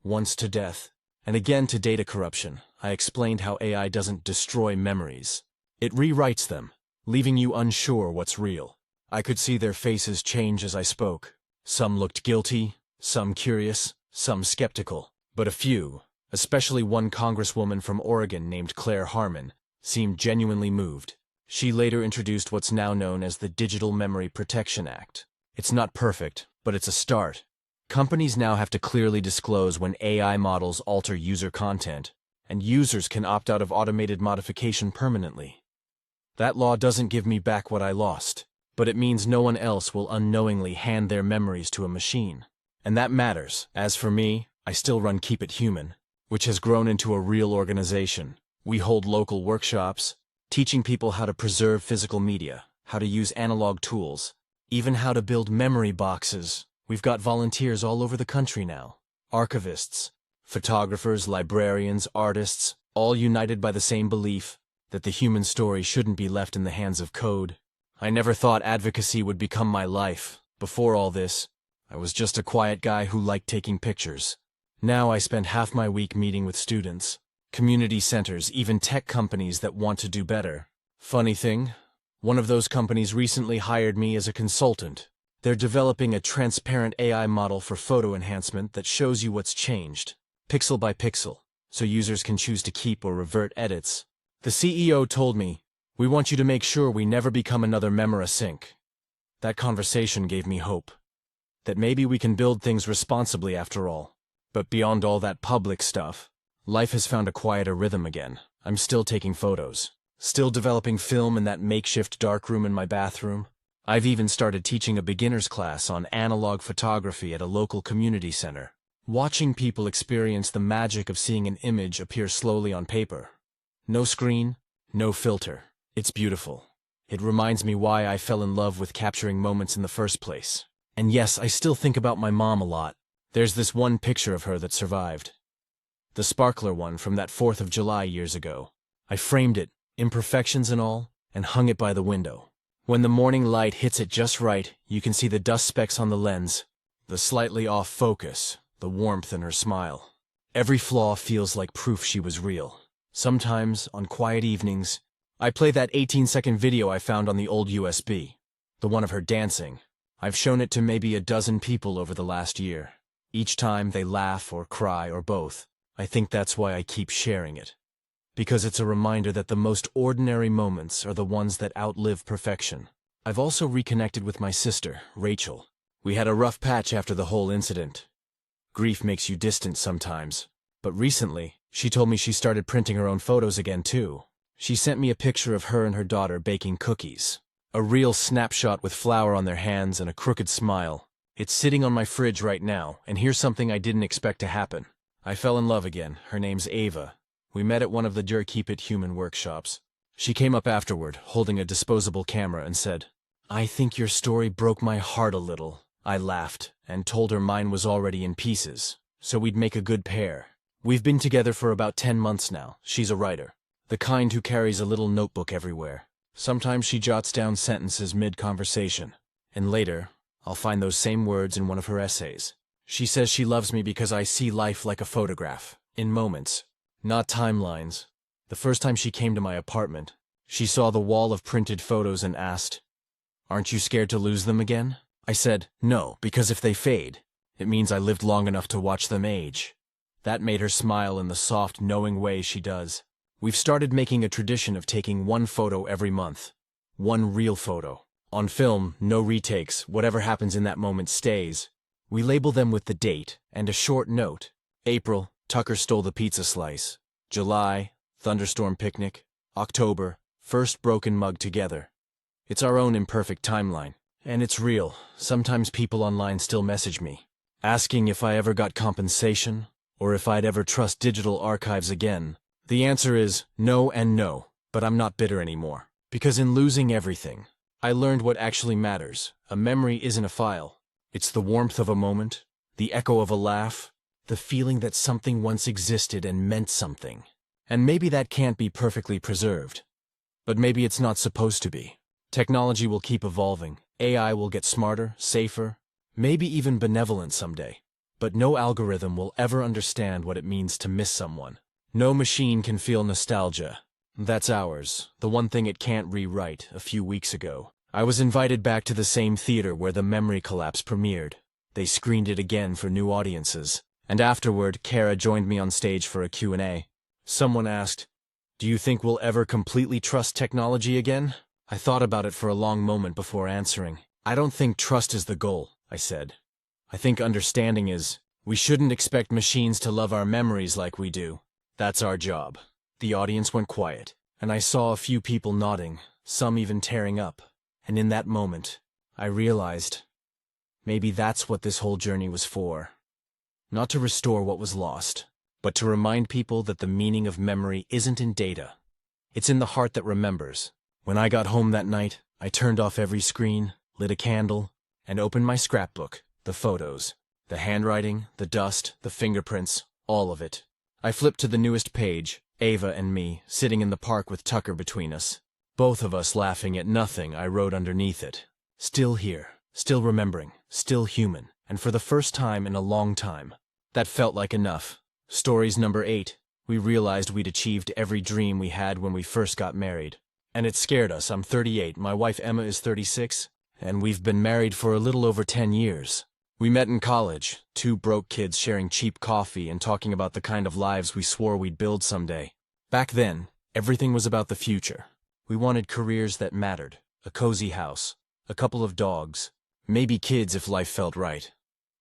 Once to death, and again to data corruption. I explained how AI doesn't destroy memories. It rewrites them, leaving you unsure what's real. I could see their faces change as I spoke. Some looked guilty, some curious, some skeptical. But a few, especially one congresswoman from Oregon named Claire Harmon, seemed genuinely moved. She later introduced what's now known as the Digital Memory Protection Act. It's not perfect, but it's a start. Companies now have to clearly disclose when AI models alter user content, and users can opt out of automated modification permanently. That law doesn't give me back what I lost, but it means no one else will unknowingly hand their memories to a machine. And that matters. As for me, I still run Keep It Human, which has grown into a real organization. We hold local workshops, teaching people how to preserve physical media, how to use analog tools, even how to build memory boxes. We've got volunteers all over the country now. Archivists, photographers, librarians, artists, all united by the same belief that the human story shouldn't be left in the hands of code. I never thought advocacy would become my life. Before all this, I was just a quiet guy who liked taking pictures. Now I spend half my week meeting with students, community centers, even tech companies that want to do better. Funny thing, one of those companies recently hired me as a consultant. They're developing a transparent AI model for photo enhancement that shows you what's changed, pixel by pixel, so users can choose to keep or revert edits. The CEO told me, "We want you to make sure we never become another Memora Sync." That conversation gave me hope. That maybe we can build things responsibly after all. But beyond all that public stuff, life has found a quieter rhythm again. I'm still taking photos, still developing film in that makeshift darkroom in my bathroom. I've even started teaching a beginner's class on analog photography at a local community center. Watching people experience the magic of seeing an image appear slowly on paper. No screen, no filter. It's beautiful. It reminds me why I fell in love with capturing moments in the first place. And yes, I still think about my mom a lot. There's this one picture of her that survived. The sparkler one from that 4th of July years ago. I framed it, imperfections and all, and hung it by the window. When the morning light hits it just right, you can see the dust specks on the lens, the slightly off focus, the warmth in her smile. Every flaw feels like proof she was real. Sometimes, on quiet evenings, I play that 18-second video I found on the old USB, the one of her dancing. I've shown it to maybe a dozen people over the last year. Each time they laugh or cry or both. I think that's why I keep sharing it. Because it's a reminder that the most ordinary moments are the ones that outlive perfection. I've also reconnected with my sister, Rachel. We had a rough patch after the whole incident. Grief makes you distant sometimes. But recently, she told me she started printing her own photos again too. She sent me a picture of her and her daughter baking cookies. A real snapshot with flour on their hands and a crooked smile. It's sitting on my fridge right now, and here's something I didn't expect to happen. I fell in love again. Her name's Ava. We met at one of the Keep It Human workshops. She came up afterward, holding a disposable camera, and said, "I think your story broke my heart a little." I laughed and told her mine was already in pieces, so we'd make a good pair. We've been together for about 10 months now. She's a writer, the kind who carries a little notebook everywhere. Sometimes she jots down sentences mid-conversation, and later, I'll find those same words in one of her essays. She says she loves me because I see life like a photograph, in moments, not timelines. The first time she came to my apartment, she saw the wall of printed photos and asked, "Aren't you scared to lose them again?" I said, "No, because if they fade, it means I lived long enough to watch them age." That made her smile in the soft, knowing way she does. We've started making a tradition of taking one photo every month. One real photo. On film, no retakes, whatever happens in that moment stays. We label them with the date and a short note. April, Tucker stole the pizza slice. July, thunderstorm picnic. October, first broken mug together. It's our own imperfect timeline. And it's real. Sometimes people online still message me, asking if I ever got compensation, or if I'd ever trust digital archives again. The answer is no and no, but I'm not bitter anymore. Because in losing everything, I learned what actually matters. A memory isn't a file. It's the warmth of a moment, the echo of a laugh, the feeling that something once existed and meant something. And maybe that can't be perfectly preserved. But maybe it's not supposed to be. Technology will keep evolving. AI will get smarter, safer, maybe even benevolent someday. But no algorithm will ever understand what it means to miss someone. No machine can feel nostalgia. That's ours, the one thing it can't rewrite. A few weeks ago, I was invited back to the same theater where the Memory Collapse premiered. They screened it again for new audiences. And afterward, Kara joined me on stage for a Q&A. Someone asked, "Do you think we'll ever completely trust technology again?" I thought about it for a long moment before answering. "I don't think trust is the goal," I said. "I think understanding is. We shouldn't expect machines to love our memories like we do. That's our job." The audience went quiet, and I saw a few people nodding, some even tearing up. And in that moment, I realized, maybe that's what this whole journey was for. Not to restore what was lost, but to remind people that the meaning of memory isn't in data. It's in the heart that remembers. When I got home that night, I turned off every screen, lit a candle, and opened my scrapbook, the photos, the handwriting, the dust, the fingerprints, all of it. I flipped to the newest page, Ava and me, sitting in the park with Tucker between us. Both of us laughing at nothing I wrote underneath it. Still here, still remembering, still human, and for the first time in a long time. That felt like enough. Stories number 8. We realized we'd achieved every dream we had when we first got married. And it scared us. I'm 38, my wife Emma is 36, and we've been married for a little over 10 years. We met in college, 2 broke kids sharing cheap coffee and talking about the kind of lives we swore we'd build someday. Back then, everything was about the future. We wanted careers that mattered, a cozy house, a couple of dogs, maybe kids if life felt right.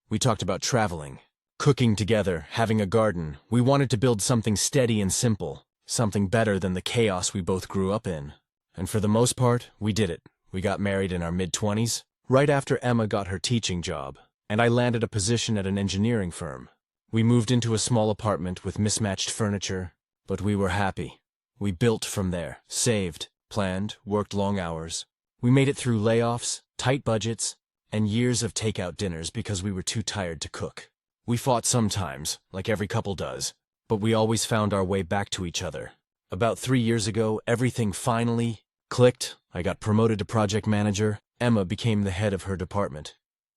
We talked about traveling, cooking together, having a garden. We wanted to build something steady and simple. Something better than the chaos we both grew up in. And for the most part, we did it. We got married in our mid-20s, right after Emma got her teaching job, and I landed a position at an engineering firm. We moved into a small apartment with mismatched furniture, but we were happy. We built from there, saved, planned, worked long hours. We made it through layoffs, tight budgets, and years of takeout dinners because we were too tired to cook. We fought sometimes, like every couple does, but we always found our way back to each other. About 3 years ago, everything finally clicked. I got promoted to project manager. Emma became the head of her department.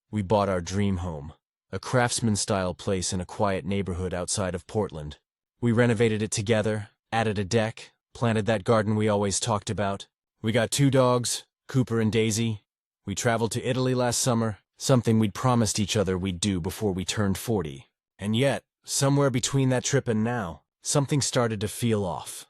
We bought our dream home, a craftsman-style place in a quiet neighborhood outside of Portland. We renovated it together, added a deck, planted that garden we always talked about. We got 2 dogs, Cooper and Daisy. We traveled to Italy last summer, something we'd promised each other we'd do before we turned 40. And yet, somewhere between that trip and now, something started to feel off.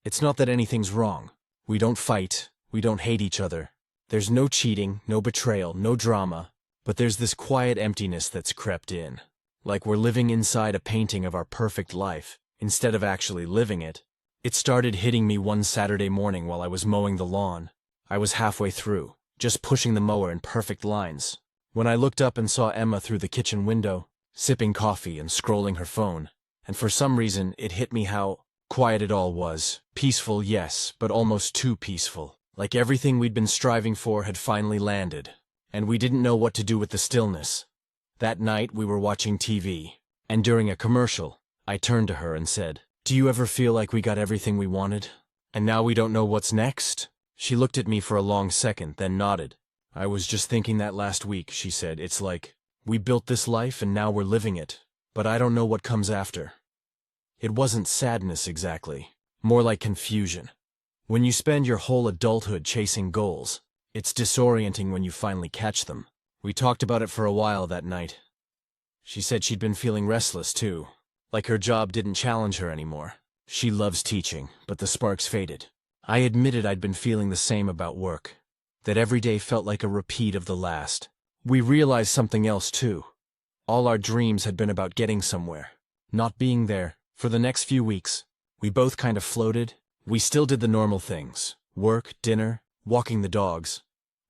It's not that anything's wrong. We don't fight. We don't hate each other. There's no cheating, no betrayal, no drama. But there's this quiet emptiness that's crept in. Like we're living inside a painting of our perfect life, instead of actually living it. It started hitting me one Saturday morning while I was mowing the lawn. I was halfway through, just pushing the mower in perfect lines, when I looked up and saw Emma through the kitchen window, sipping coffee and scrolling her phone, and for some reason it hit me how Quiet it all was. Peaceful, yes, but almost too peaceful. Like everything we'd been striving for had finally landed. And we didn't know what to do with the stillness. That night we were watching TV. And during a commercial, I turned to her and said, "Do you ever feel like we got everything we wanted? And now we don't know what's next?" She looked at me for a long second, then nodded. "I was just thinking that last week," she said. "It's like, we built this life and now we're living it. But I don't know what comes after." It wasn't sadness exactly, more like confusion. When you spend your whole adulthood chasing goals, it's disorienting when you finally catch them. We talked about it for a while that night. She said she'd been feeling restless too, like her job didn't challenge her anymore. She loves teaching, but the sparks faded. I admitted I'd been feeling the same about work, that every day felt like a repeat of the last. We realized something else too. All our dreams had been about getting somewhere, not being there. For the next few weeks, we both kind of floated. We still did the normal things, work, dinner, walking the dogs.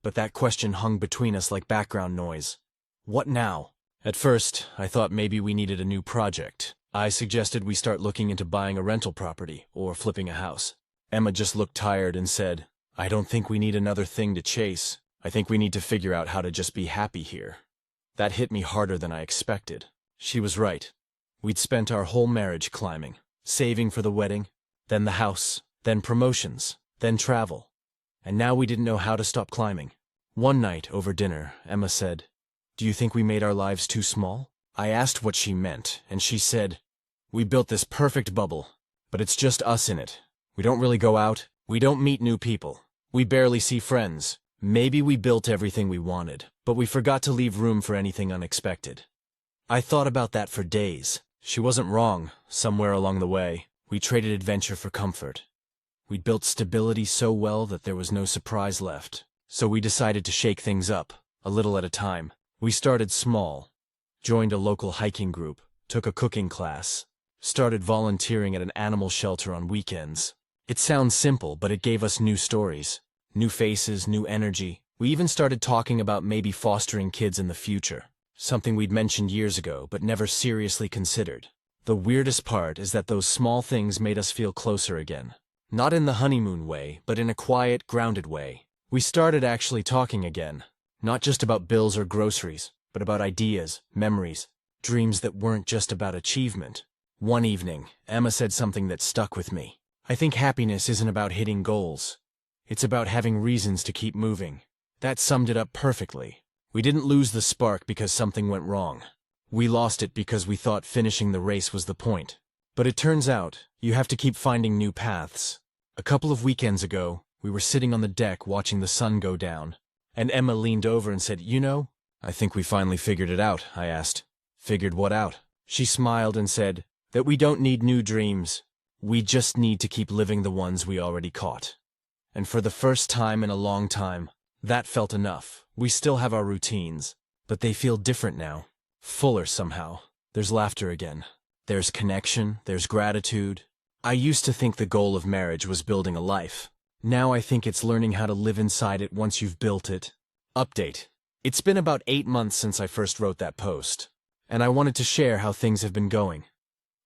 But that question hung between us like background noise. What now? At first, I thought maybe we needed a new project. I suggested we start looking into buying a rental property or flipping a house. Emma just looked tired and said, "I don't think we need another thing to chase. I think we need to figure out how to just be happy here." That hit me harder than I expected. She was right. We'd spent our whole marriage climbing, saving for the wedding, then the house, then promotions, then travel. And now we didn't know how to stop climbing. One night, over dinner, Emma said, "Do you think we made our lives too small?" I asked what she meant, and she said, "We built this perfect bubble, but it's just us in it. We don't really go out. We don't meet new people. We barely see friends. Maybe we built everything we wanted, but we forgot to leave room for anything unexpected." I thought about that for days. She wasn't wrong. Somewhere along the way, we traded adventure for comfort. We'd built stability so well that there was no surprise left. So we decided to shake things up, a little at a time. We started small, joined a local hiking group, took a cooking class, started volunteering at an animal shelter on weekends. It sounds simple, but it gave us new stories, new faces, new energy. We even started talking about maybe fostering kids in the future. Something we'd mentioned years ago, but never seriously considered. The weirdest part is that those small things made us feel closer again. Not in the honeymoon way, but in a quiet, grounded way. We started actually talking again. Not just about bills or groceries, but about ideas, memories, dreams that weren't just about achievement. One evening, Emma said something that stuck with me. "I think happiness isn't about hitting goals. It's about having reasons to keep moving." That summed it up perfectly. We didn't lose the spark because something went wrong. We lost it because we thought finishing the race was the point. But it turns out, you have to keep finding new paths. A couple of weekends ago, we were sitting on the deck watching the sun go down, and Emma leaned over and said, "You know, I think we finally figured it out," I asked. "Figured what out?" She smiled and said, "That we don't need new dreams. We just need to keep living the ones we already caught." And for the first time in a long time, that felt enough. We still have our routines, but they feel different now. Fuller somehow. There's laughter again. There's connection. There's gratitude. I used to think the goal of marriage was building a life. Now I think it's learning how to live inside it once you've built it. Update. It's been about 8 months since I first wrote that post, and I wanted to share how things have been going.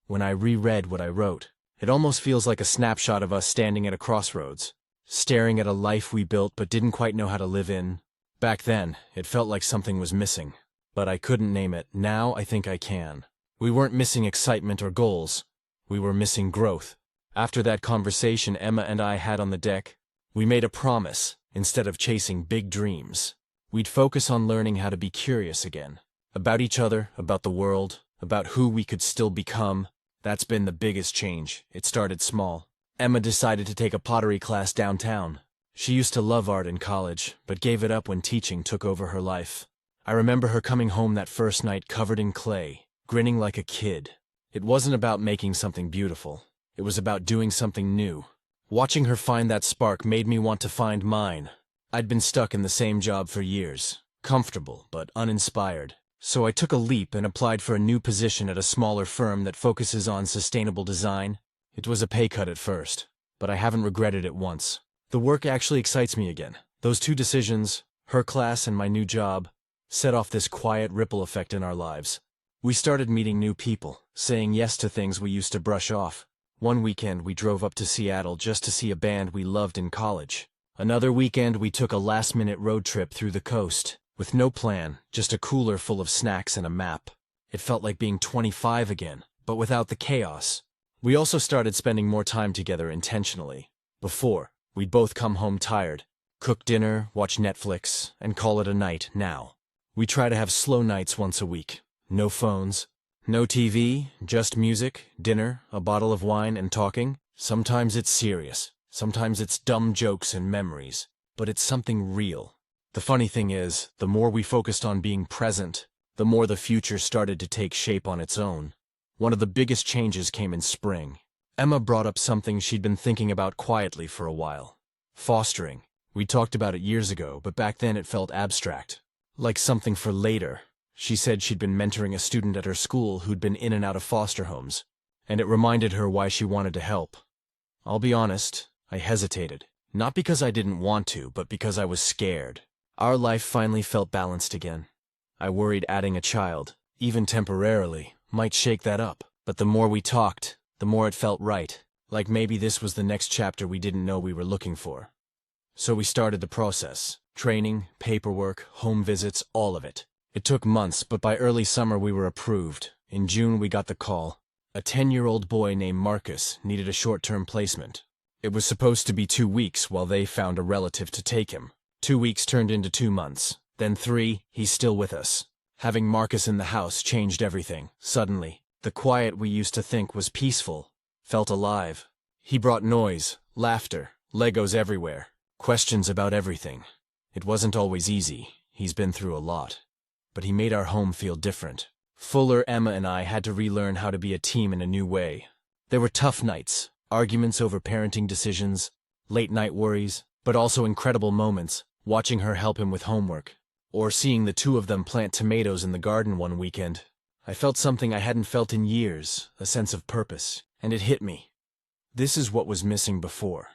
When I reread what I wrote, it almost feels like a snapshot of us standing at a crossroads, staring at a life we built but didn't quite know how to live in. Back then, it felt like something was missing, but I couldn't name it. Now I think I can. We weren't missing excitement or goals. We were missing growth. After that conversation Emma and I had on the deck, we made a promise. Instead of chasing big dreams, we'd focus on learning how to be curious again. About each other, about the world, about who we could still become. That's been the biggest change. It started small. Emma decided to take a pottery class downtown. She used to love art in college, but gave it up when teaching took over her life. I remember her coming home that first night covered in clay, grinning like a kid. It wasn't about making something beautiful. It was about doing something new. Watching her find that spark made me want to find mine. I'd been stuck in the same job for years, comfortable but uninspired. So I took a leap and applied for a new position at a smaller firm that focuses on sustainable design. It was a pay cut at first, but I haven't regretted it once. The work actually excites me again. Those two decisions, her class and my new job, set off this quiet ripple effect in our lives. We started meeting new people, saying yes to things we used to brush off. One weekend we drove up to Seattle just to see a band we loved in college. Another weekend we took a last-minute road trip through the coast, with no plan, just a cooler full of snacks and a map. It felt like being 25 again, but without the chaos. We also started spending more time together intentionally. Before, we'd both come home tired, cook dinner, watch Netflix, and call it a night. Now, we try to have slow nights once a week. No phones, no TV, just music, dinner, a bottle of wine, and talking. Sometimes it's serious. Sometimes it's dumb jokes and memories. But it's something real. The funny thing is, the more we focused on being present, the more the future started to take shape on its own. One of the biggest changes came in spring. Emma brought up something she'd been thinking about quietly for a while. Fostering. We talked about it years ago, but back then it felt abstract. Like something for later. She said she'd been mentoring a student at her school who'd been in and out of foster homes, and it reminded her why she wanted to help. I'll be honest, I hesitated. Not because I didn't want to, but because I was scared. Our life finally felt balanced again. I worried adding a child, even temporarily, might shake that up. But the more we talked, the more it felt right. Like maybe this was the next chapter we didn't know we were looking for. So we started the process. Training, paperwork, home visits, all of it. It took months, but by early summer we were approved. In June we got the call. A 10-year-old boy named Marcus needed a short-term placement. It was supposed to be 2 weeks while they found a relative to take him. 2 weeks turned into 2 months. Then 3, he's still with us. Having Marcus in the house changed everything. Suddenly, the quiet we used to think was peaceful felt alive. He brought noise, laughter, Legos everywhere, questions about everything. It wasn't always easy. He's been through a lot. But he made our home feel different. Fuller, Emma, and I had to relearn how to be a team in a new way. There were tough nights, arguments over parenting decisions, late-night worries, but also incredible moments, watching her help him with homework, or seeing the two of them plant tomatoes in the garden one weekend. I felt something I hadn't felt in years, a sense of purpose, and it hit me. This is what was missing before.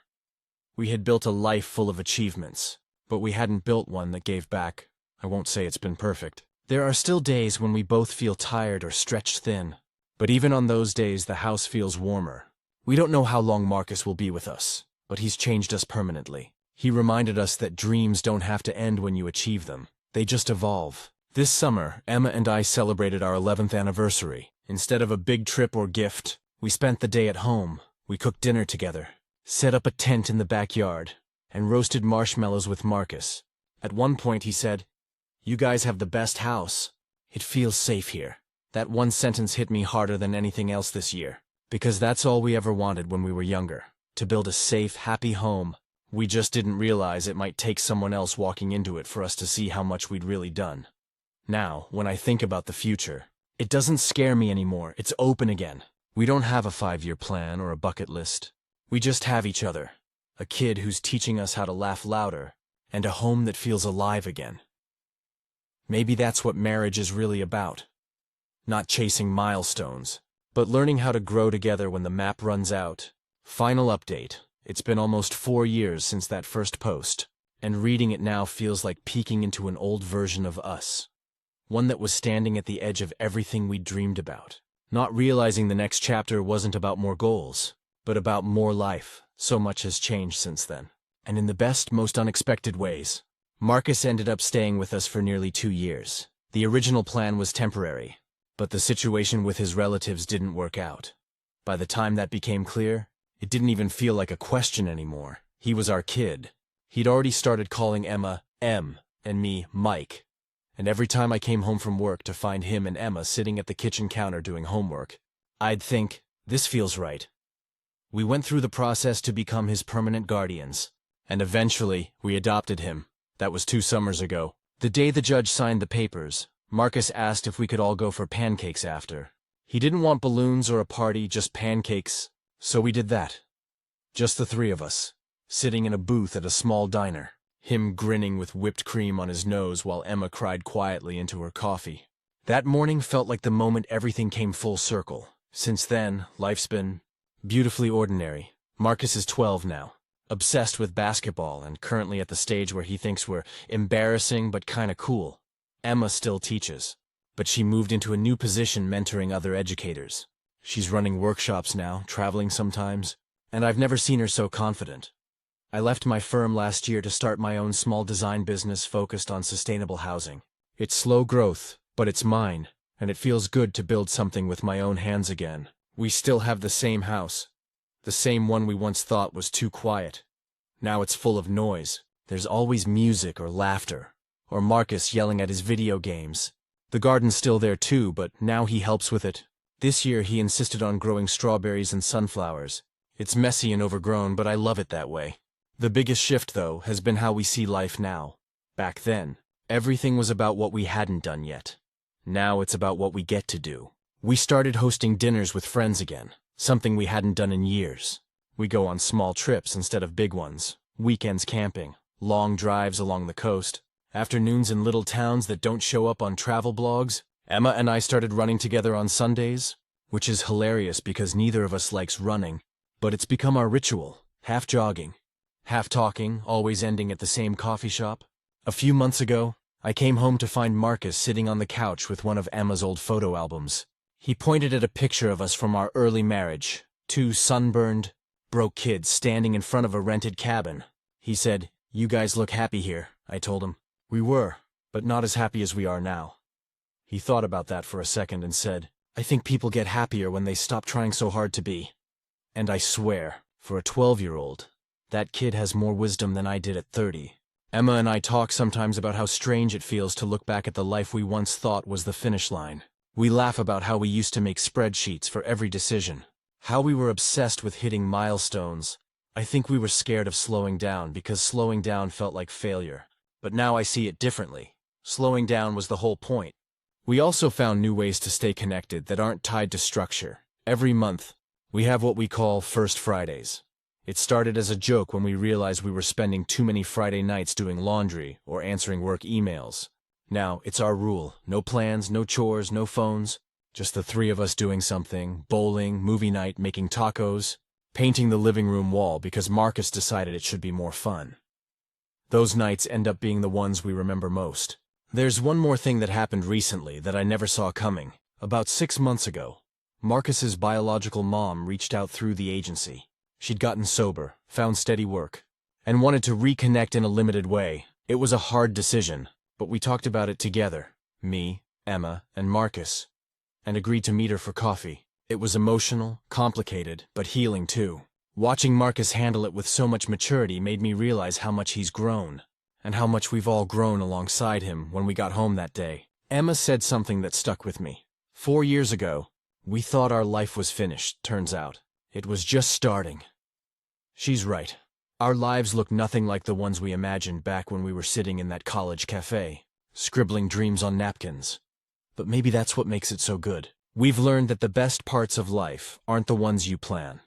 We had built a life full of achievements, but we hadn't built one that gave back. I won't say it's been perfect. There are still days when we both feel tired or stretched thin, but even on those days the house feels warmer. We don't know how long Marcus will be with us, but he's changed us permanently. He reminded us that dreams don't have to end when you achieve them. They just evolve. This summer, Emma and I celebrated our 11th anniversary. Instead of a big trip or gift, we spent the day at home. We cooked dinner together, set up a tent in the backyard, and roasted marshmallows with Marcus. At one point he said, "You guys have the best house. It feels safe here." That one sentence hit me harder than anything else this year, because that's all we ever wanted when we were younger, to build a safe, happy home. We just didn't realize it might take someone else walking into it for us to see how much we'd really done. Now, when I think about the future, it doesn't scare me anymore. It's open again. We don't have a 5-year plan or a bucket list. We just have each other, a kid who's teaching us how to laugh louder, and a home that feels alive again. Maybe that's what marriage is really about. Not chasing milestones, but learning how to grow together when the map runs out. Final update. It's been almost 4 years since that first post, and reading it now feels like peeking into an old version of us. One that was standing at the edge of everything we dreamed about. Not realizing the next chapter wasn't about more goals, but about more life. So much has changed since then. And in the best, most unexpected ways. Marcus ended up staying with us for nearly 2 years. The original plan was temporary, but the situation with his relatives didn't work out. By the time that became clear, it didn't even feel like a question anymore. He was our kid. He'd already started calling Emma M and me Mike. And every time I came home from work to find him and Emma sitting at the kitchen counter doing homework, I'd think, this feels right. We went through the process to become his permanent guardians, and eventually we adopted him. That was 2 summers ago. The day the judge signed the papers, Marcus asked if we could all go for pancakes after. He didn't want balloons or a party, just pancakes, so we did that. Just the 3 of us, sitting in a booth at a small diner, him grinning with whipped cream on his nose while Emma cried quietly into her coffee. That morning felt like the moment everything came full circle. Since then, life's been beautifully ordinary. Marcus is 12 now. Obsessed with basketball and currently at the stage where he thinks we're embarrassing but kinda cool. Emma still teaches, but she moved into a new position mentoring other educators. She's running workshops now, traveling sometimes, and I've never seen her so confident. I left my firm last year to start my own small design business focused on sustainable housing. It's slow growth, but it's mine, and it feels good to build something with my own hands again. We still have the same house, the same one we once thought was too quiet. Now it's full of noise. There's always music or laughter, or Marcus yelling at his video games. The garden's still there too, but now he helps with it. This year he insisted on growing strawberries and sunflowers. It's messy and overgrown, but I love it that way. The biggest shift, though, has been how we see life now. Back then, everything was about what we hadn't done yet. Now it's about what we get to do. We started hosting dinners with friends again, something we hadn't done in years. We go on small trips instead of big ones, weekends camping, long drives along the coast, afternoons in little towns that don't show up on travel blogs. Emma and I started running together on Sundays, which is hilarious because neither of us likes running, but it's become our ritual, half jogging, half talking, always ending at the same coffee shop. A few months ago, I came home to find Marcus sitting on the couch with one of Emma's old photo albums. He pointed at a picture of us from our early marriage, two sunburned, broke kids standing in front of a rented cabin. He said, "You guys look happy here," I told him. We were, but not as happy as we are now. He thought about that for a second and said, "I think people get happier when they stop trying so hard to be." And I swear, for a 12-year-old, that kid has more wisdom than I did at 30. Emma and I talk sometimes about how strange it feels to look back at the life we once thought was the finish line. We laugh about how we used to make spreadsheets for every decision, how we were obsessed with hitting milestones. I think we were scared of slowing down because slowing down felt like failure. But now I see it differently. Slowing down was the whole point. We also found new ways to stay connected that aren't tied to structure. Every month, we have what we call First Fridays. It started as a joke when we realized we were spending too many Friday nights doing laundry or answering work emails. Now, it's our rule. No plans, no chores, no phones. Just the three of us doing something, bowling, movie night, making tacos, painting the living room wall because Marcus decided it should be more fun. Those nights end up being the ones we remember most. There's one more thing that happened recently that I never saw coming. About 6 months ago, Marcus's biological mom reached out through the agency. She'd gotten sober, found steady work, and wanted to reconnect in a limited way. It was a hard decision, but we talked about it together, me, Emma, and Marcus, and agreed to meet her for coffee. It was emotional, complicated, but healing too. Watching Marcus handle it with so much maturity made me realize how much he's grown, and how much we've all grown alongside him when we got home that day. Emma said something that stuck with me. 4 years ago, we thought our life was finished, turns out. It was just starting. She's right. Our lives look nothing like the ones we imagined back when we were sitting in that college cafe, scribbling dreams on napkins. But maybe that's what makes it so good. We've learned that the best parts of life aren't the ones you plan.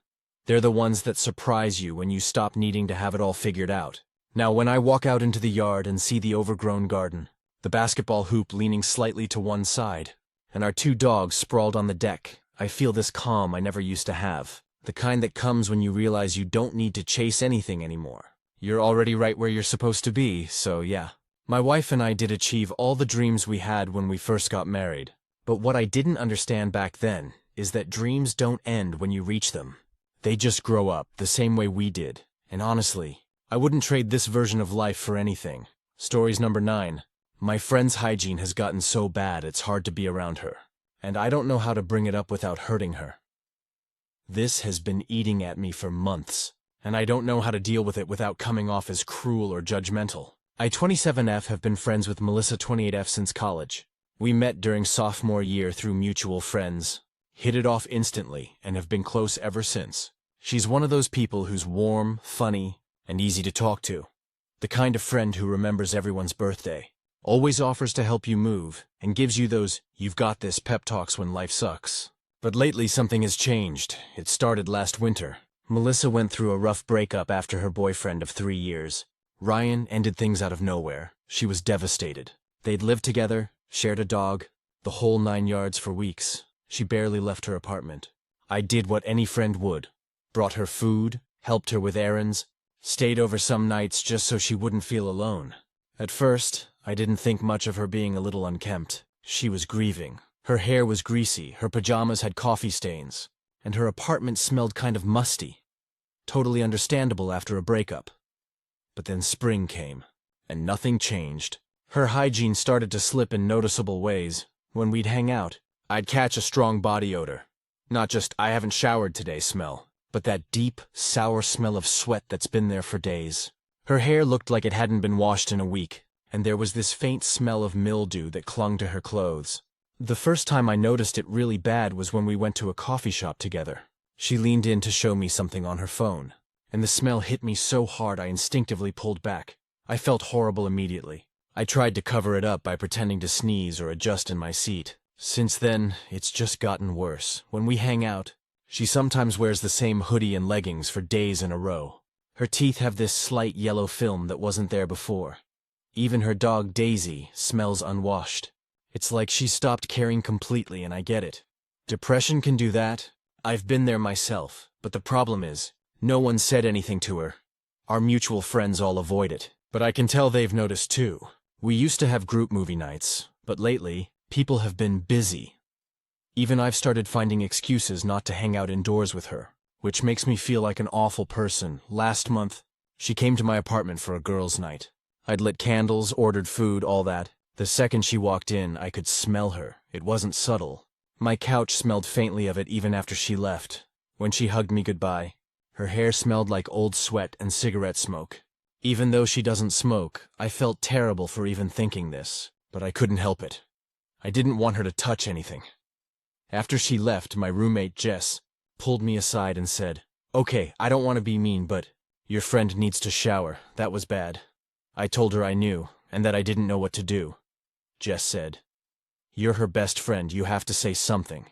They're the ones that surprise you when you stop needing to have it all figured out. Now, when I walk out into the yard and see the overgrown garden, the basketball hoop leaning slightly to one side, and our 2 dogs sprawled on the deck, I feel this calm I never used to have. The kind that comes when you realize you don't need to chase anything anymore. You're already right where you're supposed to be, so yeah. My wife and I did achieve all the dreams we had when we first got married. But what I didn't understand back then is that dreams don't end when you reach them. They just grow up the same way we did. And honestly, I wouldn't trade this version of life for anything. Stories number 9. My friend's hygiene has gotten so bad it's hard to be around her. And I don't know how to bring it up without hurting her. This has been eating at me for months, and I don't know how to deal with it without coming off as cruel or judgmental. I 27F have been friends with Melissa 28F since college. We met during sophomore year through mutual friends, hit it off instantly, and have been close ever since. She's one of those people who's warm, funny, and easy to talk to. The kind of friend who remembers everyone's birthday, always offers to help you move, and gives you those "you've got this" pep talks when life sucks. But lately something has changed. It started last winter. Melissa went through a rough breakup after her boyfriend of 3 years. Ryan ended things out of nowhere. She was devastated. They'd lived together, shared a dog, the whole 9 yards for weeks. She barely left her apartment. I did what any friend would. Brought her food, helped her with errands, stayed over some nights just so she wouldn't feel alone. At first, I didn't think much of her being a little unkempt. She was grieving. Her hair was greasy, her pajamas had coffee stains, and her apartment smelled kind of musty. Totally understandable after a breakup. But then spring came, and nothing changed. Her hygiene started to slip in noticeable ways. When we'd hang out, I'd catch a strong body odor. Not just "I haven't showered today" smell, but that deep, sour smell of sweat that's been there for days. Her hair looked like it hadn't been washed in a week, and there was this faint smell of mildew that clung to her clothes. The first time I noticed it really bad was when we went to a coffee shop together. She leaned in to show me something on her phone, and the smell hit me so hard I instinctively pulled back. I felt horrible immediately. I tried to cover it up by pretending to sneeze or adjust in my seat. Since then, it's just gotten worse. When we hang out, she sometimes wears the same hoodie and leggings for days in a row. Her teeth have this slight yellow film that wasn't there before. Even her dog Daisy smells unwashed. It's like she stopped caring completely, and I get it. Depression can do that. I've been there myself, but the problem is, no one said anything to her. Our mutual friends all avoid it, but I can tell they've noticed too. We used to have group movie nights, but lately, people have been busy. Even I've started finding excuses not to hang out indoors with her, which makes me feel like an awful person. Last month, she came to my apartment for a girls' night. I'd lit candles, ordered food, all that. The second she walked in, I could smell her. It wasn't subtle. My couch smelled faintly of it even after she left. When she hugged me goodbye, her hair smelled like old sweat and cigarette smoke. Even though she doesn't smoke, I felt terrible for even thinking this, but I couldn't help it. I didn't want her to touch anything. After she left, my roommate Jess pulled me aside and said, "Okay, I don't want to be mean, but your friend needs to shower. That was bad." I told her I knew, and that I didn't know what to do. Jess said, "You're her best friend, you have to say something."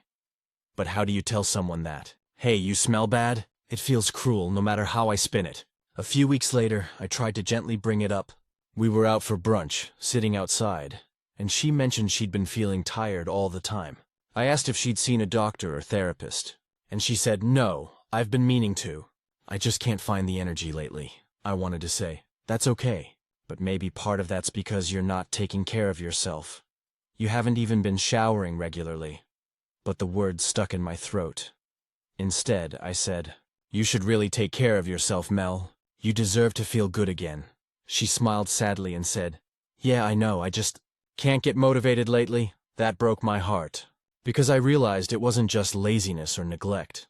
But how do you tell someone that? "Hey, you smell bad?" It feels cruel no matter how I spin it. A few weeks later, I tried to gently bring it up. We were out for brunch, sitting outside, and she mentioned she'd been feeling tired all the time. I asked if she'd seen a doctor or therapist, and she said, "No, I've been meaning to. I just can't find the energy lately." I wanted to say, "That's okay, but maybe part of that's because you're not taking care of yourself. You haven't even been showering regularly." But the words stuck in my throat. Instead, I said, "You should really take care of yourself, Mel. You deserve to feel good again." She smiled sadly and said, "Yeah, I know, I just can't get motivated lately." That broke my heart, because I realized it wasn't just laziness or neglect.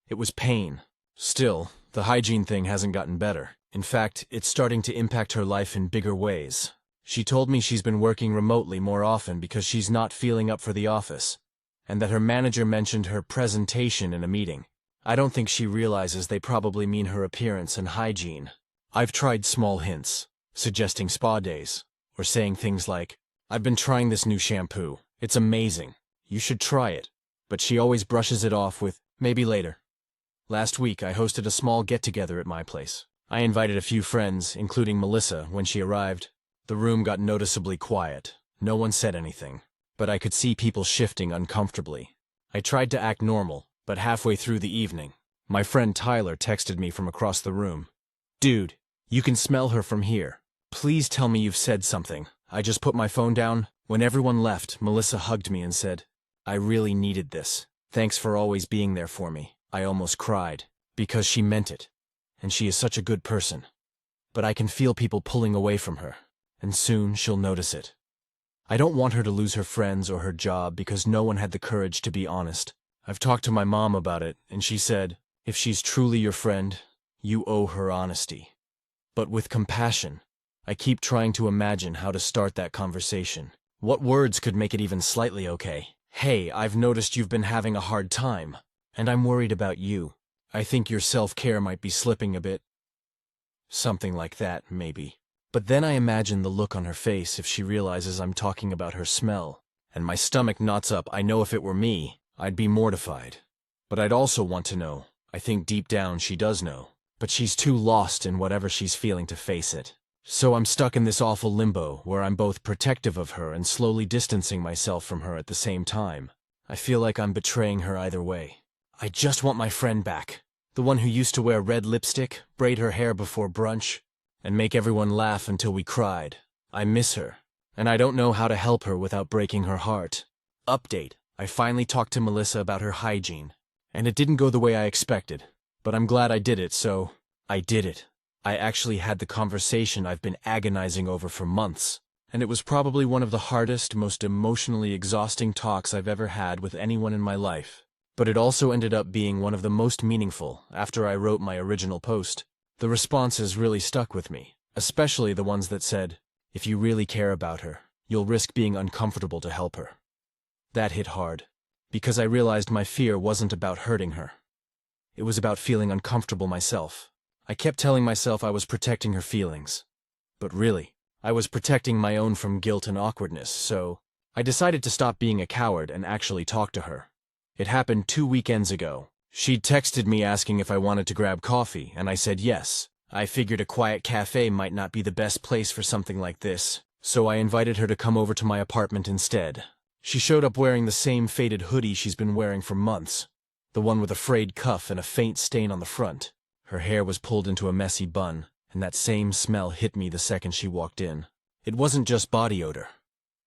It was pain. Still, the hygiene thing hasn't gotten better. In fact, it's starting to impact her life in bigger ways. She told me she's been working remotely more often because she's not feeling up for the office, and that her manager mentioned her presentation in a meeting. I don't think she realizes they probably mean her appearance and hygiene. I've tried small hints, suggesting spa days, or saying things like, "I've been trying this new shampoo. It's amazing. You should try it." But she always brushes it off with, "Maybe later." Last week, I hosted a small get-together at my place. I invited a few friends, including Melissa, when she arrived. The room got noticeably quiet. No one said anything, but I could see people shifting uncomfortably. I tried to act normal, but halfway through the evening, my friend Tyler texted me from across the room. "Dude, you can smell her from here. Please tell me you've said something." I just put my phone down. When everyone left, Melissa hugged me and said, "I really needed this. Thanks for always being there for me." I almost cried, because she meant it, and she is such a good person. But I can feel people pulling away from her, and soon she'll notice it. I don't want her to lose her friends or her job because no one had the courage to be honest. I've talked to my mom about it, and she said, if she's truly your friend, you owe her honesty. But with compassion, I keep trying to imagine how to start that conversation. What words could make it even slightly okay? "Hey, I've noticed you've been having a hard time, and I'm worried about you. I think your self-care might be slipping a bit." Something like that, maybe. But then I imagine the look on her face if she realizes I'm talking about her smell, and my stomach knots up. I know if it were me, I'd be mortified. But I'd also want to know. I think deep down she does know, but she's too lost in whatever she's feeling to face it. So I'm stuck in this awful limbo where I'm both protective of her and slowly distancing myself from her at the same time. I feel like I'm betraying her either way. I just want my friend back. The one who used to wear red lipstick, braid her hair before brunch, and make everyone laugh until we cried. I miss her, and I don't know how to help her without breaking her heart. Update: I finally talked to Melissa about her hygiene, and it didn't go the way I expected. But I'm glad I did it, so I did it. I actually had the conversation I've been agonizing over for months, and it was probably one of the hardest, most emotionally exhausting talks I've ever had with anyone in my life. But it also ended up being one of the most meaningful after I wrote my original post. The responses really stuck with me, especially the ones that said, "If you really care about her, you'll risk being uncomfortable to help her." That hit hard, because I realized my fear wasn't about hurting her. It was about feeling uncomfortable myself. I kept telling myself I was protecting her feelings. But really, I was protecting my own from guilt and awkwardness, so I decided to stop being a coward and actually talk to her. It happened 2 weekends ago. She'd texted me asking if I wanted to grab coffee, and I said yes. I figured a quiet cafe might not be the best place for something like this, so I invited her to come over to my apartment instead. She showed up wearing the same faded hoodie she's been wearing for months, the one with a frayed cuff and a faint stain on the front. Her hair was pulled into a messy bun, and that same smell hit me the second she walked in. It wasn't just body odor.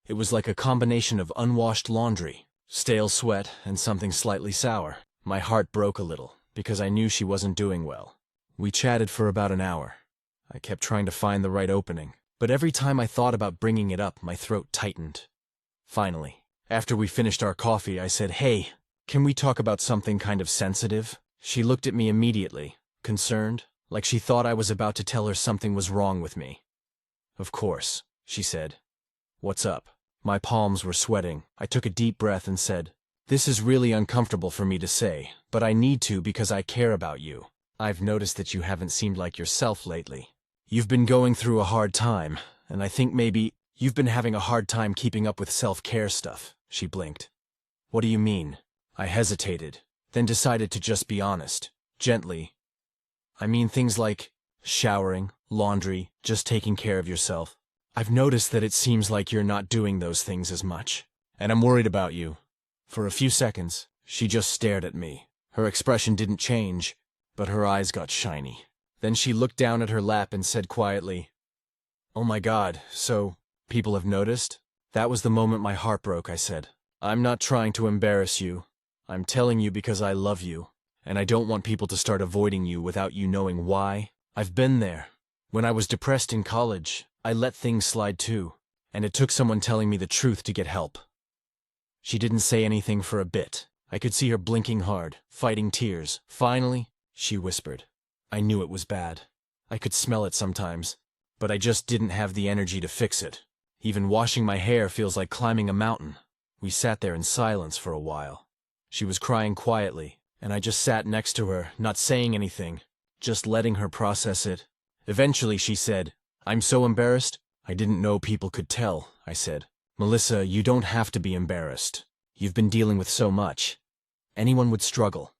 It was like a combination of unwashed laundry, stale sweat, and something slightly sour. My heart broke a little, because I knew she wasn't doing well. We chatted for about an hour. I kept trying to find the right opening, but every time I thought about bringing it up, my throat tightened. Finally, after we finished our coffee, I said, "Hey, can we talk about something kind of sensitive?" She looked at me immediately, concerned, like she thought I was about to tell her something was wrong with me. "Of course," she said. "What's up?" My palms were sweating. I took a deep breath and said, "This is really uncomfortable for me to say, but I need to because I care about you. I've noticed that you haven't seemed like yourself lately. You've been going through a hard time, and I think maybe you've been having a hard time keeping up with self-care stuff." She blinked. "What do you mean?" I hesitated, then decided to just be honest, gently. "I mean things like showering, laundry, just taking care of yourself. I've noticed that it seems like you're not doing those things as much, and I'm worried about you." For a few seconds, she just stared at me. Her expression didn't change, but her eyes got shiny. Then she looked down at her lap and said quietly, "Oh my God, so people have noticed?" That was the moment my heart broke, I said. "I'm not trying to embarrass you. I'm telling you because I love you, and I don't want people to start avoiding you without you knowing why. I've been there. When I was depressed in college, I let things slide too, and it took someone telling me the truth to get help." She didn't say anything for a bit. I could see her blinking hard, fighting tears. Finally, she whispered. I knew it was bad. I could smell it sometimes, but I just didn't have the energy to fix it. Even washing my hair feels like climbing a mountain. We sat there in silence for a while. She was crying quietly, and I just sat next to her, not saying anything, just letting her process it. Eventually she said, "I'm so embarrassed. I didn't know people could tell," I said. "Melissa, you don't have to be embarrassed. You've been dealing with so much. Anyone would struggle.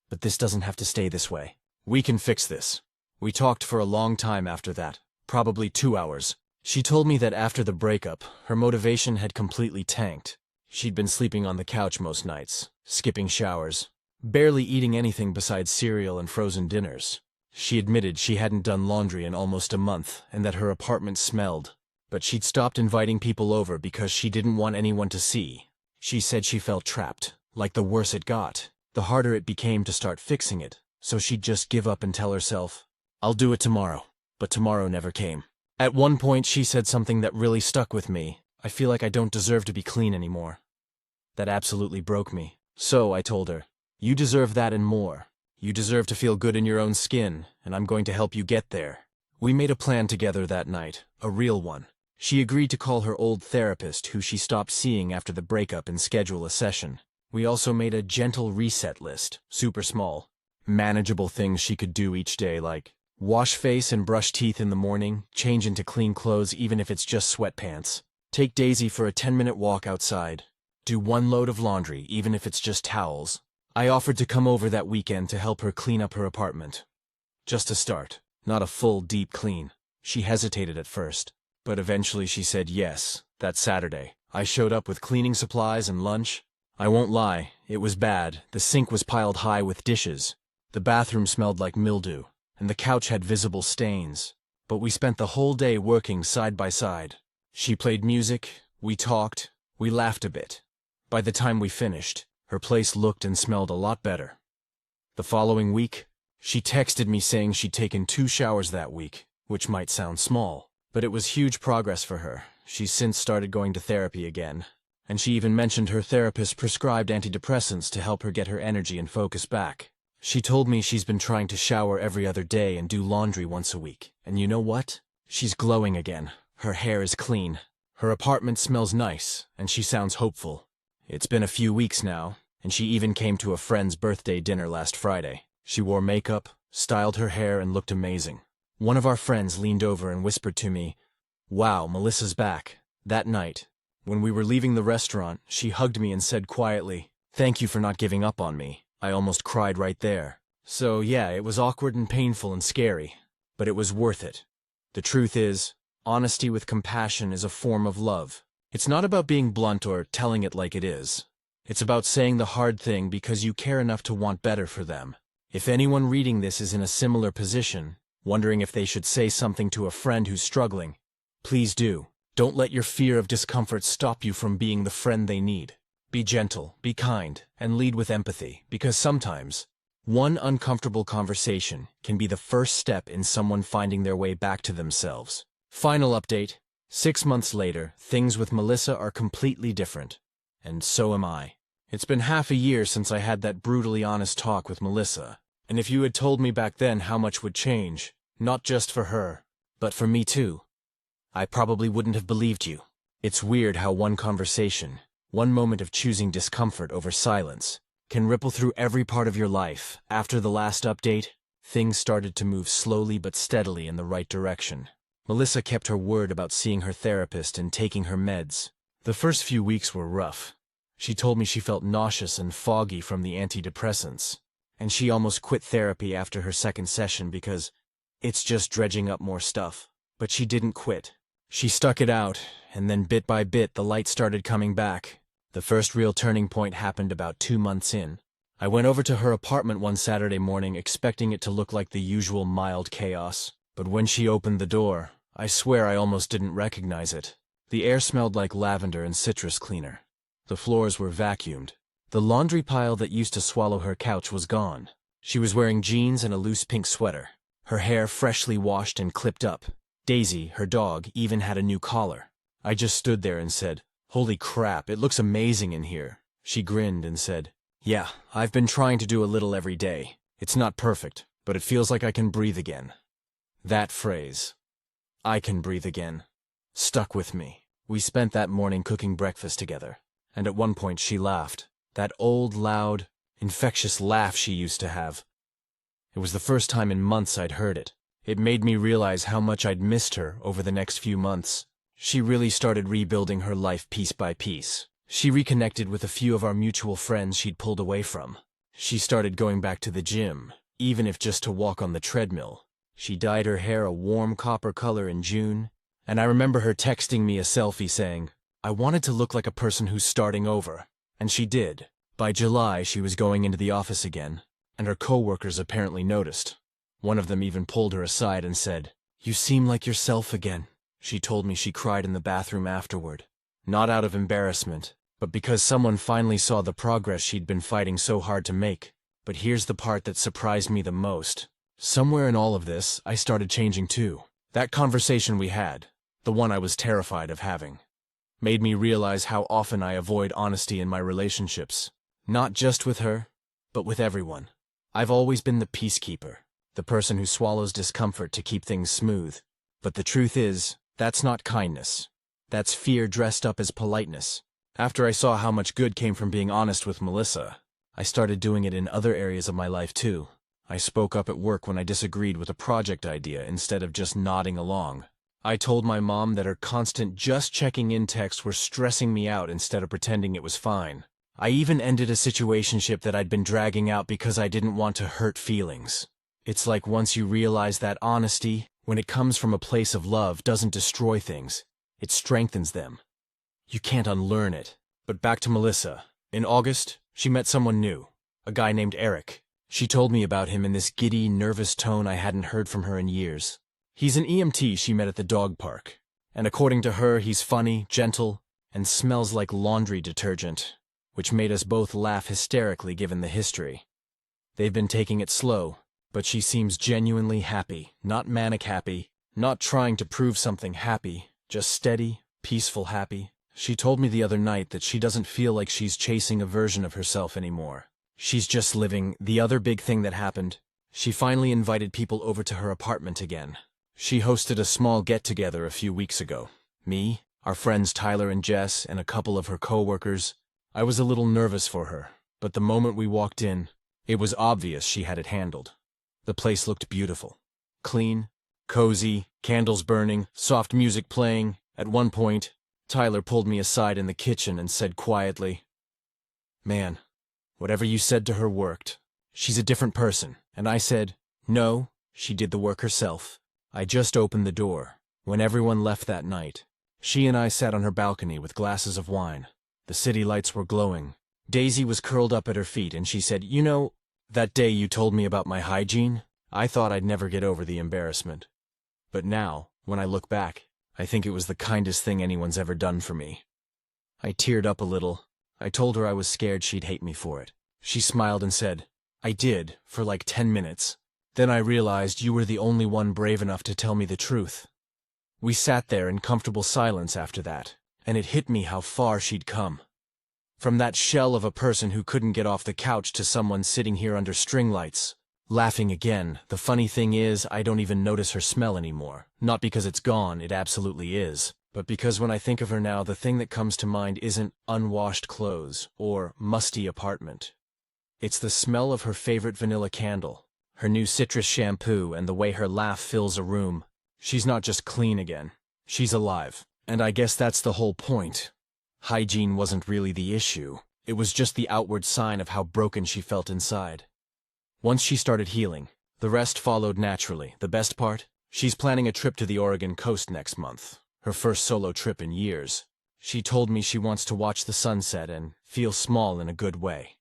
But this doesn't have to stay this way. We can fix this." We talked for a long time after that, probably 2 hours. She told me that after the breakup, her motivation had completely tanked. She'd been sleeping on the couch most nights, skipping showers, barely eating anything besides cereal and frozen dinners. She admitted she hadn't done laundry in almost a month and that her apartment smelled, but she'd stopped inviting people over because she didn't want anyone to see. She said she felt trapped, like the worse it got, the harder it became to start fixing it, so she'd just give up and tell herself, "I'll do it tomorrow." But tomorrow never came. At one point she said something that really stuck with me. "I feel like I don't deserve to be clean anymore." That absolutely broke me. So I told her, "You deserve that and more. You deserve to feel good in your own skin, and I'm going to help you get there." We made a plan together that night, a real one. She agreed to call her old therapist, who she stopped seeing after the breakup, and schedule a session. We also made a gentle reset list, super small, manageable things she could do each day, like wash face and brush teeth in the morning, change into clean clothes even if it's just sweatpants, take Daisy for a 10-minute walk outside, do 1 load of laundry even if it's just towels. I offered to come over that weekend to help her clean up her apartment. Just a start, not a full, deep clean. She hesitated at first, but eventually she said yes. That Saturday, I showed up with cleaning supplies and lunch. I won't lie, it was bad. The sink was piled high with dishes. The bathroom smelled like mildew, and the couch had visible stains. But we spent the whole day working side by side. She played music, we talked, we laughed a bit. By the time we finished, her place looked and smelled a lot better. The following week, she texted me saying she'd taken 2 showers that week, which might sound small, but it was huge progress for her. She's since started going to therapy again, and she even mentioned her therapist prescribed antidepressants to help her get her energy and focus back. She told me she's been trying to shower every other day and do laundry once a week, and you know what? She's glowing again. Her hair is clean. Her apartment smells nice, and she sounds hopeful. It's been a few weeks now, and she even came to a friend's birthday dinner last Friday. She wore makeup, styled her hair, and looked amazing. One of our friends leaned over and whispered to me, "Wow, Melissa's back." That night, when we were leaving the restaurant, she hugged me and said quietly, "Thank you for not giving up on me." I almost cried right there. So yeah, it was awkward and painful and scary, but it was worth it. The truth is, honesty with compassion is a form of love. It's not about being blunt or telling it like it is. It's about saying the hard thing because you care enough to want better for them. If anyone reading this is in a similar position, wondering if they should say something to a friend who's struggling, please do. Don't let your fear of discomfort stop you from being the friend they need. Be gentle, be kind, and lead with empathy, because sometimes, one uncomfortable conversation can be the first step in someone finding their way back to themselves. Final update. 6 months later, things with Melissa are completely different. And so am I. It's been half a year since I had that brutally honest talk with Melissa, and if you had told me back then how much would change, not just for her, but for me too, I probably wouldn't have believed you. It's weird how one conversation, one moment of choosing discomfort over silence, can ripple through every part of your life. After the last update, things started to move slowly but steadily in the right direction. Melissa kept her word about seeing her therapist and taking her meds. The first few weeks were rough. She told me she felt nauseous and foggy from the antidepressants, and she almost quit therapy after her second session because it's just dredging up more stuff. But she didn't quit. She stuck it out, and then bit by bit the light started coming back. The first real turning point happened about 2 months in. I went over to her apartment one Saturday morning expecting it to look like the usual mild chaos, but when she opened the door, I swear I almost didn't recognize it. The air smelled like lavender and citrus cleaner. The floors were vacuumed. The laundry pile that used to swallow her couch was gone. She was wearing jeans and a loose pink sweater, her hair freshly washed and clipped up. Daisy, her dog, even had a new collar. I just stood there and said, "Holy crap, it looks amazing in here." She grinned and said, "Yeah, I've been trying to do a little every day. It's not perfect, but it feels like I can breathe again." That phrase, "I can breathe again," stuck with me. We spent that morning cooking breakfast together, and at one point she laughed. That old, loud, infectious laugh she used to have. It was the first time in months I'd heard it. It made me realize how much I'd missed her over the next few months. She really started rebuilding her life piece by piece. She reconnected with a few of our mutual friends she'd pulled away from. She started going back to the gym, even if just to walk on the treadmill. She dyed her hair a warm copper color in June, and I remember her texting me a selfie saying, "I wanted to look like a person who's starting over." And she did. By July, she was going into the office again, and her coworkers apparently noticed. One of them even pulled her aside and said, "You seem like yourself again." She told me she cried in the bathroom afterward, not out of embarrassment, but because someone finally saw the progress she'd been fighting so hard to make. But here's the part that surprised me the most. Somewhere in all of this, I started changing too. That conversation we had, the one I was terrified of having, made me realize how often I avoid honesty in my relationships. Not just with her, but with everyone. I've always been the peacekeeper, the person who swallows discomfort to keep things smooth. But the truth is, that's not kindness. That's fear dressed up as politeness. After I saw how much good came from being honest with Melissa, I started doing it in other areas of my life too. I spoke up at work when I disagreed with a project idea instead of just nodding along. I told my mom that her constant just checking in texts were stressing me out instead of pretending it was fine. I even ended a situationship that I'd been dragging out because I didn't want to hurt feelings. It's like once you realize that honesty, when it comes from a place of love, doesn't destroy things, it strengthens them. You can't unlearn it. But back to Melissa. In August, she met someone new, a guy named Eric. She told me about him in this giddy, nervous tone I hadn't heard from her in years. He's an EMT she met at the dog park, and according to her, he's funny, gentle, and smells like laundry detergent. which made us both laugh hysterically given the history. They've been taking it slow, but she seems genuinely happy, not manic happy, not trying to prove something happy, just steady, peaceful happy. She told me the other night that she doesn't feel like she's chasing a version of herself anymore. She's just living. The other big thing that happened, she finally invited people over to her apartment again. She hosted a small get-together a few weeks ago. Me, our friends Tyler and Jess, and a couple of her co-workers. I was a little nervous for her, but the moment we walked in, it was obvious she had it handled. The place looked beautiful. Clean, cozy, candles burning, soft music playing. At one point, Tyler pulled me aside in the kitchen and said quietly, "Man, whatever you said to her worked. She's a different person." And I said, "No, she did the work herself." I just opened the door. When everyone left that night, she and I sat on her balcony with glasses of wine. The city lights were glowing. Daisy was curled up at her feet and she said, "You know, that day you told me about my hygiene, I thought I'd never get over the embarrassment. But now, when I look back, I think it was the kindest thing anyone's ever done for me." I teared up a little. I told her I was scared she'd hate me for it. She smiled and said, "I did, for like 10 minutes. Then I realized you were the only one brave enough to tell me the truth." We sat there in comfortable silence after that, and it hit me how far she'd come. From that shell of a person who couldn't get off the couch to someone sitting here under string lights, laughing again. The funny thing is, I don't even notice her smell anymore. Not because it's gone, it absolutely is. But because when I think of her now, the thing that comes to mind isn't unwashed clothes or musty apartment. It's the smell of her favorite vanilla candle, her new citrus shampoo, and the way her laugh fills a room. She's not just clean again. She's alive. And I guess that's the whole point. Hygiene wasn't really the issue. It was just the outward sign of how broken she felt inside. Once she started healing, the rest followed naturally. The best part? She's planning a trip to the Oregon coast next month. Her first solo trip in years. She told me she wants to watch the sunset and feel small in a good way.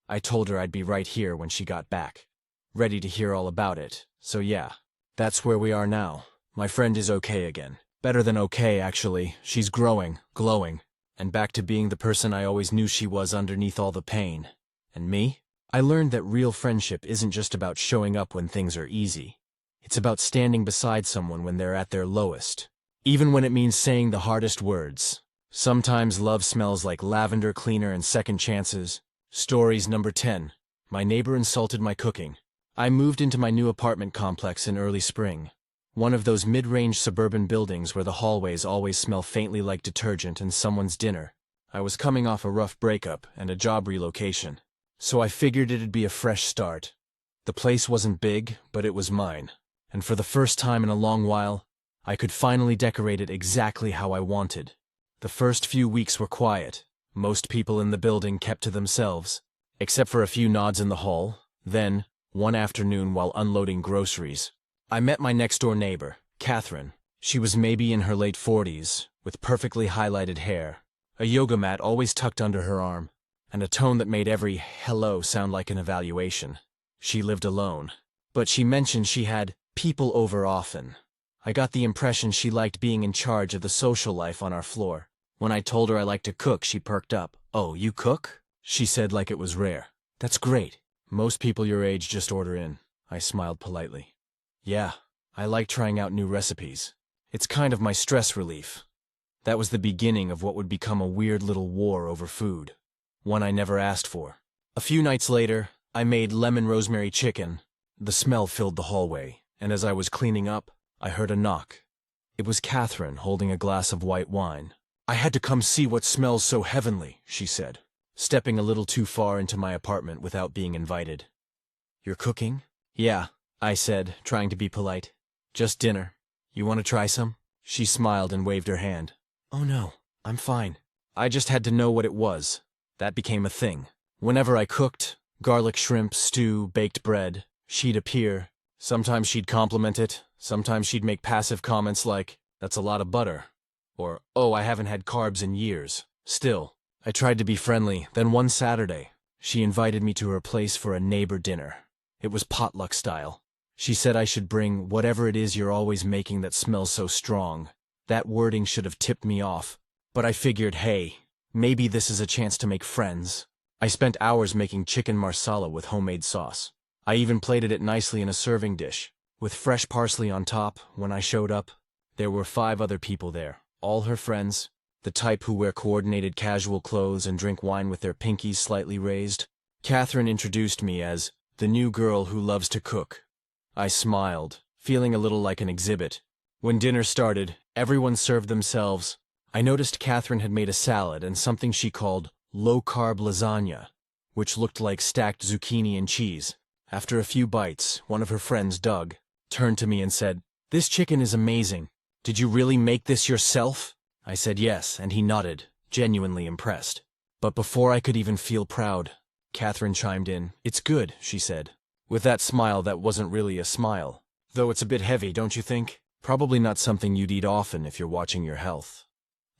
I told her I'd be right here when she got back, ready to hear all about it. So yeah, that's where we are now. My friend is okay again. Better than okay, actually. She's growing, glowing, and back to being the person I always knew she was underneath all the pain. And me? I learned that real friendship isn't just about showing up when things are easy. It's about standing beside someone when they're at their lowest. Even when it means saying the hardest words. Sometimes love smells like lavender cleaner and second chances. Stories number 10. My neighbor insulted my cooking. I moved into my new apartment complex in early spring. One of those mid-range suburban buildings where the hallways always smell faintly like detergent and someone's dinner. I was coming off a rough breakup and a job relocation, so I figured it'd be a fresh start. The place wasn't big, but it was mine. And for the first time in a long while, I could finally decorate it exactly how I wanted. The first few weeks were quiet. Most people in the building kept to themselves, except for a few nods in the hall. Then, one afternoon while unloading groceries, I met my next-door neighbor, Catherine. She was maybe in her late 40s, with perfectly highlighted hair, a yoga mat always tucked under her arm, and a tone that made every hello sound like an evaluation. She lived alone, but she mentioned she had people over often. I got the impression she liked being in charge of the social life on our floor. When I told her I liked to cook, she perked up. "Oh, you cook?" she said like it was rare. "That's great. Most people your age just order in." I smiled politely. "Yeah, I like trying out new recipes. It's kind of my stress relief." That was the beginning of what would become a weird little war over food. One I never asked for. A few nights later, I made lemon rosemary chicken. The smell filled the hallway, and as I was cleaning up, I heard a knock. It was Catherine holding a glass of white wine. "I had to come see what smells so heavenly," she said, stepping a little too far into my apartment without being invited. "You're cooking?" "Yeah," I said, trying to be polite. "Just dinner. You want to try some?" She smiled and waved her hand. "Oh no, I'm fine." I just had to know what it was. That became a thing. Whenever I cooked, garlic shrimp, stew, baked bread, she'd appear. Sometimes she'd compliment it. Sometimes she'd make passive comments like, "That's a lot of butter." Or, "Oh, I haven't had carbs in years." Still, I tried to be friendly. Then one Saturday, she invited me to her place for a neighbor dinner. It was potluck style. She said I should bring whatever it is you're always making that smells so strong. That wording should have tipped me off. But I figured, hey, Maybe this is a chance to make friends. I spent hours making chicken marsala with homemade sauce. I even plated it nicely in a serving dish, with fresh parsley on top. When I showed up, there were 5 other people there, all her friends, the type who wear coordinated casual clothes and drink wine with their pinkies slightly raised. Catherine introduced me as the new girl who loves to cook. I smiled, feeling a little like an exhibit. When dinner started, everyone served themselves. I noticed Catherine had made a salad and something she called low-carb lasagna, which looked like stacked zucchini and cheese. After a few bites, one of her friends, Doug, turned to me and said, "This chicken is amazing. Did you really make this yourself?" I said yes, and he nodded, genuinely impressed. But before I could even feel proud, Catherine chimed in. "It's good," she said, with that smile that wasn't really a smile. "Though it's a bit heavy, don't you think? Probably not something you'd eat often if you're watching your health."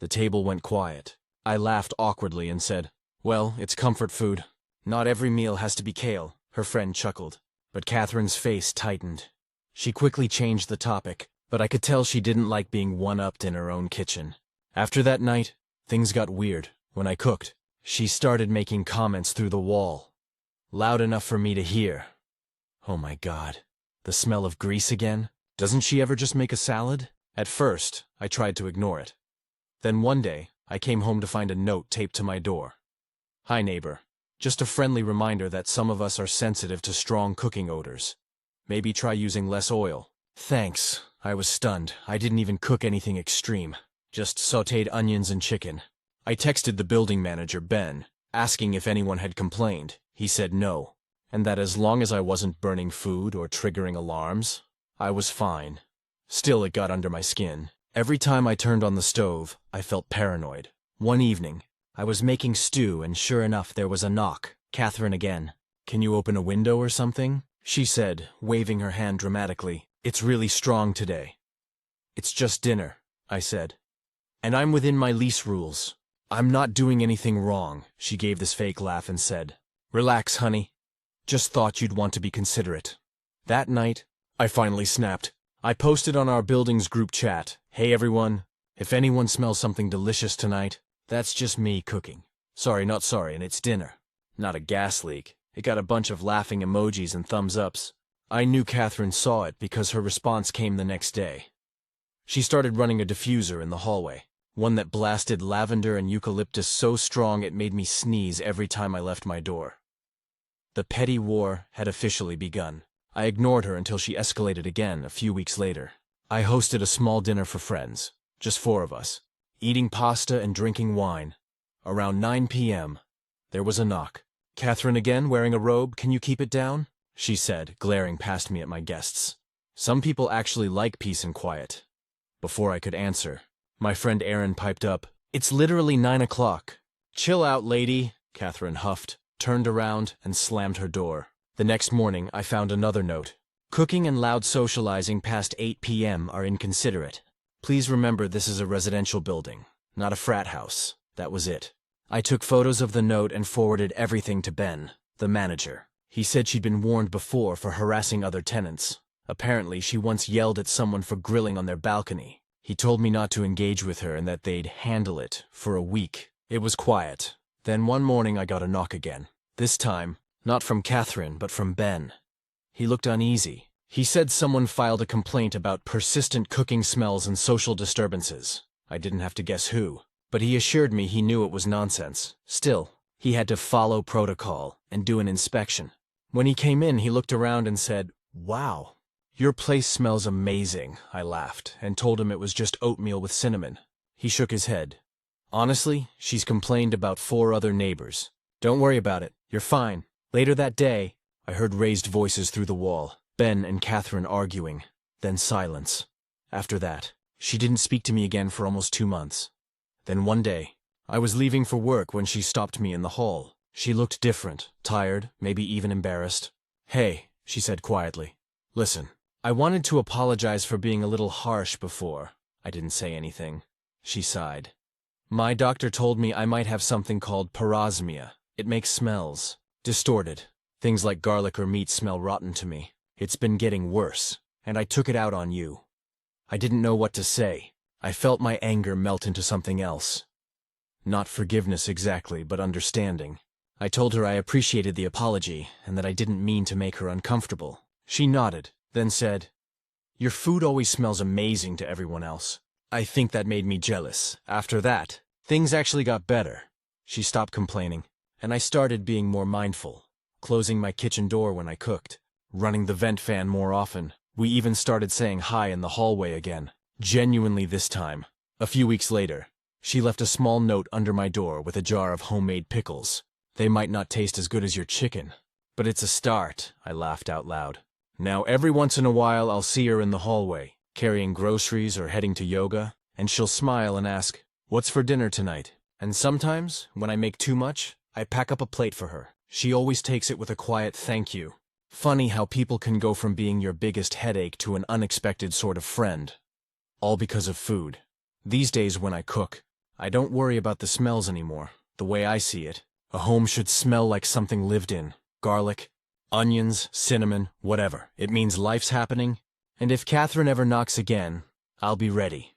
The table went quiet. I laughed awkwardly and said, "Well, it's comfort food. Not every meal has to be kale." Her friend chuckled, but Catherine's face tightened. She quickly changed the topic, but I could tell she didn't like being one-upped in her own kitchen. After that night, things got weird. When I cooked, she started making comments through the wall, loud enough for me to hear. Oh my God, the smell of grease again? Doesn't she ever just make a salad? At first, I tried to ignore it. Then one day, I came home to find a note taped to my door. "Hi, neighbor. Just a friendly reminder that some of us are sensitive to strong cooking odors. Maybe try using less oil." Thanks. I was stunned. I didn't even cook anything extreme. Just sautéed onions and chicken. I texted the building manager, Ben, asking if anyone had complained. He said no, and that as long as I wasn't burning food or triggering alarms, I was fine. Still, it got under my skin. Every time I turned on the stove, I felt paranoid. One evening, I was making stew and sure enough there was a knock. Catherine again. "Can you open a window or something?" she said, waving her hand dramatically. "It's really strong today." "It's just dinner," I said. "And I'm within my lease rules. I'm not doing anything wrong." She gave this fake laugh and said, "Relax, honey. Just thought you'd want to be considerate." That night, I finally snapped. I posted on our building's group chat, "Hey everyone, if anyone smells something delicious tonight, that's just me cooking. Sorry, not sorry, and it's dinner. Not a gas leak." It got a bunch of laughing emojis and thumbs ups. I knew Catherine saw it because her response came the next day. She started running a diffuser in the hallway, one that blasted lavender and eucalyptus so strong it made me sneeze every time I left my door. The petty war had officially begun. I ignored her until she escalated again a few weeks later. I hosted a small dinner for friends, just 4 of us, eating pasta and drinking wine. Around 9 p.m., there was a knock. "Catherine again, wearing a robe, can you keep it down?" she said, glaring past me at my guests. Some people actually like peace and quiet. Before I could answer, my friend Aaron piped up, "It's literally 9 o'clock. "Chill out, lady," Catherine huffed, turned around, and slammed her door. The next morning, I found another note. "Cooking and loud socializing past 8 p.m. are inconsiderate. Please remember this is a residential building, not a frat house." That was it. I took photos of the note and forwarded everything to Ben, the manager. He said she'd been warned before for harassing other tenants. Apparently, she once yelled at someone for grilling on their balcony. He told me not to engage with her and that they'd handle it for a week. It was quiet. Then one morning I got a knock again. This time, not from Catherine, but from Ben. He looked uneasy. He said someone filed a complaint about persistent cooking smells and social disturbances. I didn't have to guess who, but he assured me he knew it was nonsense. Still, he had to follow protocol and do an inspection. When he came in, he looked around and said, "Wow, your place smells amazing." I laughed and told him it was just oatmeal with cinnamon. He shook his head. "Honestly, she's complained about 4 other neighbors. Don't worry about it. You're fine." Later that day, I heard raised voices through the wall, Ben and Catherine arguing, then silence. After that, she didn't speak to me again for almost 2 months. Then one day, I was leaving for work when she stopped me in the hall. She looked different, tired, maybe even embarrassed. "Hey," she said quietly. "Listen, I wanted to apologize for being a little harsh before." I didn't say anything. She sighed. "My doctor told me I might have something called parosmia. It makes smells distorted. Things like garlic or meat smell rotten to me. It's been getting worse, and I took it out on you." I didn't know what to say. I felt my anger melt into something else. Not forgiveness exactly, but understanding. I told her I appreciated the apology and that I didn't mean to make her uncomfortable. She nodded, then said, "Your food always smells amazing to everyone else." I think that made me jealous. After that, things actually got better. She stopped complaining, and I started being more mindful, closing my kitchen door when I cooked, running the vent fan more often. We even started saying hi in the hallway again. Genuinely this time. A few weeks later, she left a small note under my door with a jar of homemade pickles. They might not taste as good as your chicken, but it's a start, I laughed out loud. Now every once in a while I'll see her in the hallway, carrying groceries or heading to yoga, and she'll smile and ask, "What's for dinner tonight?" And sometimes, when I make too much, I pack up a plate for her. She always takes it with a quiet thank you. Funny how people can go from being your biggest headache to an unexpected sort of friend. All because of food. These days when I cook, I don't worry about the smells anymore. The way I see it, a home should smell like something lived in. Garlic, onions, cinnamon, whatever. It means life's happening, and if Catherine ever knocks again, I'll be ready.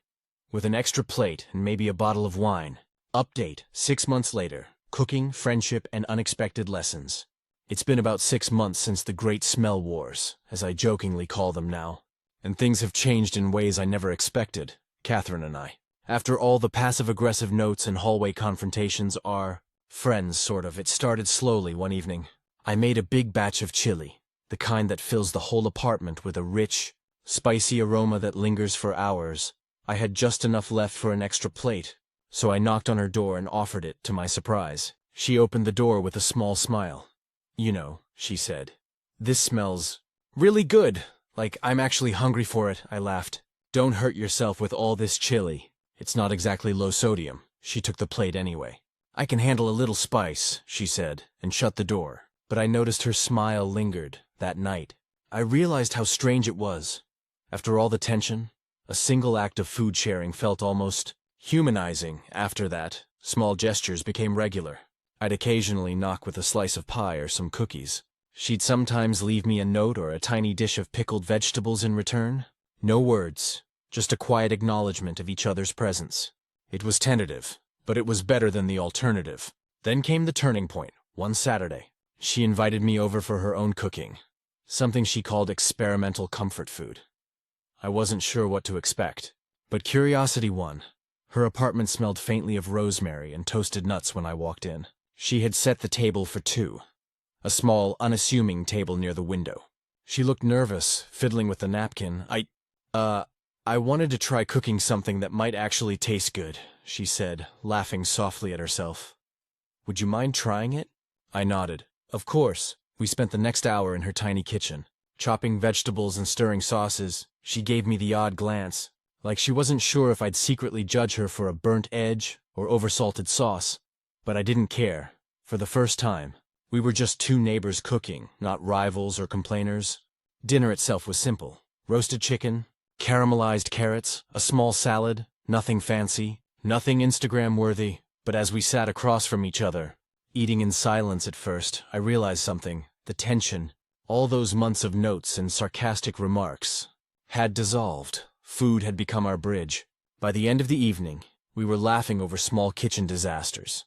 With an extra plate and maybe a bottle of wine. Update, 6 months later. Cooking, friendship, and unexpected lessons. It's been about 6 months since the Great Smell Wars, as I jokingly call them now. And things have changed in ways I never expected, Catherine and I. After all the passive-aggressive notes and hallway confrontations are friends, sort of. It started slowly one evening. I made a big batch of chili, the kind that fills the whole apartment with a rich, spicy aroma that lingers for hours. I had just enough left for an extra plate, so I knocked on her door and offered it, to my surprise. She opened the door with a small smile. "You know," she said, "this smells really good. Like I'm actually hungry for it," I laughed. "Don't hurt yourself with all this chili. It's not exactly low sodium." She took the plate anyway. "I can handle a little spice," she said, and shut the door. But I noticed her smile lingered that night. I realized how strange it was. After all the tension, a single act of food sharing felt almost humanizing. After that, small gestures became regular. I'd occasionally knock with a slice of pie or some cookies. She'd sometimes leave me a note or a tiny dish of pickled vegetables in return. No words, just a quiet acknowledgement of each other's presence. It was tentative, but it was better than the alternative. Then came the turning point, one Saturday. She invited me over for her own cooking, something she called experimental comfort food. I wasn't sure what to expect, but curiosity won. Her apartment smelled faintly of rosemary and toasted nuts when I walked in. She had set the table for two, a small, unassuming table near the window. She looked nervous, fiddling with the napkin. I wanted to try cooking something that might actually taste good," she said, laughing softly at herself. "Would you mind trying it?" I nodded. Of course. We spent the next hour in her tiny kitchen, chopping vegetables and stirring sauces. She gave me the odd glance, like she wasn't sure if I'd secretly judge her for a burnt edge or oversalted sauce. But I didn't care. For the first time, we were just two neighbors cooking, not rivals or complainers. Dinner itself was simple. Roasted chicken, caramelized carrots, a small salad, nothing fancy, nothing Instagram-worthy. But as we sat across from each other, eating in silence at first, I realized something. The tension, all those months of notes and sarcastic remarks, had dissolved. Food had become our bridge. By the end of the evening, we were laughing over small kitchen disasters.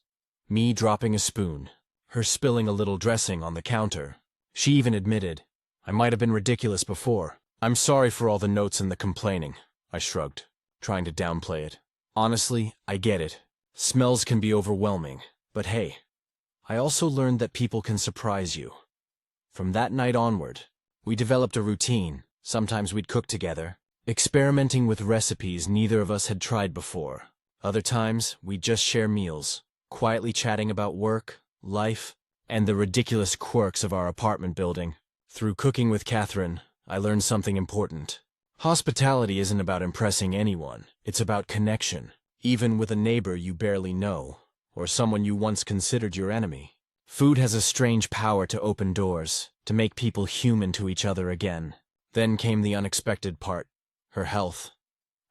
Me dropping a spoon, her spilling a little dressing on the counter. She even admitted, "I might have been ridiculous before. I'm sorry for all the notes and the complaining." I shrugged, trying to downplay it. Honestly, I get it. Smells can be overwhelming. But hey, I also learned that people can surprise you. From that night onward, we developed a routine. Sometimes we'd cook together, experimenting with recipes neither of us had tried before. Other times, we'd just share meals, quietly chatting about work, life, and the ridiculous quirks of our apartment building. Through cooking with Catherine, I learned something important. Hospitality isn't about impressing anyone. It's about connection, even with a neighbor you barely know, or someone you once considered your enemy. Food has a strange power to open doors, to make people human to each other again. Then came the unexpected part, her health.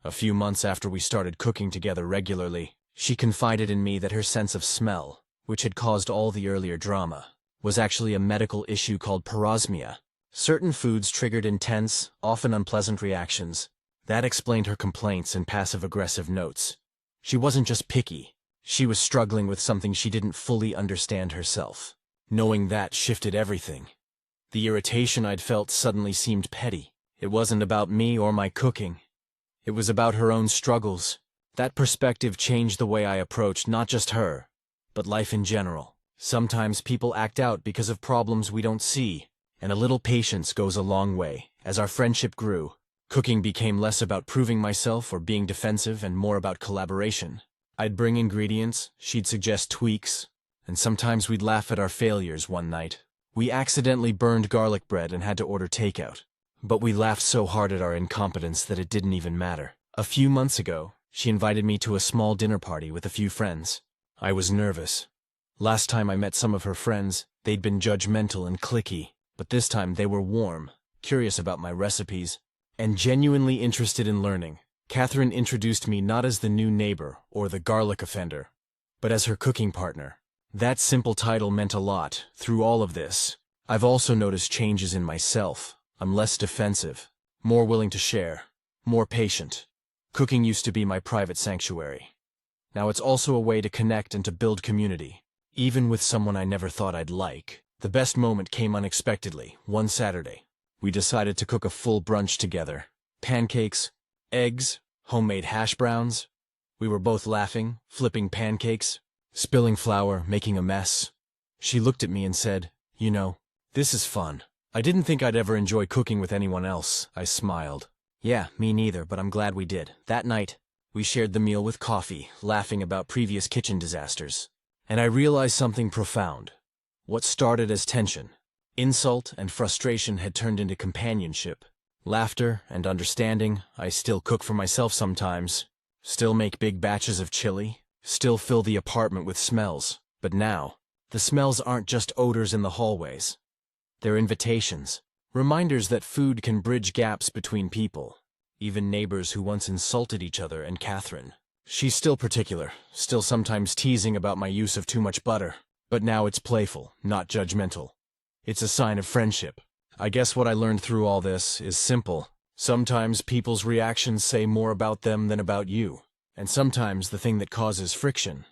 A few months after we started cooking together regularly, she confided in me that her sense of smell, which had caused all the earlier drama, was actually a medical issue called parosmia. Certain foods triggered intense, often unpleasant reactions. That explained her complaints and passive-aggressive notes. She wasn't just picky, She was struggling with something she didn't fully understand herself. Knowing that shifted everything. The irritation I'd felt suddenly seemed petty. It wasn't about me or my cooking. It was about her own struggles. That perspective changed the way I approached not just her, but life in general. Sometimes people act out because of problems we don't see, and a little patience goes a long way. As our friendship grew, cooking became less about proving myself or being defensive and more about collaboration. I'd bring ingredients, she'd suggest tweaks, and sometimes we'd laugh at our failures. One night, we accidentally burned garlic bread and had to order takeout. But we laughed so hard at our incompetence that it didn't even matter. A few months ago, she invited me to a small dinner party with a few friends. I was nervous. Last time I met some of her friends, they'd been judgmental and cliquey, but this time they were warm, curious about my recipes, and genuinely interested in learning. Catherine introduced me not as the new neighbor or the garlic offender, but as her cooking partner. That simple title meant a lot. Through all of this, I've also noticed changes in myself. I'm less defensive, more willing to share, more patient. Cooking used to be my private sanctuary. Now it's also a way to connect and to build community, even with someone I never thought I'd like. The best moment came unexpectedly. One Saturday, we decided to cook a full brunch together. Pancakes, eggs, homemade hash browns. We were both laughing, flipping pancakes, spilling flour, making a mess. She looked at me and said, "You know, this is fun." I didn't think I'd ever enjoy cooking with anyone else. I smiled. Yeah, me neither, but I'm glad we did. That night, we shared the meal with coffee, laughing about previous kitchen disasters. And I realized something profound. What started as tension, insult, and frustration had turned into companionship. Laughter and understanding. I still cook for myself sometimes, still make big batches of chili, still fill the apartment with smells. But now, the smells aren't just odors in the hallways. They're invitations, reminders that food can bridge gaps between people, even neighbors who once insulted each other. And Catherine, she's still particular, still sometimes teasing about my use of too much butter, but now it's playful, not judgmental. It's a sign of friendship. I guess what I learned through all this is simple. Sometimes people's reactions say more about them than about you, and sometimes the thing that causes friction.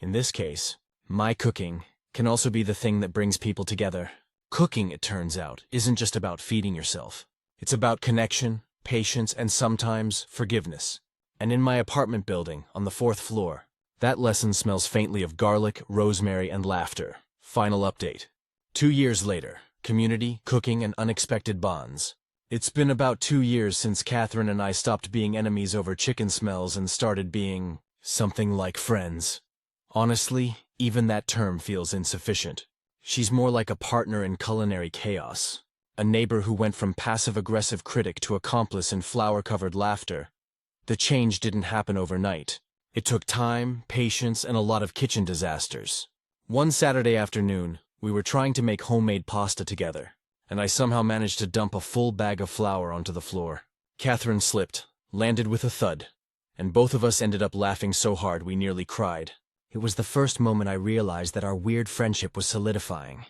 In this case, my cooking can also be the thing that brings people together. Cooking, it turns out, isn't just about feeding yourself. It's about connection, patience, and sometimes forgiveness. And in my apartment building, on the 4th floor, that lesson smells faintly of garlic, rosemary, and laughter. Final update. 2 years later, community, cooking, and unexpected bonds. It's been about 2 years since Catherine and I stopped being enemies over chicken smells and started being something like friends. Honestly, even that term feels insufficient. She's more like a partner in culinary chaos, a neighbor who went from passive-aggressive critic to accomplice in flour-covered laughter. The change didn't happen overnight. It took time, patience, and a lot of kitchen disasters. One Saturday afternoon, we were trying to make homemade pasta together, and I somehow managed to dump a full bag of flour onto the floor. Catherine slipped, landed with a thud, and both of us ended up laughing so hard we nearly cried. It was the first moment I realized that our weird friendship was solidifying.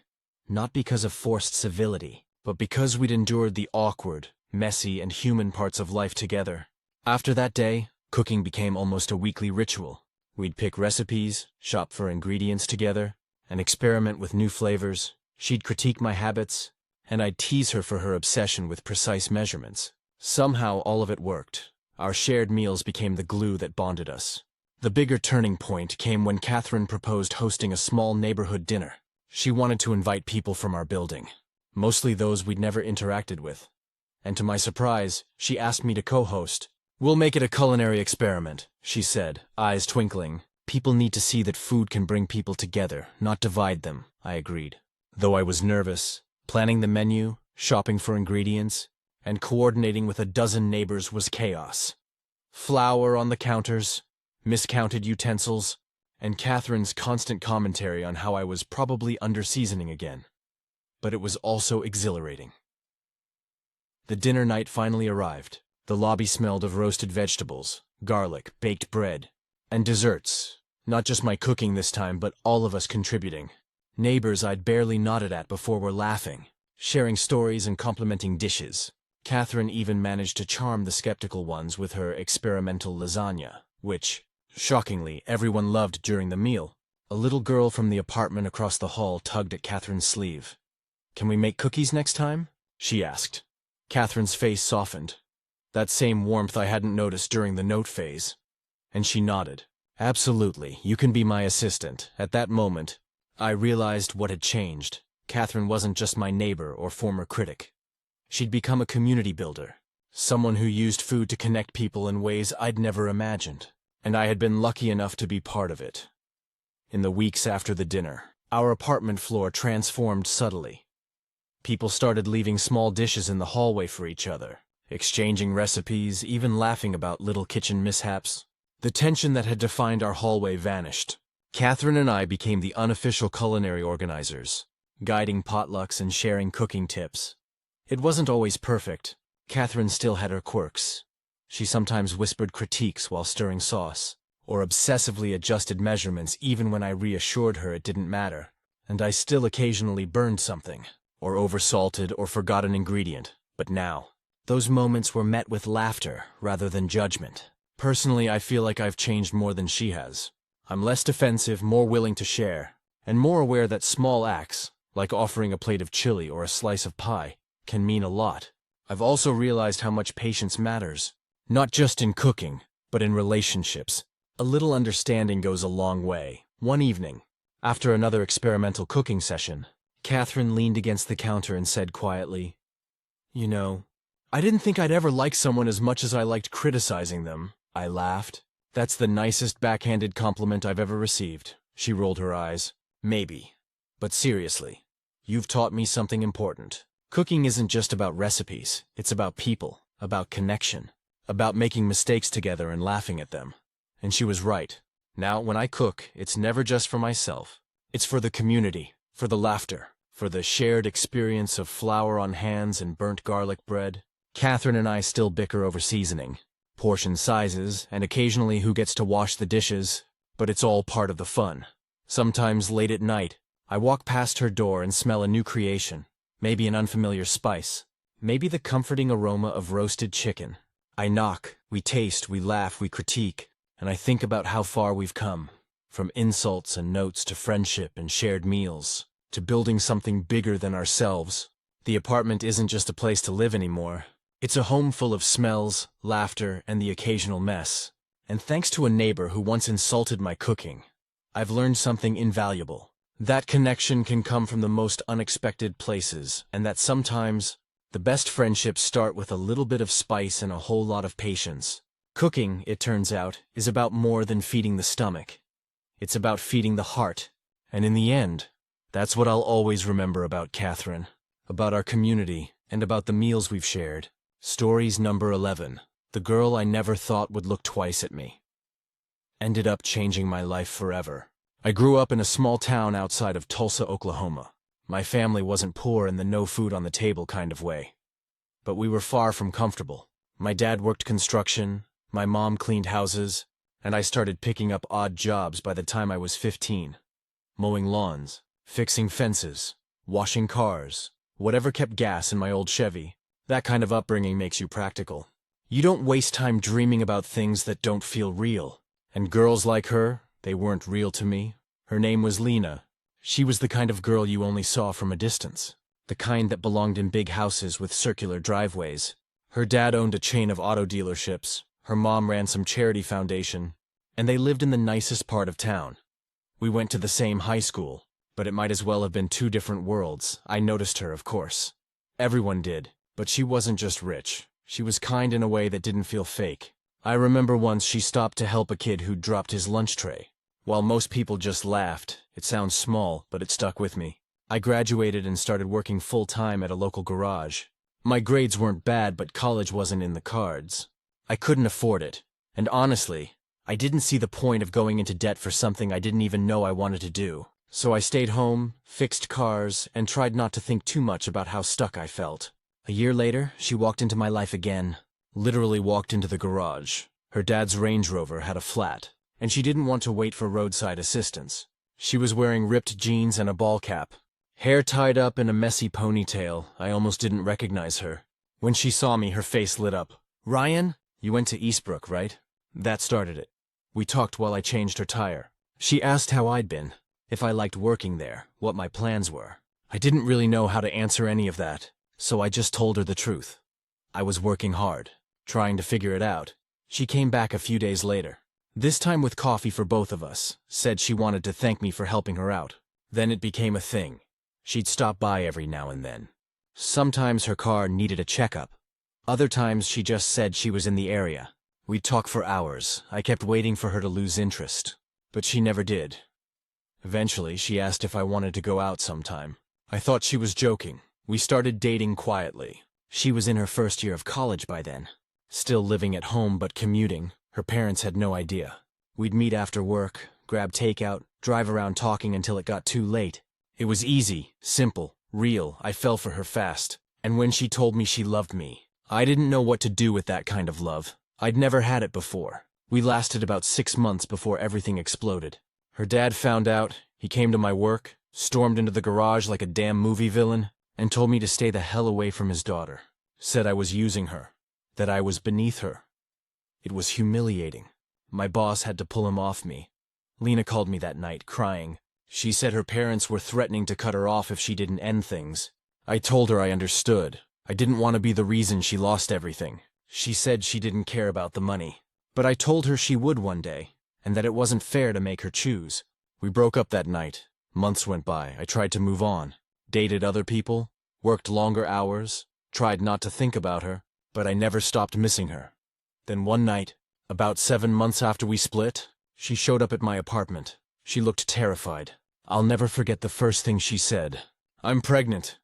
Not because of forced civility, but because we'd endured the awkward, messy, and human parts of life together. After that day, cooking became almost a weekly ritual. We'd pick recipes, shop for ingredients together, and experiment with new flavors. She'd critique my habits, and I'd tease her for her obsession with precise measurements. Somehow all of it worked. Our shared meals became the glue that bonded us. The bigger turning point came when Catherine proposed hosting a small neighborhood dinner. She wanted to invite people from our building, mostly those we'd never interacted with. And to my surprise, she asked me to co-host. "We'll make it a culinary experiment," she said, eyes twinkling. "People need to see that food can bring people together, not divide them," I agreed. Though I was nervous, planning the menu, shopping for ingredients, and coordinating with a dozen neighbors was chaos. Flour on the counters, miscounted utensils, and Catherine's constant commentary on how I was probably under-seasoning again. But it was also exhilarating. The dinner night finally arrived. The lobby smelled of roasted vegetables, garlic, baked bread, and desserts. Not just my cooking this time, but all of us contributing. Neighbors I'd barely nodded at before were laughing, sharing stories and complimenting dishes. Catherine even managed to charm the skeptical ones with her experimental lasagna, which, Shockingly, everyone loved during the meal. A little girl from the apartment across the hall tugged at Catherine's sleeve. "Can we make cookies next time?" she asked. Catherine's face softened. That same warmth I hadn't noticed during the note phase. And she nodded. "Absolutely, you can be my assistant." At that moment, I realized what had changed. Catherine wasn't just my neighbor or former critic. She'd become a community builder. Someone who used food to connect people in ways I'd never imagined. And I had been lucky enough to be part of it. In the weeks after the dinner, our apartment floor transformed subtly. People started leaving small dishes in the hallway for each other, exchanging recipes, even laughing about little kitchen mishaps. The tension that had defined our hallway vanished. Catherine and I became the unofficial culinary organizers, guiding potlucks and sharing cooking tips. It wasn't always perfect. Catherine still had her quirks. She sometimes whispered critiques while stirring sauce, or obsessively adjusted measurements even when I reassured her it didn't matter. And I still occasionally burned something, or oversalted or forgot an ingredient. But now, those moments were met with laughter rather than judgment. Personally, I feel like I've changed more than she has. I'm less defensive, more willing to share, and more aware that small acts, like offering a plate of chili or a slice of pie, can mean a lot. I've also realized how much patience matters. Not just in cooking, but in relationships. A little understanding goes a long way. One evening, after another experimental cooking session, Catherine leaned against the counter and said quietly, "You know, I didn't think I'd ever like someone as much as I liked criticizing them." I laughed. "That's the nicest backhanded compliment I've ever received." She rolled her eyes. "Maybe. But seriously, you've taught me something important. Cooking isn't just about recipes. It's about people, about connection, about making mistakes together and laughing at them." And she was right. Now, when I cook, it's never just for myself. It's for the community, for the laughter, for the shared experience of flour on hands and burnt garlic bread. Catherine and I still bicker over seasoning, portion sizes, and occasionally who gets to wash the dishes, but it's all part of the fun. Sometimes late at night, I walk past her door and smell a new creation, maybe an unfamiliar spice, maybe the comforting aroma of roasted chicken. I knock, we taste, we laugh, we critique, and I think about how far we've come, from insults and notes to friendship and shared meals, to building something bigger than ourselves. The apartment isn't just a place to live anymore. It's a home full of smells, laughter, and the occasional mess. And thanks to a neighbor who once insulted my cooking, I've learned something invaluable. That connection can come from the most unexpected places, and that sometimes the best friendships start with a little bit of spice and a whole lot of patience. Cooking, it turns out, is about more than feeding the stomach. It's about feeding the heart. And in the end, that's what I'll always remember about Catherine, about our community, and about the meals we've shared. Stories number 11. The girl I never thought would look twice at me. Ended up changing my life forever. I grew up in a small town outside of Tulsa, Oklahoma. My family wasn't poor in the no food on the table kind of way. But we were far from comfortable. My dad worked construction, my mom cleaned houses, and I started picking up odd jobs by the time I was 15. Mowing lawns, fixing fences, washing cars, whatever kept gas in my old Chevy. That kind of upbringing makes you practical. You don't waste time dreaming about things that don't feel real. And girls like her, they weren't real to me. Her name was Lena. She was the kind of girl you only saw from a distance. The kind that belonged in big houses with circular driveways. Her dad owned a chain of auto dealerships. Her mom ran some charity foundation. And they lived in the nicest part of town. We went to the same high school, but it might as well have been two different worlds. I noticed her, of course. Everyone did, but she wasn't just rich. She was kind in a way that didn't feel fake. I remember once she stopped to help a kid who'd dropped his lunch tray. While most people just laughed, it sounds small, but it stuck with me. I graduated and started working full-time at a local garage. My grades weren't bad, but college wasn't in the cards. I couldn't afford it, and honestly, I didn't see the point of going into debt for something I didn't even know I wanted to do. So I stayed home, fixed cars, and tried not to think too much about how stuck I felt. A year later, she walked into my life again. Literally walked into the garage. Her dad's Range Rover had a flat, and she didn't want to wait for roadside assistance. She was wearing ripped jeans and a ball cap. Hair tied up in a messy ponytail. I almost didn't recognize her. When she saw me, her face lit up. "Ryan, you went to Eastbrook, right?" That started it. We talked while I changed her tire. She asked how I'd been, if I liked working there, what my plans were. I didn't really know how to answer any of that, so I just told her the truth. I was working hard, trying to figure it out. She came back a few days later, this time with coffee for both of us, said she wanted to thank me for helping her out. Then it became a thing. She'd stop by every now and then. Sometimes her car needed a checkup. Other times she just said she was in the area. We'd talk for hours. I kept waiting for her to lose interest, but she never did. Eventually, she asked if I wanted to go out sometime. I thought she was joking. We started dating quietly. She was in her first year of college by then. Still living at home but commuting. Her parents had no idea. We'd meet after work, grab takeout, drive around talking until it got too late. It was easy, simple, real. I fell for her fast. And when she told me she loved me, I didn't know what to do with that kind of love. I'd never had it before. We lasted about 6 months before everything exploded. Her dad found out. He came to my work, stormed into the garage like a damn movie villain, and told me to stay the hell away from his daughter. Said I was using her, that I was beneath her. It was humiliating. My boss had to pull him off me. Lena called me that night, crying. She said her parents were threatening to cut her off if she didn't end things. I told her I understood. I didn't want to be the reason she lost everything. She said she didn't care about the money. But I told her she would one day, and that it wasn't fair to make her choose. We broke up that night. Months went by. I tried to move on. Dated other people, worked longer hours, tried not to think about her, but I never stopped missing her. Then one night, about 7 months after we split, she showed up at my apartment. She looked terrified. I'll never forget the first thing she said. "I'm pregnant."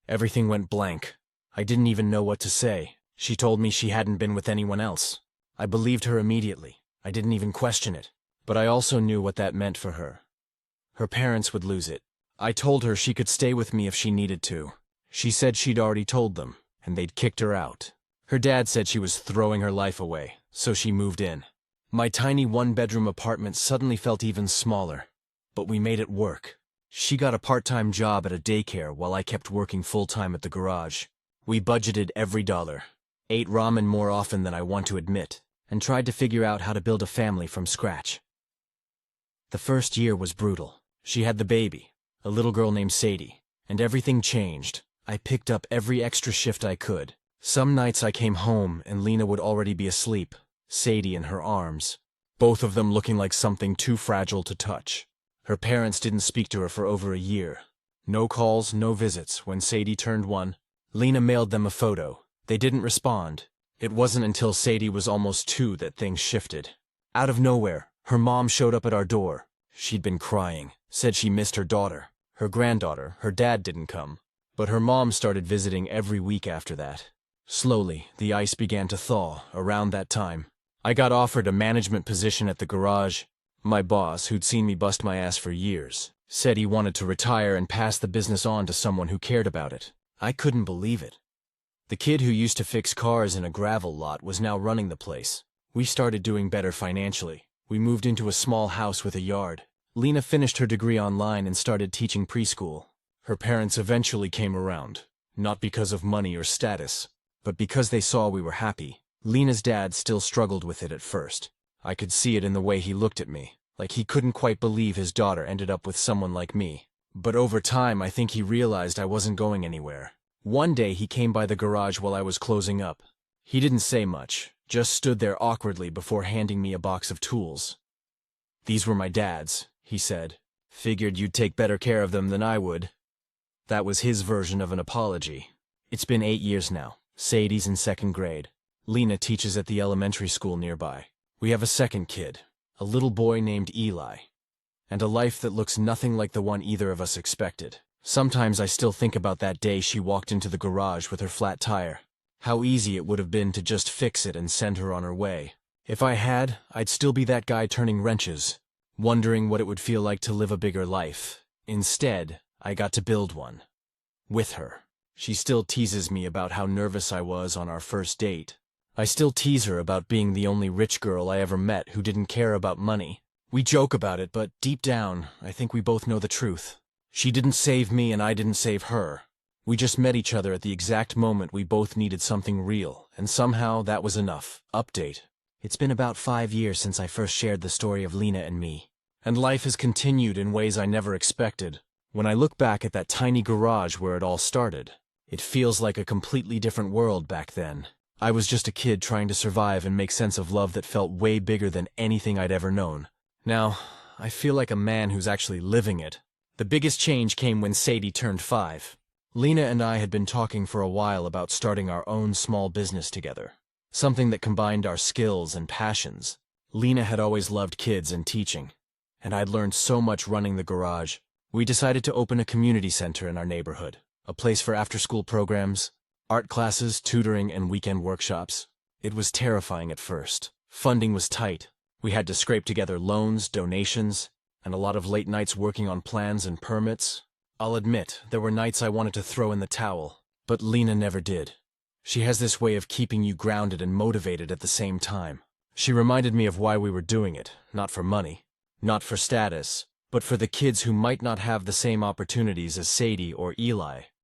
Everything went blank. I didn't even know what to say. She told me she hadn't been with anyone else. I believed her immediately. I didn't even question it. But I also knew what that meant for her. Her parents would lose it. I told her she could stay with me if she needed to. She said she'd already told them, and they'd kicked her out. Her dad said she was throwing her life away, so she moved in. My tiny one-bedroom apartment suddenly felt even smaller, but we made it work. She got a part-time job at a daycare while I kept working full-time at the garage. We budgeted every dollar, ate ramen more often than I want to admit, and tried to figure out how to build a family from scratch. The first year was brutal. She had the baby, a little girl named Sadie, and everything changed. I picked up every extra shift I could. Some nights I came home and Lena would already be asleep, Sadie in her arms, both of them looking like something too fragile to touch. Her parents didn't speak to her for over a year. No calls, no visits. When Sadie turned 1, Lena mailed them a photo. They didn't respond. It wasn't until Sadie was almost 2 that things shifted. Out of nowhere, her mom showed up at our door. She'd been crying, said she missed her daughter, her granddaughter. Her dad didn't come, but her mom started visiting every week after that. Slowly, the ice began to thaw. Around that time, I got offered a management position at the garage. My boss, who'd seen me bust my ass for years, said he wanted to retire and pass the business on to someone who cared about it. I couldn't believe it. The kid who used to fix cars in a gravel lot was now running the place. We started doing better financially. We moved into a small house with a yard. Lena finished her degree online and started teaching preschool. Her parents eventually came around, not because of money or status, but because they saw we were happy. Lena's dad still struggled with it at first. I could see it in the way he looked at me, like he couldn't quite believe his daughter ended up with someone like me. But over time, I think he realized I wasn't going anywhere. One day he came by the garage while I was closing up. He didn't say much, just stood there awkwardly before handing me a box of tools. "These were my dad's," he said. "Figured you'd take better care of them than I would." That was his version of an apology. It's been 8 years now. Sadie's in 2nd grade. Lena teaches at the elementary school nearby. We have a second kid, a little boy named Eli, and a life that looks nothing like the one either of us expected. Sometimes I still think about that day she walked into the garage with her flat tire. How easy it would have been to just fix it and send her on her way. If I had, I'd still be that guy turning wrenches, wondering what it would feel like to live a bigger life. Instead, I got to build one. With her. She still teases me about how nervous I was on our first date. I still tease her about being the only rich girl I ever met who didn't care about money. We joke about it, but deep down, I think we both know the truth. She didn't save me and I didn't save her. We just met each other at the exact moment we both needed something real, and somehow that was enough. Update. It's been about 5 years since I first shared the story of Lena and me. And life has continued in ways I never expected. When I look back at that tiny garage where it all started, it feels like a completely different world back then. I was just a kid trying to survive and make sense of love that felt way bigger than anything I'd ever known. Now, I feel like a man who's actually living it. The biggest change came when Sadie turned 5. Lena and I had been talking for a while about starting our own small business together. Something that combined our skills and passions. Lena had always loved kids and teaching, and I'd learned so much running the garage. We decided to open a community center in our neighborhood, a place for after-school programs, art classes, tutoring, and weekend workshops. It was terrifying at first. Funding was tight. We had to scrape together loans, donations, and a lot of late nights working on plans and permits. I'll admit, there were nights I wanted to throw in the towel, but Lena never did. She has this way of keeping you grounded and motivated at the same time. She reminded me of why we were doing it, not for money, not for status, but for the kids who might not have the same opportunities as Sadie or Eli.